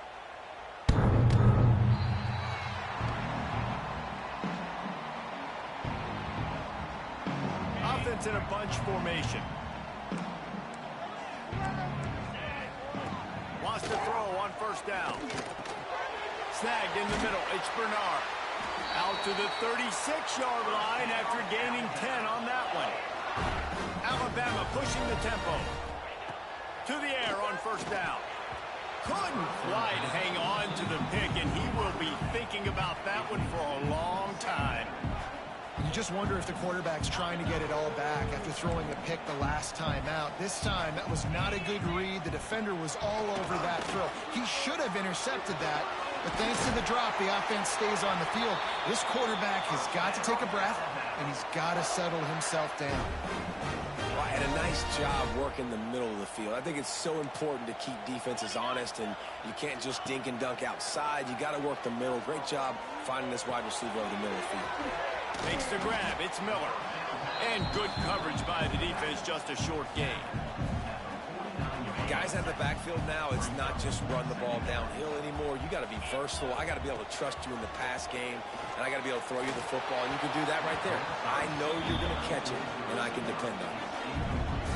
Offense in a bunch formation. Wants to throw on 1st down. Snagged in the middle. It's Bernard. Out to the 36-yard line after gaining 10 on that one. Alabama pushing the tempo. To the air on 1st down. Couldn't quite hang on to the pick, and he will be thinking about that one for a long time. You just wonder if the quarterback's trying to get it all back after throwing a pick the last time out. This time, that was not a good read. The defender was all over that throw. He should have intercepted that, but thanks to the drop, the offense stays on the field. This quarterback has got to take a breath, and he's got to settle himself down. Well, and a nice job working the middle of the field. I think it's so important to keep defenses honest, and you can't just dink and dunk outside. You got to work the middle. Great job finding this wide receiver over the middle of the field. Makes the grab. It's Miller. And good coverage by the defense, just a short gain. Guys at the backfield now, it's not just run the ball downhill anymore. You got to be versatile. I got to be able to trust you in the pass game, and I got to be able to throw you the football, and you can do that right there. I know you're going to catch it, and I can depend on it.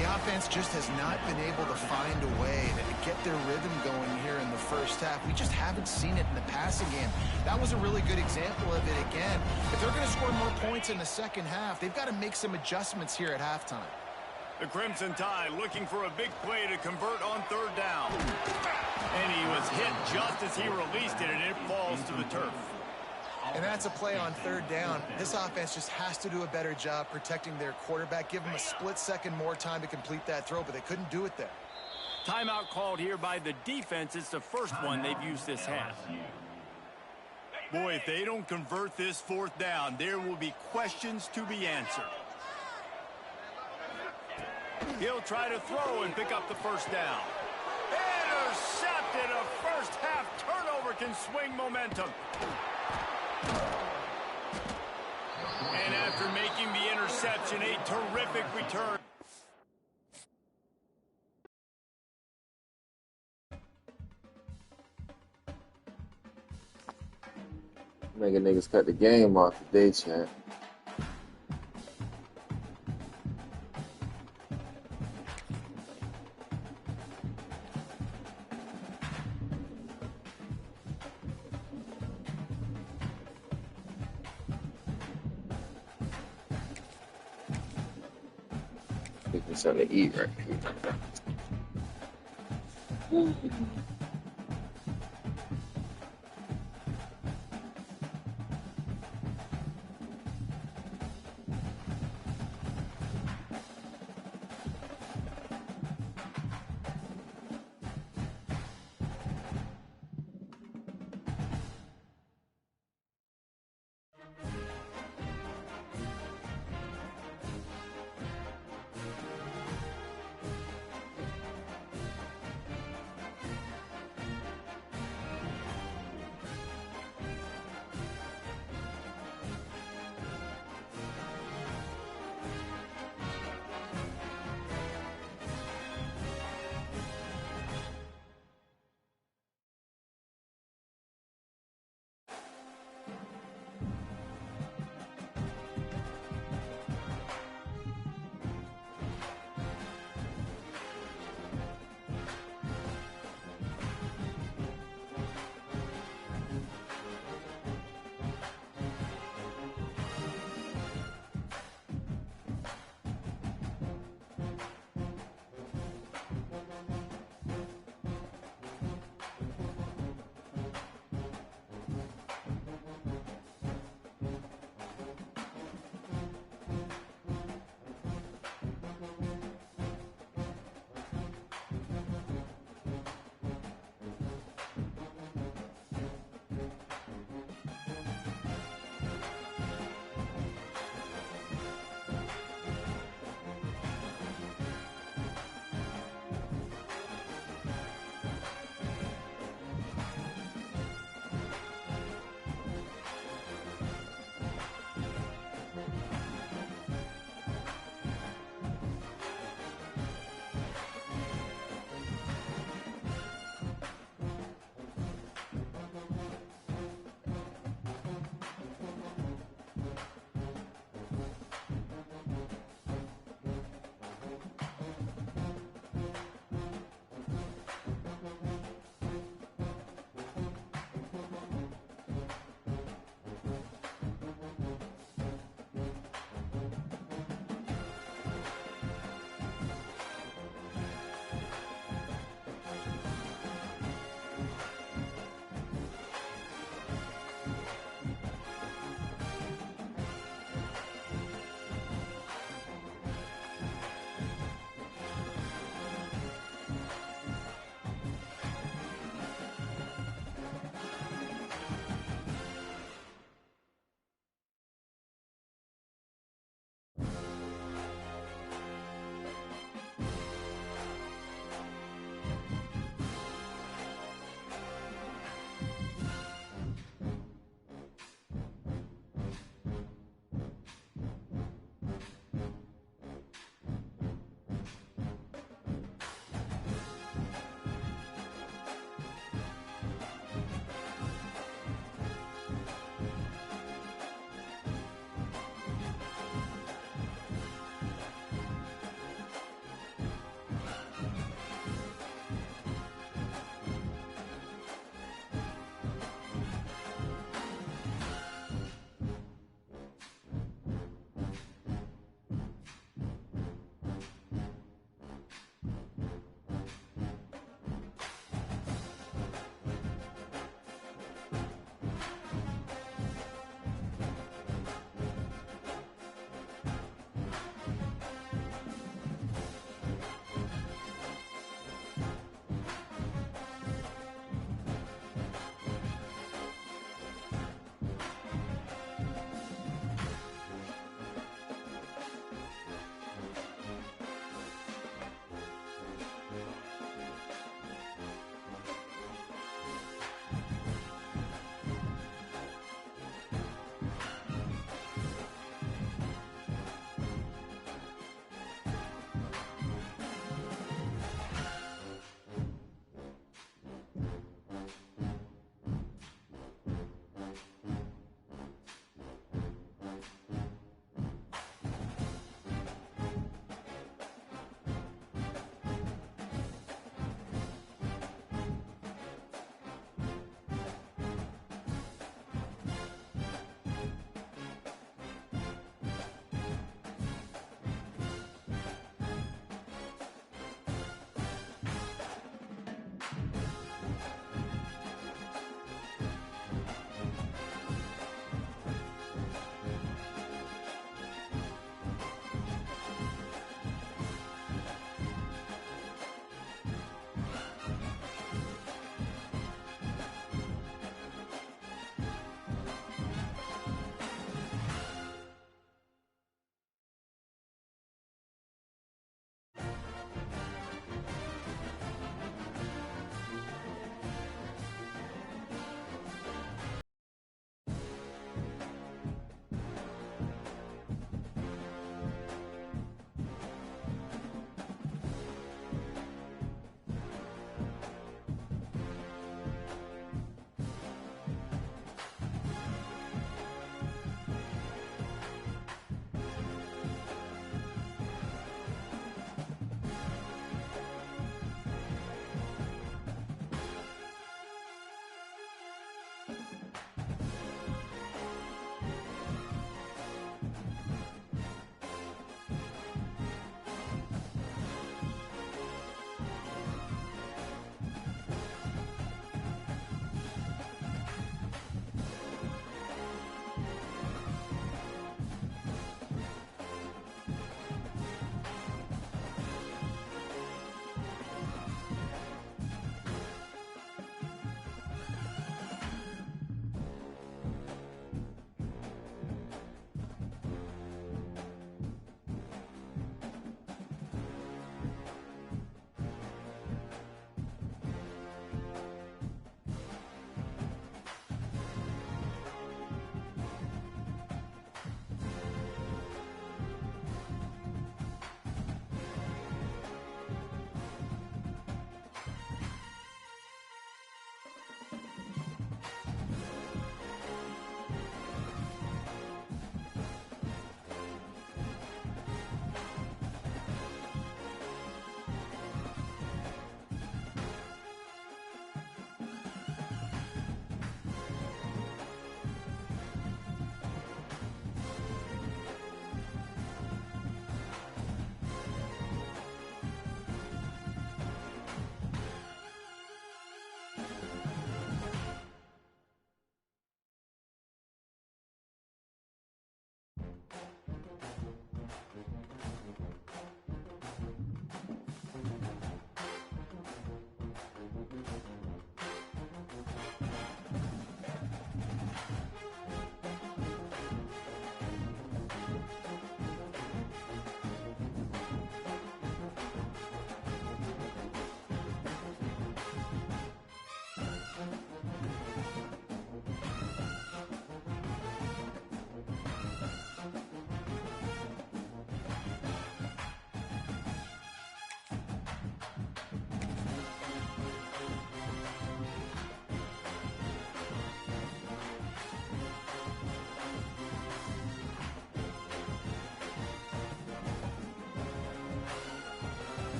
The offense just has not been able to find a way to get their rhythm going here in the first half. We just haven't seen it in the passing game. That was a really good example of it again. If they're going to score more points in the second half, they've got to make some adjustments here at halftime. The Crimson Tide looking for a big play to convert on third down. And he was hit just as he released it, and it falls to the turf. And that's a play on third down. This offense just has to do a better job protecting their quarterback. Give him a split second more time to complete that throw, but they couldn't do it there. Timeout called here by the defense. It's the first one they've used this half. Boy, if they don't convert this fourth down, there will be questions to be answered. He'll try to throw and pick up the first down. Intercepted. A first half turnover can swing momentum. And after making the interception, a terrific return. Making niggas cut the game off today, chat. Making something to eat right here.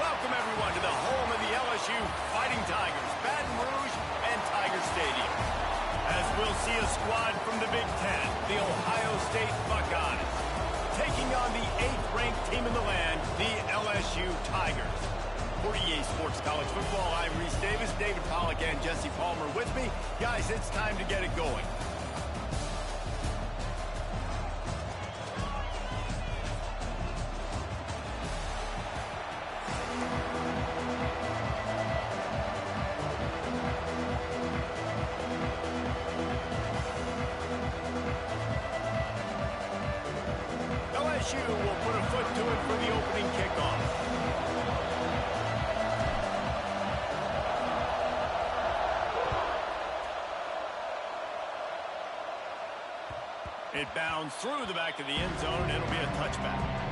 Welcome, everyone, to the home of the LSU Fighting Tigers, Baton Rouge and Tiger Stadium. As we'll see a squad from the Big Ten, the Ohio State Buckeyes, taking on the 8th-ranked team in the land, the LSU Tigers. For EA Sports College Football, I'm Reese Davis, David Pollack, and Jesse Palmer with me. Guys, it's time to get it going. LSU will put a foot to it for the opening kickoff. It bounds through the back of the end zone. It'll be a touchback.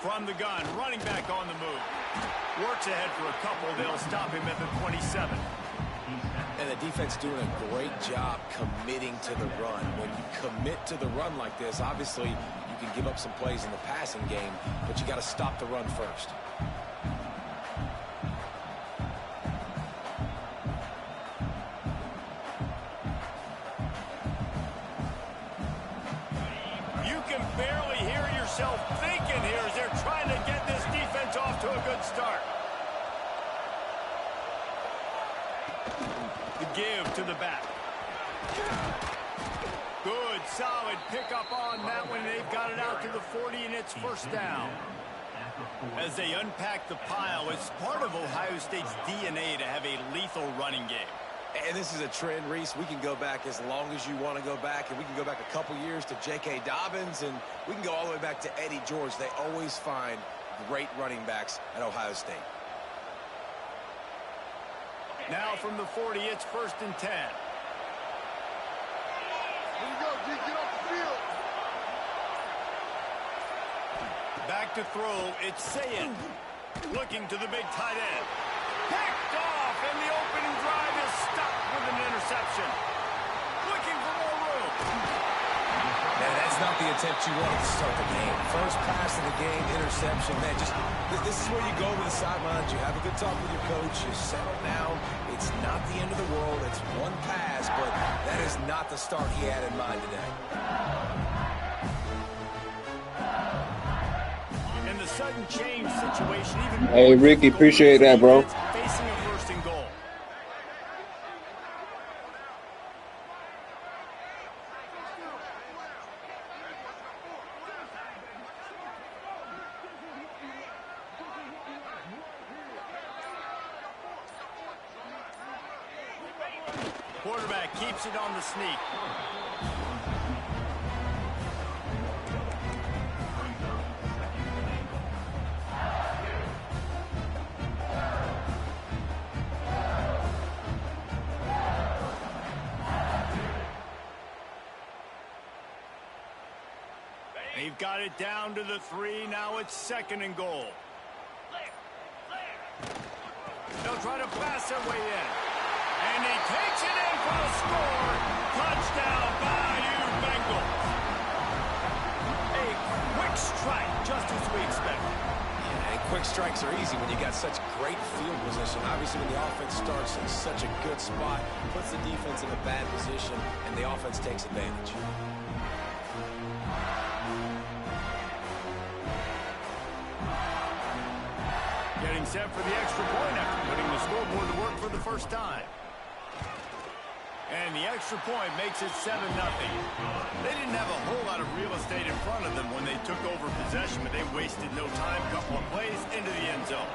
From the gun, running back on the move. Works ahead for a couple. They'll stop him at the 27. And the defense doing a great job committing to the run. When you commit to the run like this, obviously you can give up some plays in the passing game, but you got to stop the run first. You can barely hear yourself thinking here as they're trying to get this defense off to a good start. The give to the back. Good, solid pickup on that one. They've got it out to the 40, and it's first down. As they unpack the pile, it's part of Ohio State's DNA to have a lethal running game. And this is a trend, Reese. We can go back as long as you want to go back, and we can go back a couple years to J.K. Dobbins, and we can go all the way back to Eddie George. They always find great running backs at Ohio State. Now from the 40, it's 1st and 10. Here we go, G. Get off the field. Back to throw, it's Sayin. Looking to the big tight end. Picked off, and the opening drive is stopped with an interception. Looking for more room. Man, that's not the attempt you wanted to start the game. First pass of the game, interception. Man, this is where you go over the sidelines. You have a good talk with your coach. You settle down. It's not the end of the world. It's one pass, but that is not the start he had in mind today. In the sudden change situation, even Hey, Ricky, appreciate that, bro. Facing a 1st and goal. Quarterback keeps it on the sneak. They've got it down to the 3. Now it's 2nd and goal. They'll try to pass their way in. And he takes it in for the score. Touchdown, Bayou Bengals. A quick strike, just as we expected. Yeah, and quick strikes are easy when you got such great field position. Obviously, when the offense starts in such a good spot, puts the defense in a bad position, and the offense takes advantage. Getting set for the extra point after putting the scoreboard to work for the first time. And the extra point makes it 7-0. They didn't have a whole lot of real estate in front of them when they took over possession, but they wasted no time. Couple of plays into the end zone.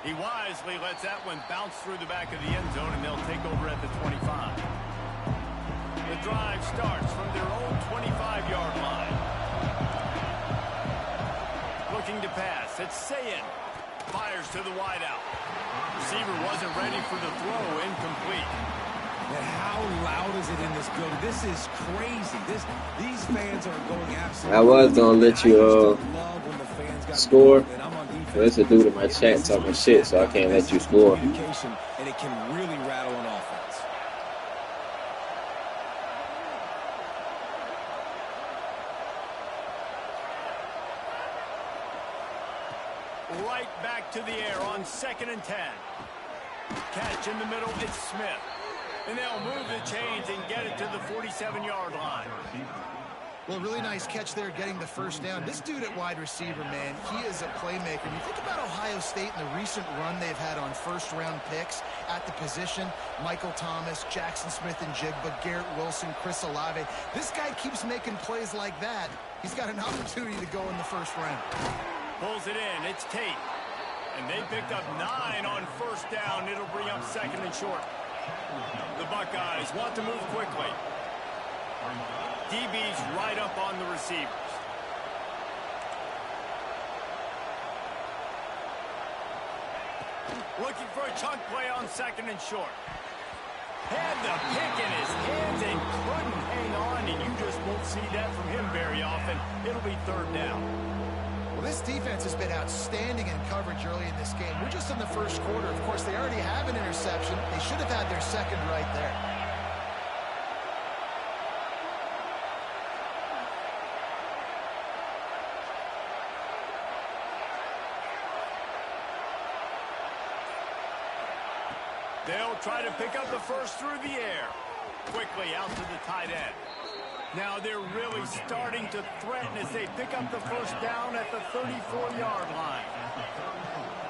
He wisely lets that one bounce through the back of the end zone, and they'll take over at the 25. The drive starts from their own 25-yard line. Looking to pass. It's Sayin. Fires to the wideout. Receiver wasn't ready for the throw. Incomplete. And how loud is it in this building? This is crazy. These fans are going absolutely. I was gonna let you score, but it's a dude in my chat talking shit, so I can't let you score. And it can really rattle an offense. Right back to the air on 2nd and 10. Catch in the middle, it's Smith. And they'll move the chains and get it to the 47-yard line. Well, really nice catch there getting the first down. This dude at wide receiver, man, he is a playmaker. And you think about Ohio State and the recent run they've had on first-round picks at the position. Michael Thomas, Jackson Smith-Njigba, Garrett Wilson, Chris Olave. This guy keeps making plays like that. He's got an opportunity to go in the first round. Pulls it in. It's Tate. And they picked up 9 on first down. It'll bring up 2nd and short. The Buckeyes want to move quickly. DB's right up on the receivers. Looking for a chunk play on 2nd and short. Had the pick in his hands and couldn't hang on, and you just won't see that from him very often. It'll be 3rd down. Well, this defense has been outstanding in coverage early in this game. We're just in the first quarter. Of course, they already have an interception. They should have had their second right there. They'll try to pick up the first through the air. Quickly out to the tight end. Now they're really starting to threaten as they pick up the first down at the 34-yard line.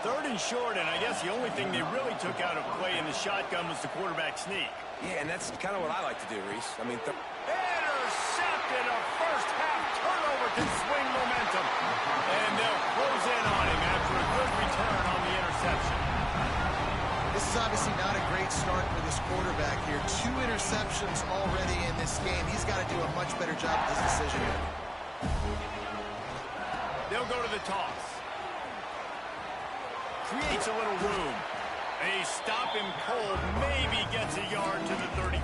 3rd and short, and I guess the only thing they really took out of play in the shotgun was the quarterback sneak. Yeah, and that's kind of what I like to do, Reese. I mean, intercepted. A first-half turnover can swing momentum. And they'll close in on him after a good return on the interception. This is obviously not a great start for this quarterback here. 2 interceptions already in this game. He's got to do a much better job with this decision. They'll go to the toss. Creates a little room. They stop him cold. Maybe gets a yard to the 34.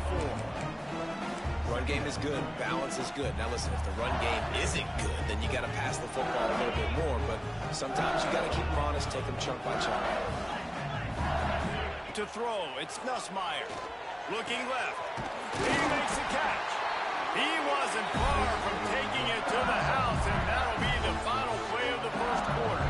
Run game is good. Balance is good. Now listen, if the run game isn't good, then you got to pass the football a little bit more. But sometimes you got to keep them honest, take them chunk by chunk. To throw, it's Nussmeier. Looking left. He makes a catch. He wasn't far from taking it to the house, and that'll be the final play of the first quarter.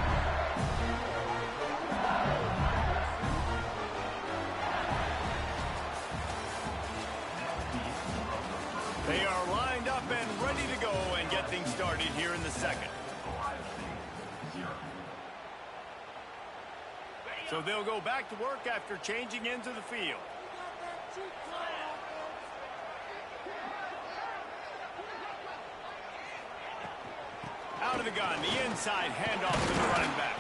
They are lined up and ready to go and get things started here in the second. So they'll go back to work after changing into the field. Out of the gun, the inside handoff to the running back.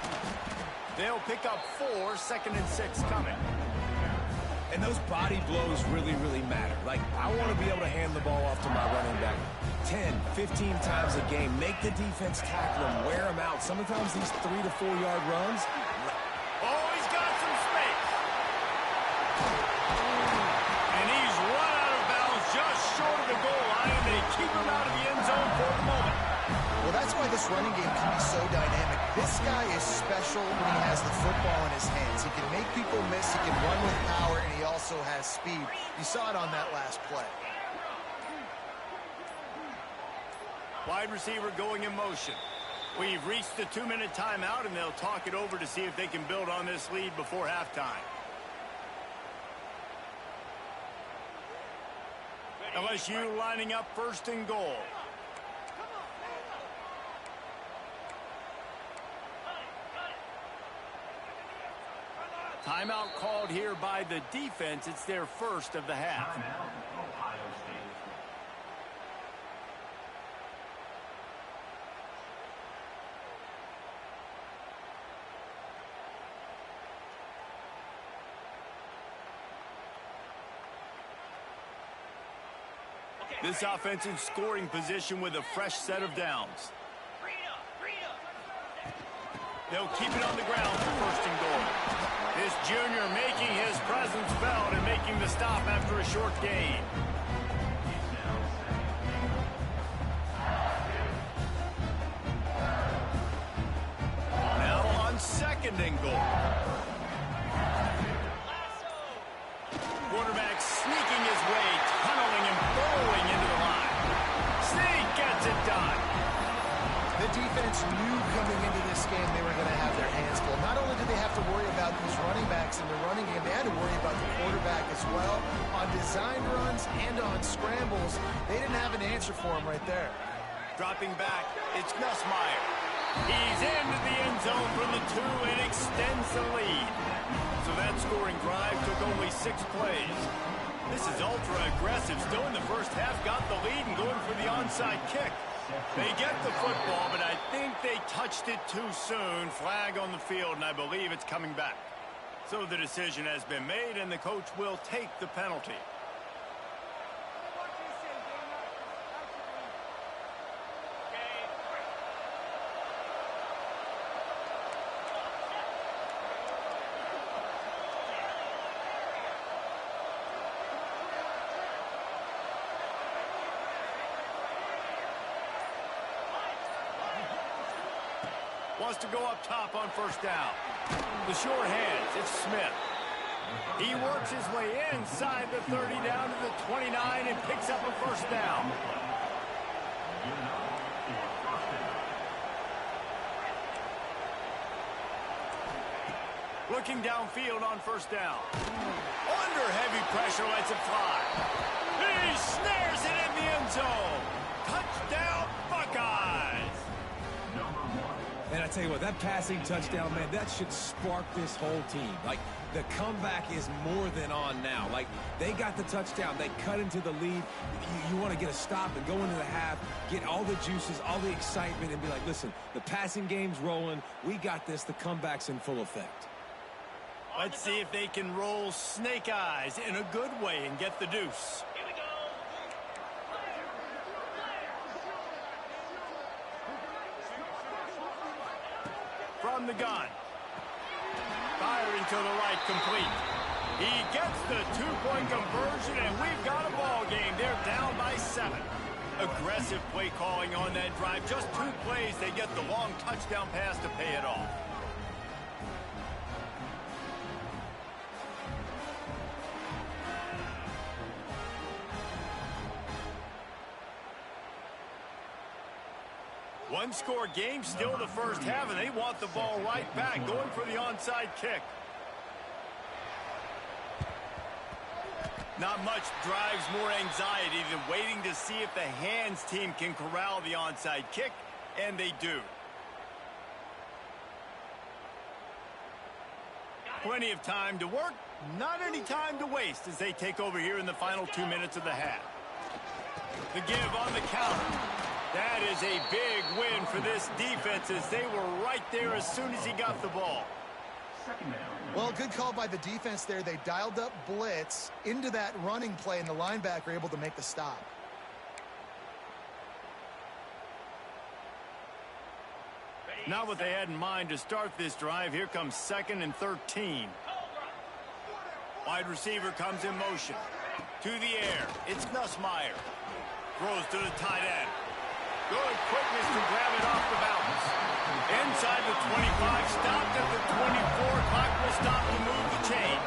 They'll pick up 4, 2nd and 6 coming. And those body blows really, really matter. Like, I want to be able to hand the ball off to my running back 10, 15 times a game. Make the defense tackle them, wear them out. Sometimes these 3 to 4 yard runs. Oh, he's got some space. And he's run out of bounds just short of the goal line. They keep him out of the end zone for the moment. Well, that's why this running game can be so dynamic. This guy is special when he has the football in his hands. He can make people miss, he can run with power, and he also has speed. You saw it on that last play. Wide receiver going in motion. We've reached the 2-minute timeout, and they'll talk it over to see if they can build on this lead before halftime. LSU lining up 1st and goal. Timeout called here by the defense. It's their first of the half. This offense in scoring position with a fresh set of downs. They'll keep it on the ground for first and goal. This junior making his presence felt and making the stop after a short gain. Now on second and goal. Quarterback sneaking his way, tunneling and burrowing into the line. Sneak gets it done. The defense knew coming into this game they were going to have their hands full. Not only did they have to worry about these running backs in the running game, they had to worry about the quarterback as well. On design runs and on scrambles, they didn't have an answer for him right there. Dropping back, it's Nussmeier. He's into the end zone from the 2 and extends the lead. So that scoring drive took only 6 plays. This is ultra-aggressive. Still in the first half, got the lead and going for the onside kick. They get the football, but I think they touched it too soon. Flag on the field, and I believe it's coming back. So the decision has been made, and the coach will take the penalty. Wants to go up top on first down. The short hands, it's Smith. He works his way inside the 30 down to the 29 and picks up a first down. Looking downfield on first down. Under heavy pressure, lets it fly. He snares it in the end zone. Touchdown, Buckeyes. And I tell you what, that passing touchdown, man, that should spark this whole team. Like, the comeback is more than on now. Like, they got the touchdown. They cut into the lead. You want to get a stop and go into the half, get all the juices, all the excitement, and be like, listen, the passing game's rolling. We got this. The comeback's in full effect. Let's see if they can roll snake eyes in a good way and get the deuce. From the gun. Firing to the right, complete. He gets the two-point conversion, and we've got a ball game. They're down by 7. Aggressive play calling on that drive. Just 2 plays, they get the long touchdown pass to pay it off. One-score game, still the first half, and they want the ball right back, going for the onside kick. Not much drives more anxiety than waiting to see if the hands team can corral the onside kick, and they do. Plenty of time to work, not any time to waste as they take over here in the final 2 minutes of the half. The give on the counter. That is a big win for this defense as they were right there as soon as he got the ball. Well, good call by the defense there. They dialed up blitz into that running play, and the linebacker able to make the stop. Not what they had in mind to start this drive. Here comes 2nd and 13. Wide receiver comes in motion. To the air. It's Nussmeier. Throws to the tight end. Good quickness to grab it off the bounce. Inside the 25, stopped at the 24. Clock will stop to move the chain.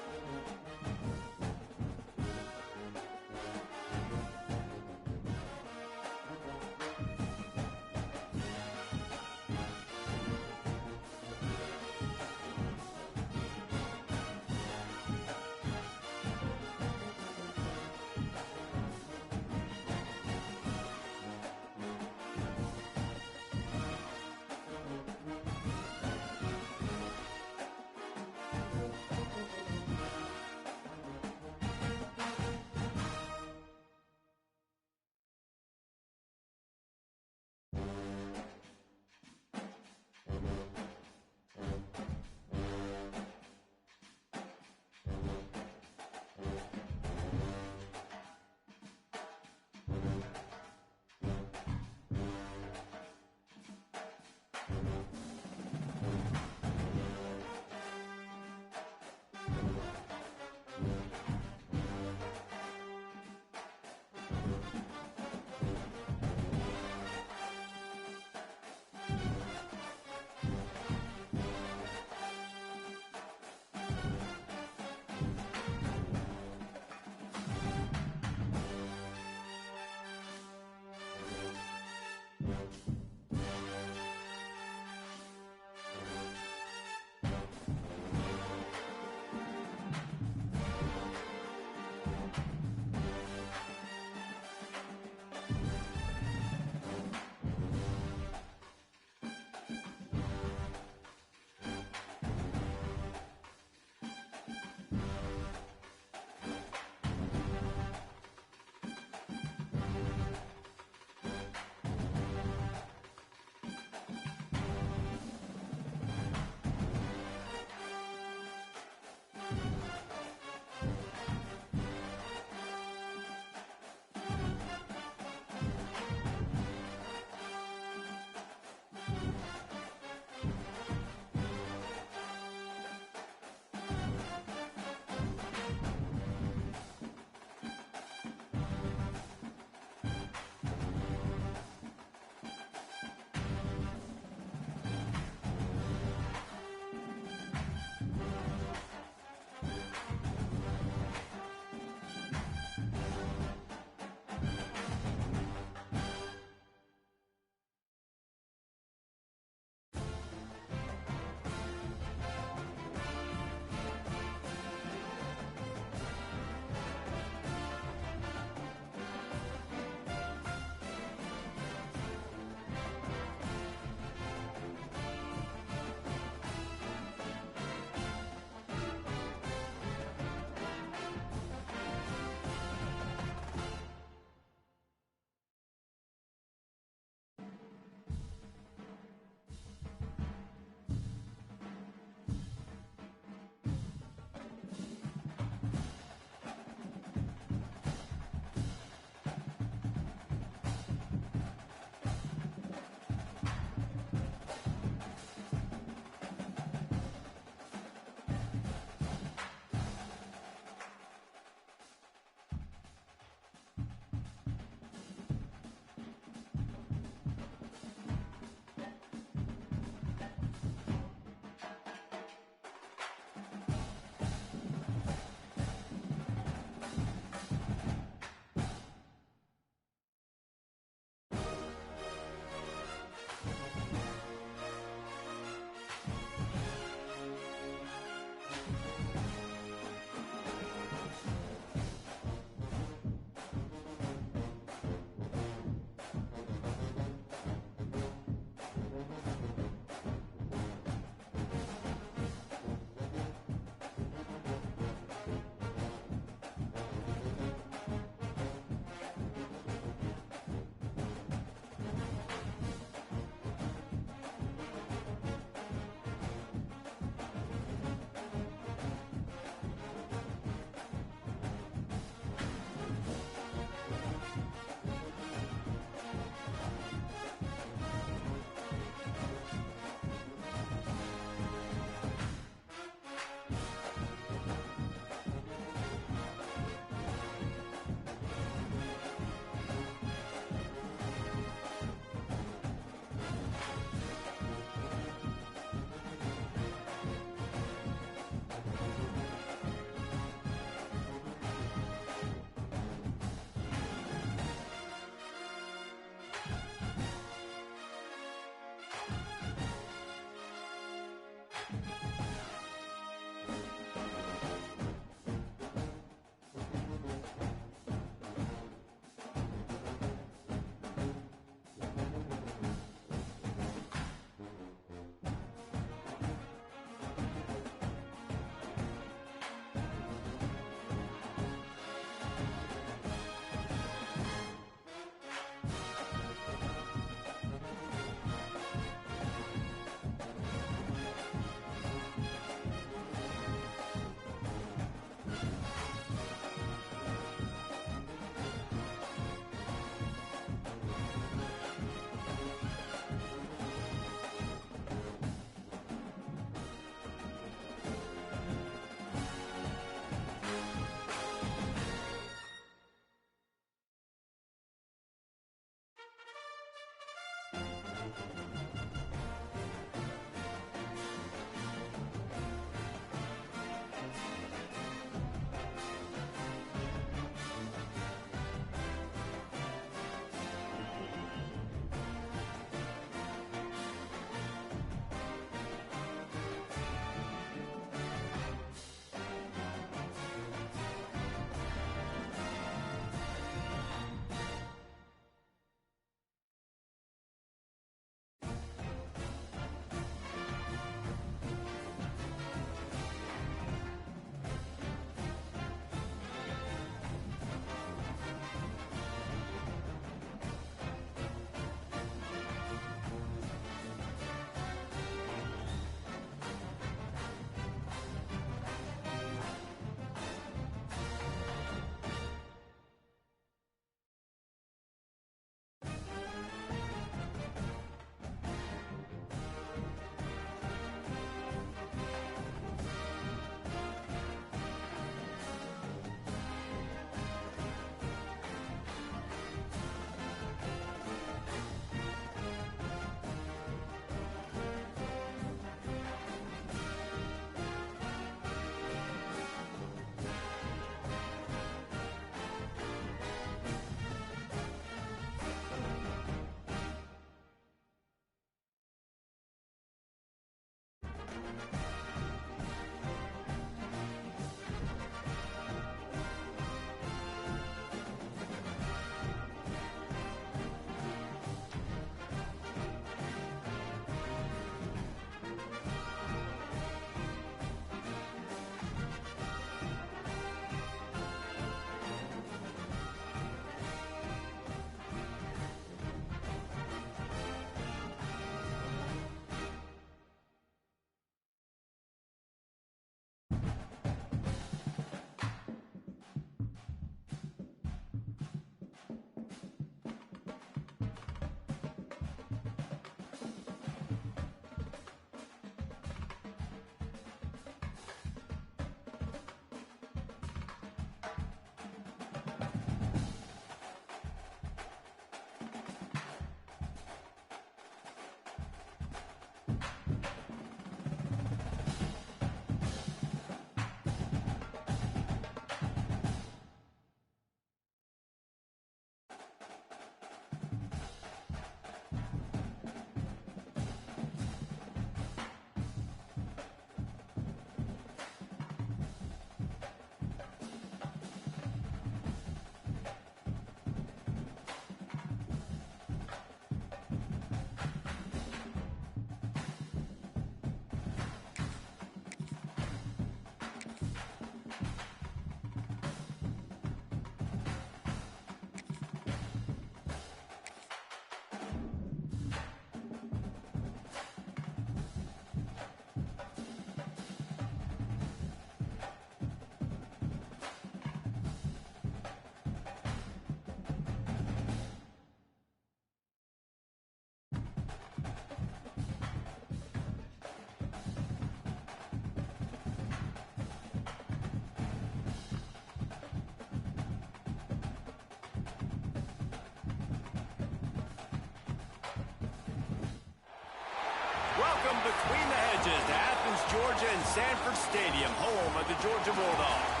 Welcome between the hedges to Athens, Georgia and Sanford Stadium, home of the Georgia Bulldogs.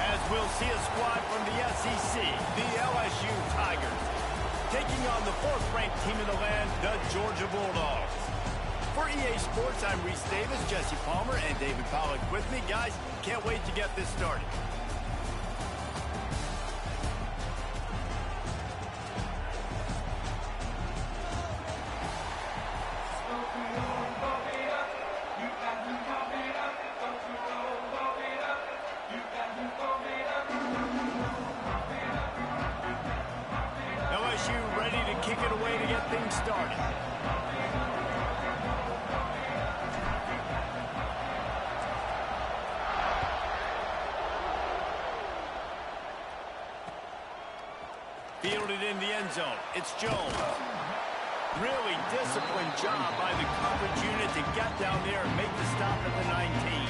As we'll see a squad from the SEC, the LSU Tigers, taking on the 4th-ranked team in the land, the Georgia Bulldogs. For EA Sports, I'm Reese Davis, Jesse Palmer, and David Pollack with me. Guys, can't wait to get this started. LSU ready to kick it away to get things started. Fielded in the end zone. It's Jones. Really disciplined job by the coverage unit to get down there and make the stop at the 19.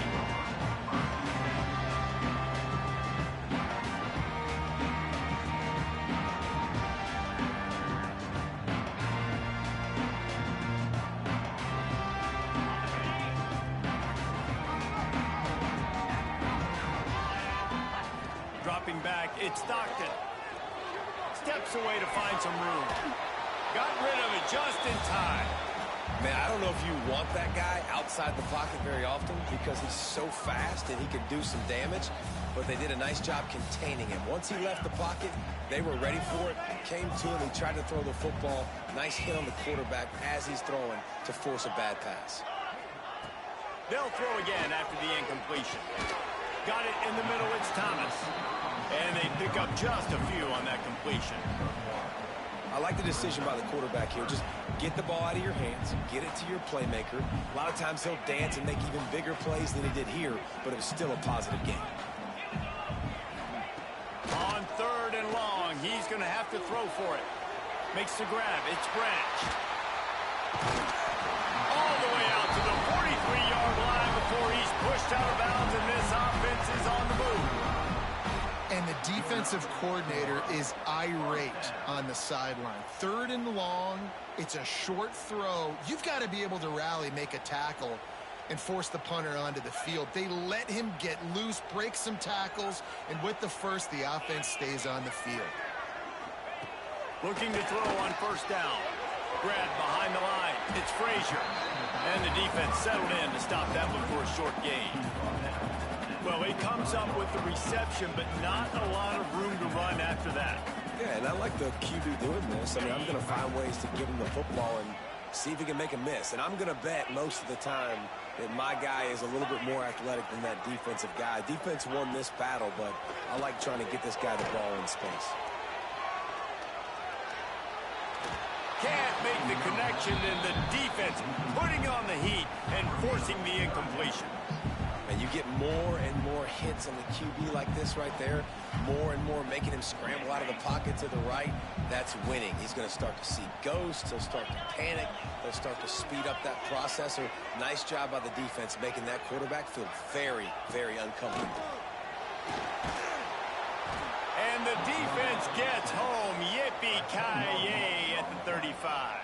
Dropping back, it's Stockton. Steps away to find some room. Got rid of it just in time. Man, I don't know if you want that guy outside the pocket very often because he's so fast and he can do some damage, but they did a nice job containing him. Once he left the pocket, they were ready for it, came to him, he tried to throw the football. Nice hit on the quarterback as he's throwing to force a bad pass. They'll throw again after the incompletion. Got it in the middle, it's Thomas. And they pick up just a few on that completion. I like the decision by the quarterback here. Just get the ball out of your hands, get it to your playmaker. A lot of times he'll dance and make even bigger plays than he did here, but it was still a positive game. On 3rd and long, he's going to have to throw for it. Makes the grab, it's Branch. All the way out to the 43-yard line before he's pushed out of bounds, and this offense is on the move. And the defensive coordinator is irate on the sideline. 3rd and long, it's a short throw. You've got to be able to rally, make a tackle, and force the punter onto the field. They let him get loose, break some tackles, and with the first, the offense stays on the field. Looking to throw on 1st down. Grab behind the line. It's Frazier. And the defense settled in to stop that before a short gain. Well, he comes up with the reception, but not a lot of room to run after that. Yeah, and I like the QB doing this. I mean, I'm going to find ways to give him the football and see if he can make a miss. And I'm going to bet most of the time that my guy is a little bit more athletic than that defensive guy. Defense won this battle, but I like trying to get this guy the ball in space. Can't make the connection, and the defense putting on the heat and forcing the incompletion. And you get more and more hits on the QB like this right there, more and more making him scramble out of the pocket to the right. That's winning. He's going to start to see ghosts. He'll start to panic. He'll start to speed up that processor. Nice job by the defense making that quarterback feel very, very uncomfortable. And the defense gets home. Yippee-ki-yay at the 35.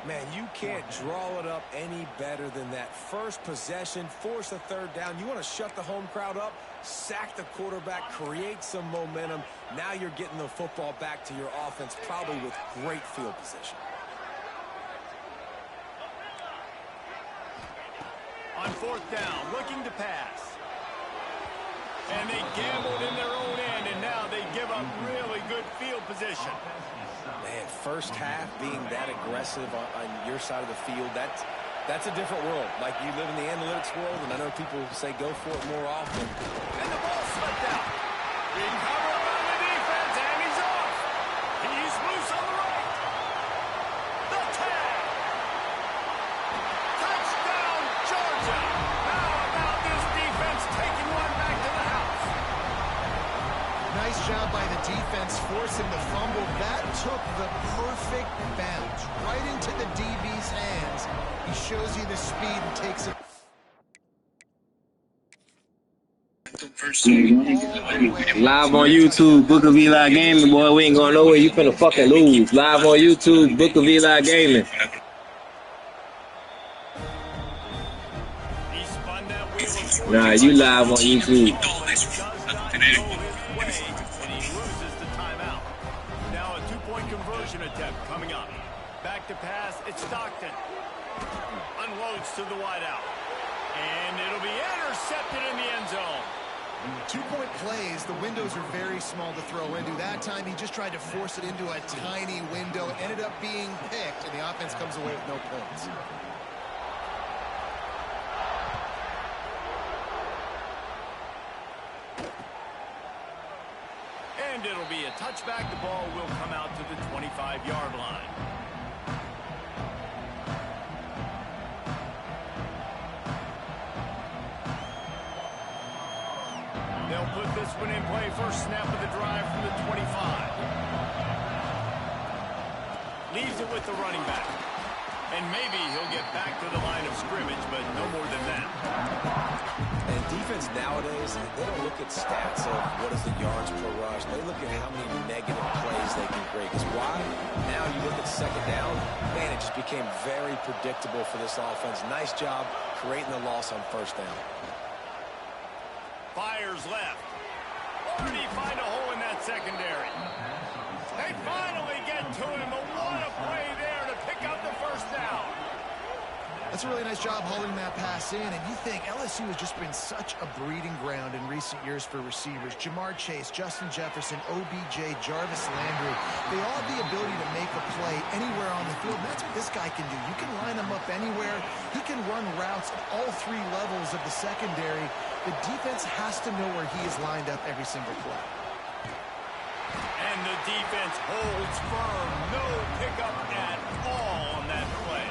Man, you can't draw it up any better than that. First possession, force a 3rd down. You want to shut the home crowd up, sack the quarterback, create some momentum. Now you're getting the football back to your offense, probably with great field position. On 4th down, looking to pass. And they gambled in their own end, and now they give up really good field position. Man, first half being that aggressive on your side of the field, that's a different world. Like, you live in the analytics world, and I know people say go for it more often. And the ball slipped out. Recover by the defense, and he's off. He's loose on the right. The tag. Touchdown, Georgia. How about this defense taking one back to the house? Nice job by the defense forcing the fumble. That took the perfect bounce right into the DB's hands. He shows you the speed and takes it. Live on YouTube, Book of Eli Gaming, boy. We ain't going nowhere. You finna fucking lose. Live on YouTube, Book of Eli Gaming. Nah, you live on YouTube. And he loses the timeout. Now a two-point conversion attempt coming up. Back to pass, it's Stockton. Unloads to the wideout. And it'll be intercepted in the end zone. 2-point plays, the windows are very small to throw into. That time he just tried to force it into a tiny window. It ended up being picked, and the offense comes away with no points. And it'll be a touchback. The ball will come out to the 25-yard line. They'll put this one in play. First snap of the drive from the 25. Leaves it with the running back. And maybe he'll get back to the line of scrimmage, but no more than that. And defense nowadays, they don't look at stats of what is the yards per rush. They look at how many negative plays they can create. Because why? Now you look at second down, man, it just became very predictable for this offense. Nice job creating the loss on first down. Fires left. Where did he find a hole in that secondary? They finally get to him. But what a play there to pick up the first down. That's a really nice job hauling that pass in, and you think LSU has just been such a breeding ground in recent years for receivers. Jamar Chase, Justin Jefferson, OBJ, Jarvis Landry, they all have the ability to make a play anywhere on the field, and that's what this guy can do. You can line him up anywhere. He can run routes at all three levels of the secondary. The defense has to know where he is lined up every single play. And the defense holds firm. No pickup at all on that play.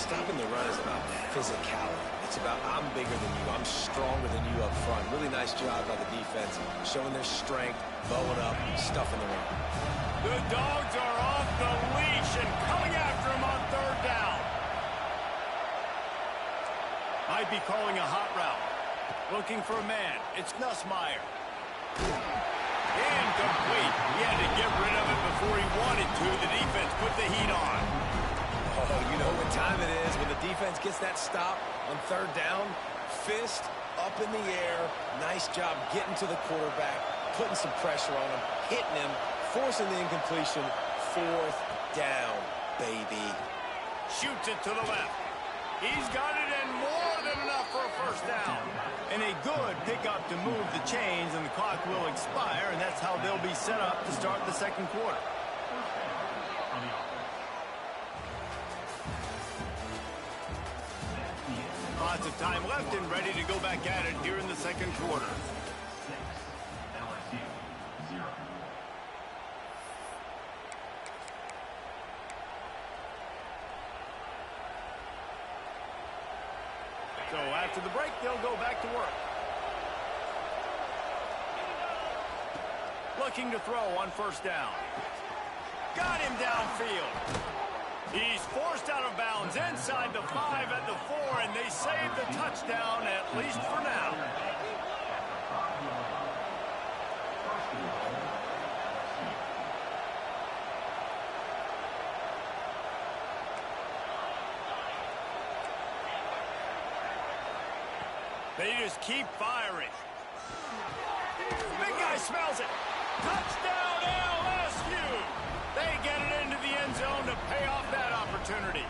Stopping the run is about physicality. It's about I'm bigger than you. I'm stronger than you up front. Really nice job by the defense, showing their strength, bowing up, stuffing the run. The Dogs are off the leash and coming after him on third down. Might be calling a hot route. Looking for a man. It's Nussmeier. Incomplete. He had to get rid of it before he wanted to. The defense put the heat on. Oh, you know what time it is when the defense gets that stop on third down. Fist up in the air. Nice job getting to the quarterback, putting some pressure on him, hitting him, forcing the incompletion. Fourth down, baby. Shoots it to the left. He's got it in more than enough for a first down. And a good pickup to move the chains, and the clock will expire, and that's how they'll be set up to start the second quarter. Lots of time left and ready to go back at it here in the second quarter. So after the break, they'll go back to work. Looking to throw on first down. Got him downfield. He's forced out of bounds inside the 5 at the 4, and they save the touchdown, at least for now. They just keep firing. Big guy smells it. Touchdown, LSU. They get it into the end zone to pay off that opportunity.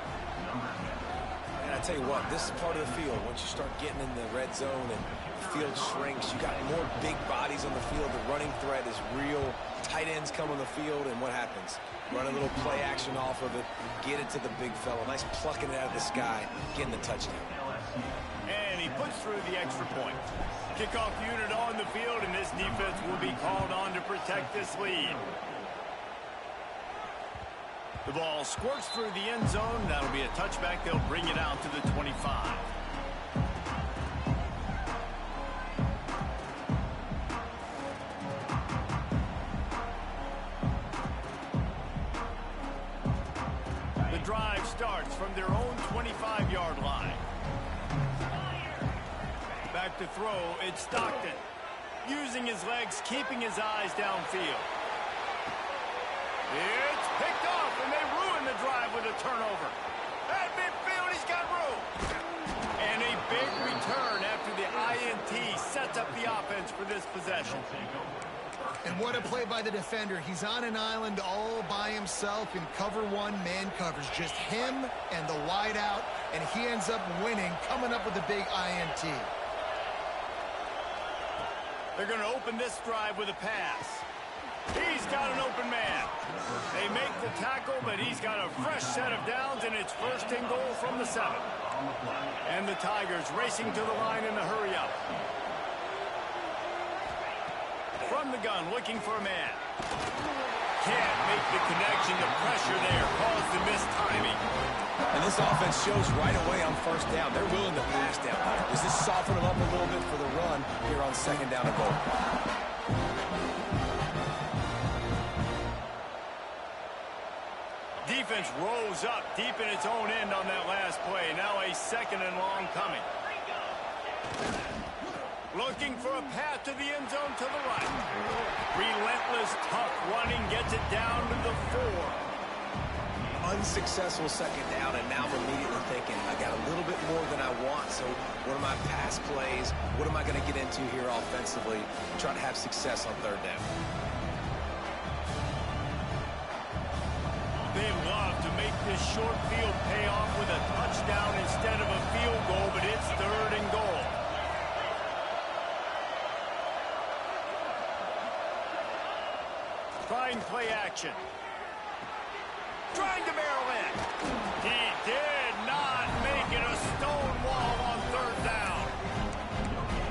And I tell you what, this is part of the field. Once you start getting in the red zone and the field shrinks, you got more big bodies on the field. The running threat is real. Tight ends come on the field, and what happens? Run a little play action off of it, get it to the big fella. Nice plucking it out of the sky, getting the touchdown. And he puts through the extra point. Kickoff unit on the field, and this defense will be called on to protect this lead. The ball squirts through the end zone. That'll be a touchback. They'll bring it out to the 25. The drive starts from their own 25-yard line. Back to throw, it's Stockton. Using his legs, keeping his eyes downfield. It's picked off, and they ruin the drive with a turnover. At midfield, he's got room. And a big return after offense for this possession. And what a play by the defender. He's on an island all by himself in cover one man covers. Just him and the wide out, and he ends up winning, coming up with a big INT. They're going to open this drive with a pass. He's got an open man. They make the tackle, but he's got a fresh set of downs, and it's 1st and goal from the 7. And the Tigers racing to the line in the hurry-up. From the gun, looking for a man. Can't make the connection. The pressure there caused the missed timing. And this offense shows right away on 1st down. They're willing to pass down here. Does this soften them up a little bit for the run here on 2nd down and goal? Defense rose up deep in its own end on that last play. Now a 2nd and long coming. Looking for a path to the end zone to the right. Relentless, tough running gets it down to the 4. Unsuccessful 2nd down, and now I'm immediately thinking, I got a little bit more than I want, so what are my pass plays? What am I going to get into here offensively? Try to have success on 3rd down. They love to make this short field pay off with a touchdown instead of a field goal, but it's 3rd and goal. Trying play action. Trying to barrel in. He did not make it a stone wall on 3rd down.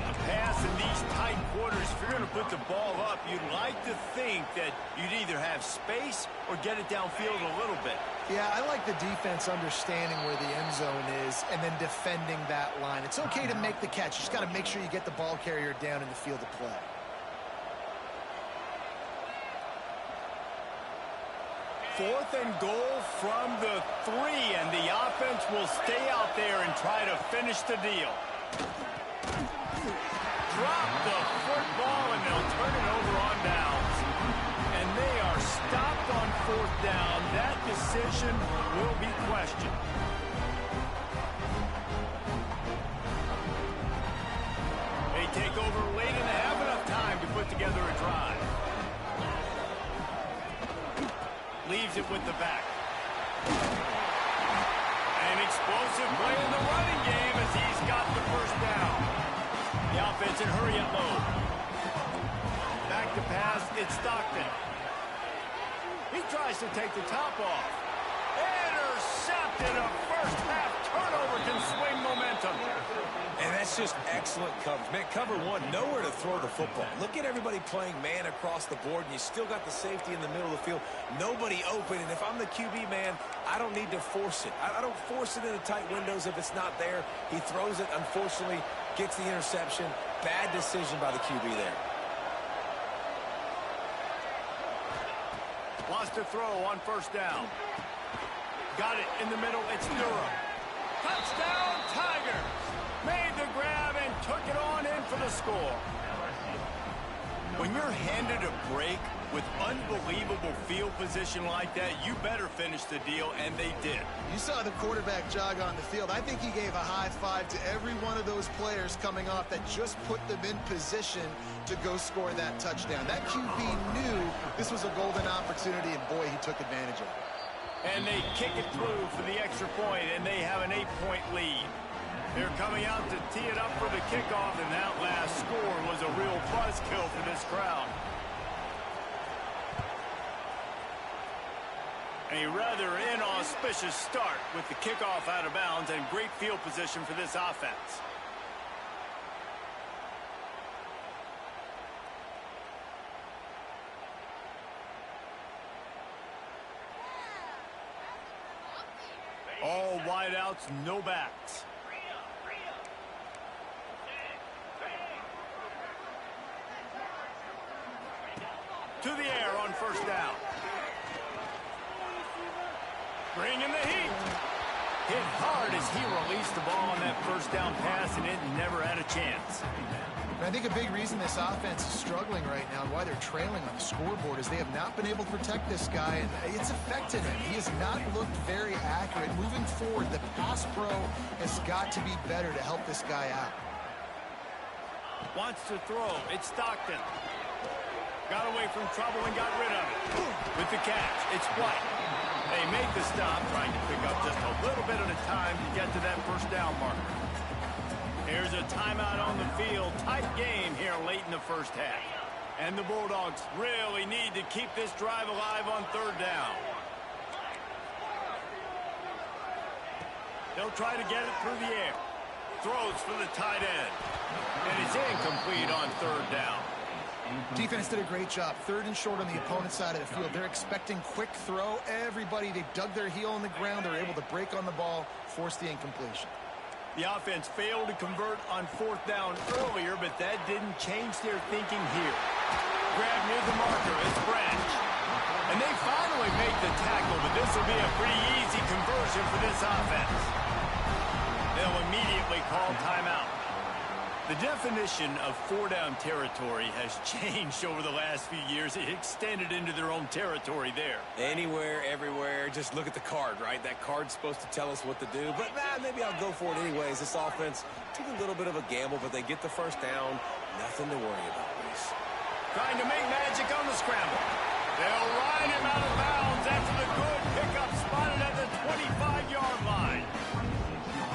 A pass in these tight quarters, if you're going to put the ball up, you'd like to think that you'd either have space or get it downfield a little bit. Yeah, I like the defense understanding where the end zone is and then defending that line. It's okay to make the catch. You just got to make sure you get the ball carrier down in the field of play. 4th and goal from the 3, and the offense will stay out there and try to finish the deal. Drop the football, and they'll turn it over on downs. And they are stopped on 4th down. That decision will be questioned. They take over late and have enough time to put together a drive. Leaves it with the back. An explosive play in the running game as he's got the 1st down. The offense in hurry-up mode. Back to pass, it's Stockton. He tries to take the top off. Intercepted. A 1st half turnover can swing momentum. And that's just excellent coverage. Man, cover 1, nowhere to throw the football. Look at everybody playing man across the board, and you still got the safety in the middle of the field. Nobody open, and if I'm the QB, man, I don't need to force it. I don't force it into tight windows if it's not there. He throws it, unfortunately, gets the interception. Bad decision by the QB there. Wants to throw on 1st down. Got it in the middle. It's Durham. Touchdown, Tigers. Made the grab and took it on in for the score. When you're handed a break with unbelievable field position like that, you better finish the deal, and they did. You saw the quarterback jog on the field. I think he gave a high five to every one of those players coming off that just put them in position to go score that touchdown. That QB knew this was a golden opportunity, and boy, he took advantage of it. And they kick it through for the extra point, and they have an 8-point lead. They're coming out to tee it up for the kickoff, and that last score was a real buzzkill for this crowd. A rather inauspicious start with the kickoff out of bounds and great field position for this offense. All wideouts, no backs. To the air on 1st down. Bringing the heat. Hit hard as he released the ball on that 1st down pass, and it never had a chance. And I think a big reason this offense is struggling right now and why they're trailing on the scoreboard is they have not been able to protect this guy, and it's affected him. He has not looked very accurate. Moving forward, the pass pro has got to be better to help this guy out. Wants to throw. It's Stockton. Got away from trouble and got rid of it. With the catch, it's White. They make the stop, trying to pick up just a little bit at a time to get to that first down marker. Here's a timeout on the field. Tight game here late in the first half. And the Bulldogs really need to keep this drive alive on third down. They'll try to get it through the air. Throws for the tight end. And it's incomplete on third down. Defense did a great job. Third and short on the opponent's side of the field. They're expecting quick throw. Everybody, they dug their heel in the ground. They're able to break on the ball, force the incompletion. The offense failed to convert on fourth down earlier, but that didn't change their thinking here. Grab near the marker. It's Branch. And they finally make the tackle, but this will be a pretty easy conversion for this offense. They'll immediately call timeout. The definition of four-down territory has changed over the last few years. It extended into their own territory there. Anywhere, everywhere, just look at the card, right? That card's supposed to tell us what to do, but maybe I'll go for it anyways. This offense took a little bit of a gamble, but they get the first down. Nothing to worry about, Reese. Trying to make magic on the scramble. They'll ride him out of bounds after the good pickup spotted at the 25-yard line.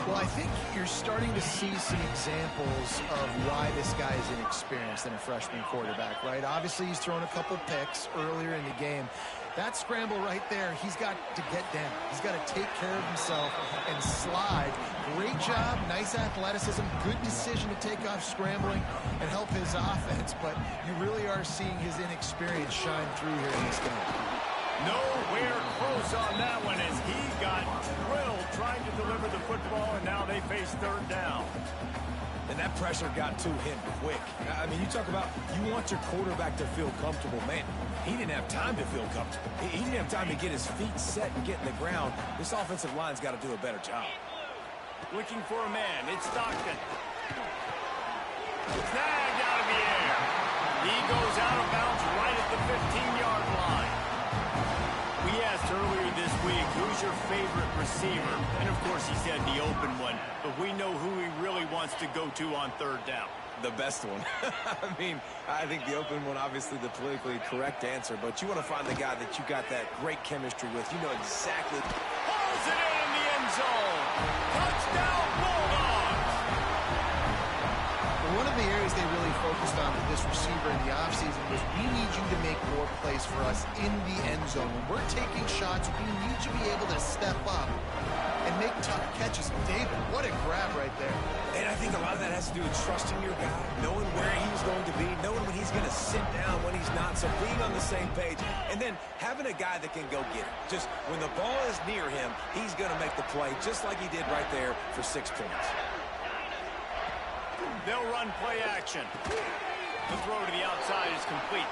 Well, I think you're starting to see some examples of why this guy is inexperienced in a freshman quarterback, right? Obviously, he's thrown a couple picks earlier in the game. That scramble right there, he's got to get down. He's got to take care of himself and slide. Great job, nice athleticism, good decision to take off scrambling and help his offense, but you really are seeing his inexperience shine through here in this game. Nowhere close on that one as he got drilled trying to deliver the football, and now they face third down. And that pressure got to him quick. I mean, you talk about you want your quarterback to feel comfortable. Man, he didn't have time to feel comfortable. He didn't have time to get his feet set and get in the ground. This offensive line's got to do a better job. Looking for a man. It's Stockton. Snagged out of the air. He goes out of bounds right at the 15-yard line. We asked earlier this week, who's your favorite receiver? And, of course, he said the open one. But we know who he really wants to go to on third down. The best one. I mean, I think the open one, obviously the politically correct answer. But you want to find the guy that you got that great chemistry with. You know exactly. Pulls it in the end zone. Touchdown, Bulldogs! One of the areas they really focused on with this receiver in the offseason was we need you to make more plays for us in the end zone. When we're taking shots, we need you to be able to step up and make tough catches. David, what a grab right there. And I think a lot of that has to do with trusting your guy, knowing where he's going to be, knowing when he's going to sit down, when he's not, so being on the same page, and then having a guy that can go get it. Just when the ball is near him, he's going to make the play just like he did right there for 6 points. They'll run play action. The throw to the outside is complete.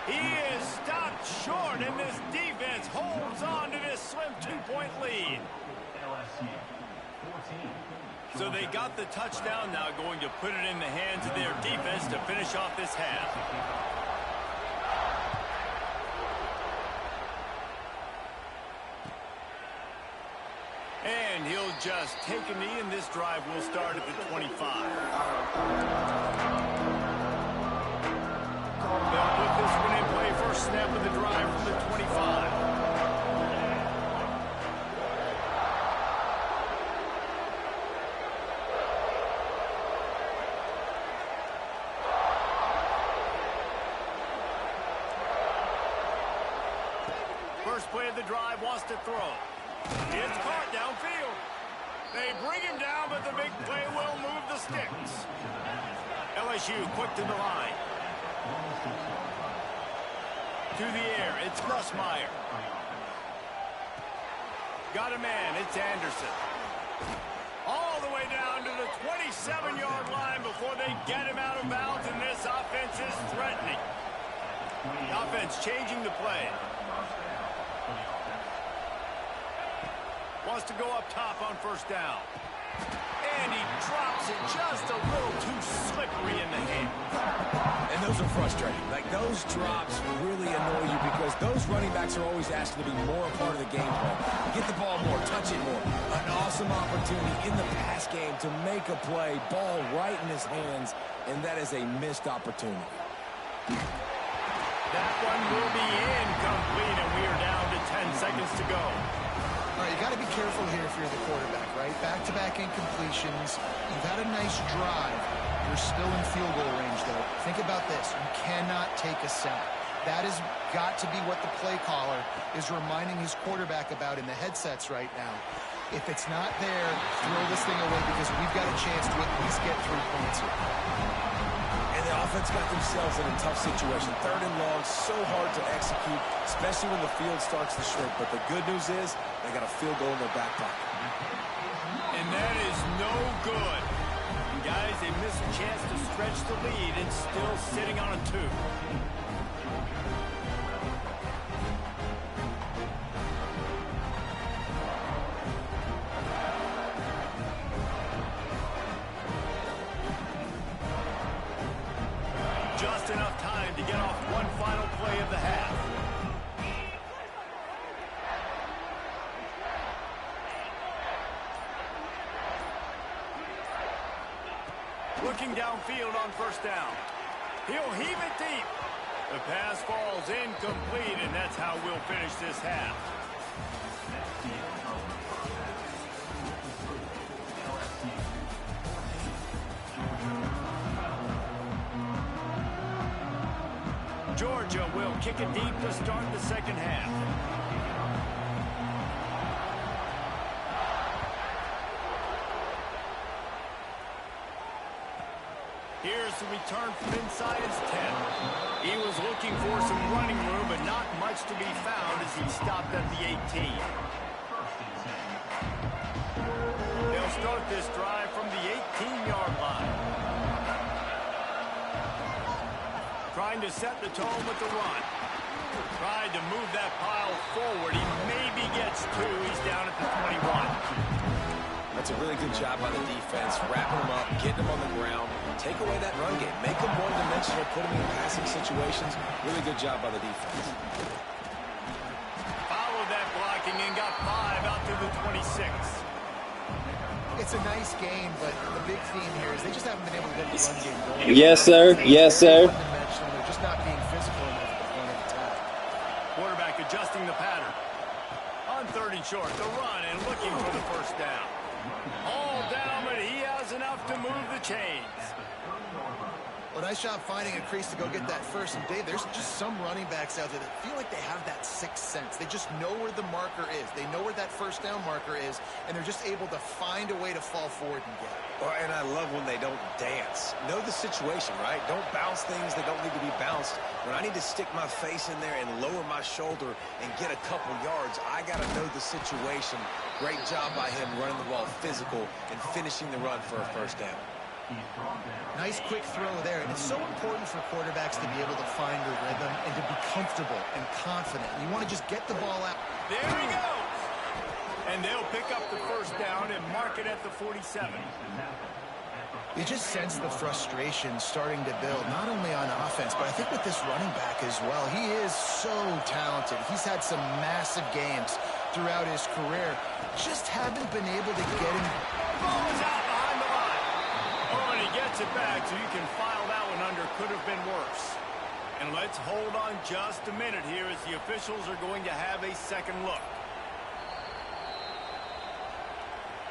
He is stopped short, and this defense holds on to this slim 2-point lead. So they got the touchdown, now going to put it in the hands of their defense to finish off this half. And he'll just take a knee, and this drive will start at the 25. They'll put this one in play. First snap of the drive from the 25. First play of the drive, wants to throw. It's caught downfield. They bring him down, but the big play will move the sticks. LSU quick to the line. To the air, it's Nussmeier. Got a man, it's Anderson. All the way down to the 27-yard line before they get him out of bounds, and this offense is threatening. The offense changing the play. Wants to go up top on first down. And he drops it just a little too slippery in the hand. And those are frustrating. Like, those drops really annoy you because those running backs are always asking to be more a part of the game plan. Get the ball more, touch it more. An awesome opportunity in the pass game to make a play, ball right in his hands, and that is a missed opportunity. That one will be incomplete, and we are down to 10 seconds to go. All right, you got to be careful here if you're the quarterback, right? Back-to-back incompletions. You've had a nice drive. You're still in field goal range, though. Think about this. You cannot take a sack. That has got to be what the play caller is reminding his quarterback about in the headsets right now. If it's not there, throw this thing away because we've got a chance to at least get 3 points here. And the offense got themselves in a tough situation. 3rd and long, so hard to execute, especially when the field starts to shrink. But the good news is they got a field goal in their back pocket. And that is no good. And guys, they miss a chance to stretch the lead and still sitting on a 2. Just enough time to get off one final play of the half. Looking downfield on 1st down. He'll heave it deep. The pass falls incomplete, and that's how we'll finish this half. Georgia will kick it deep to start the 2nd half. Here's the return from inside his 10. He was looking for some running room, but not much to be found as he stopped at the 18. They'll start this drive from the 18-yard line. Trying to set the tone with the run. Tried to move that pile forward. He maybe gets 2. He's down at the 21. That's a really good job by the defense, wrapping them up, getting them on the ground, take away that run game, make them one-dimensional, put them in passing situations. Really good job by the defense. Followed that blocking and got 5 out to the 26. It's a nice game, but the big theme here is they just haven't been able to get the run game going. Yes, sir. Yes, sir. They're just not being physical enough at the point of attack. Quarterback adjusting the pattern. On 3rd and short, the run and looking for the 1st down. All down, but he has enough to move the chains. Well, nice job finding a crease to go get that first. And Dave, there's just some running backs out there that feel like they have that 6th sense. They just know where the marker is. They know where that 1st down marker is, and they're just able to find a way to fall forward and get it. Well, and I love when they don't dance. Know the situation, right? Don't bounce things that don't need to be bounced. When I need to stick my face in there and lower my shoulder and get a couple yards, I got to know the situation. Great job by him running the ball physical and finishing the run for a 1st down. Nice quick throw there, and it's so important for quarterbacks to be able to find a rhythm and to be comfortable and confident. You want to just get the ball out. There he goes. And they'll pick up the 1st down and mark it at the 47. You just sense the frustration starting to build, not only on offense, but I think with this running back as well. He is so talented. He's had some massive games throughout his career. Just haven't been able to get him. Ball is out behind the line. Oh, and he gets it back, so you can file that one under. Could have been worse. And let's hold on just a minute here as the officials are going to have a 2nd look.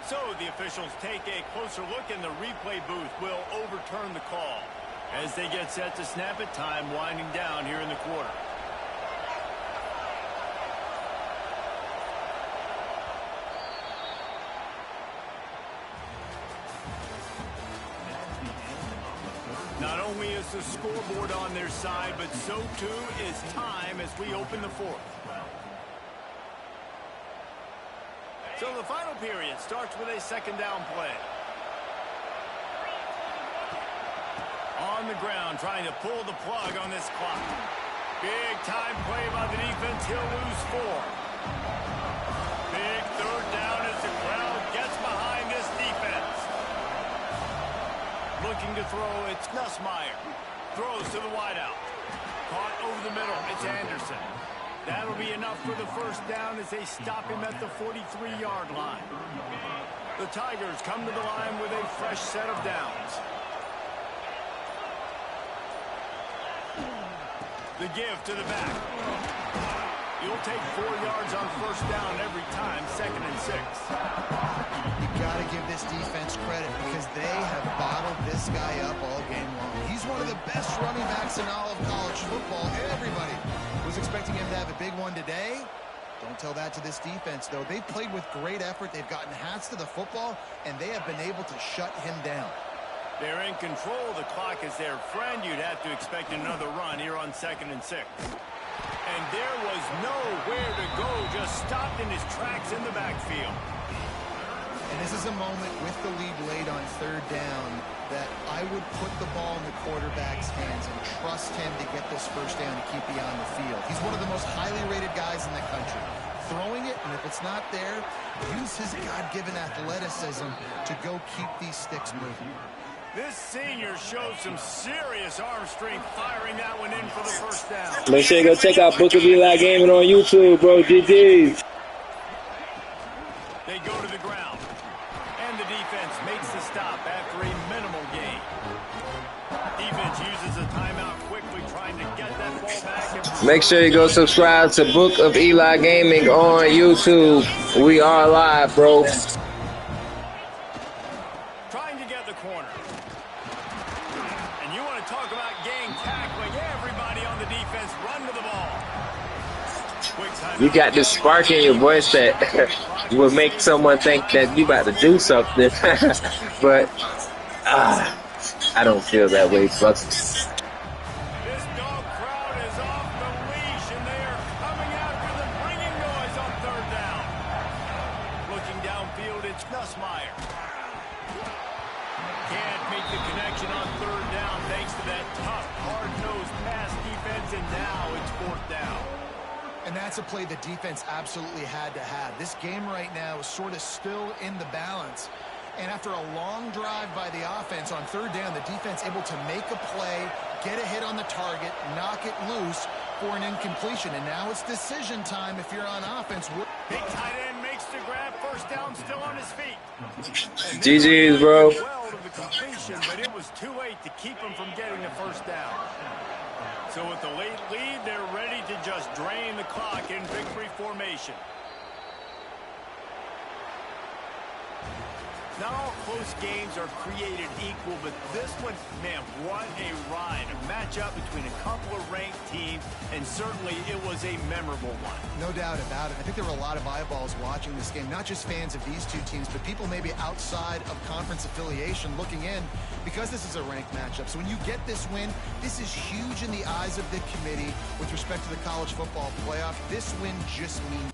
So the officials take a closer look, and the replay booth will overturn the call as they get set to snap it. Time winding down here in the quarter. Not only is the scoreboard on their side, but so too is time as we open the 4th. So the final period starts with a 2nd down play. On the ground, trying to pull the plug on this clock. Big time play by the defense. He'll lose 4. Big 3rd down as the crowd gets behind this defense. Looking to throw, it's Nussmeier. Throws to the wideout. Caught over the middle. It's Anderson. That'll be enough for the first down as they stop him at the 43-yard line. The Tigers come to the line with a fresh set of downs. The give to the back. You'll take 4 yards on first down every time, 2nd and 6. You got to give this defense credit because they have bottled this guy up all game long. He's one of the best running backs in all of college football. Everybody was expecting him to have a big one today. Don't tell that to this defense, though. They've played with great effort. They've gotten hats to the football, and they have been able to shut him down. They're in control of the clock as their friend. You'd have to expect another run here on 2nd and 6. And there was nowhere to go, just stopped in his tracks in the backfield. And this is a moment with the lead late on 3rd down that I would put the ball in the quarterback's hands and trust him to get this first down to keep you on the field. He's one of the most highly rated guys in the country. Throwing it, and if it's not there, use his God-given athleticism to go keep these sticks moving. This senior shows some serious arm strength firing that one in for the first down. Make sure you go check out BookofEliGaming on YouTube, bro. GG's. They go to the ground. And the defense makes the stop after a minimal gain. Defense uses a timeout quickly trying to get that ball back. Make sure you go subscribe to BookofEliGaming on YouTube. We are live, bro. Trying to get the corner. And you want to talk about gang tackling. Everybody on the defense run to the ball. Quick timeout. You got this spark in your voice that will make someone think that you about to do something. But I don't feel that way, Buck. This dog crowd is off the leash, and they are coming after the ringing noise on 3rd down. Looking downfield, it's Nussmeier. Can't make the connection on 3rd down thanks to that tough, hard-nosed pass defense, and now it's 4th down. And that's a play the defense absolutely had to have. This game right now is sort of still in the balance. And after a long drive by the offense on 3rd down, the defense able to make a play, get a hit on the target, knock it loose for an incompletion. And now it's decision time if you're on offense. Big tight end makes the grab, first down, still on his feet. GG's, bro. Well to the completion, but it was too late to keep him from getting the first down. So with the late lead, they're ready to just drain the clock in victory formation. Not all close games are created equal, but this one, man, what a ride. A matchup between a couple of ranked teams, and certainly it was a memorable one. No doubt about it. I think there were a lot of eyeballs watching this game, not just fans of these two teams, but people maybe outside of conference affiliation looking in because this is a ranked matchup. So when you get this win, this is huge in the eyes of the committee with respect to the college football playoff. This win just means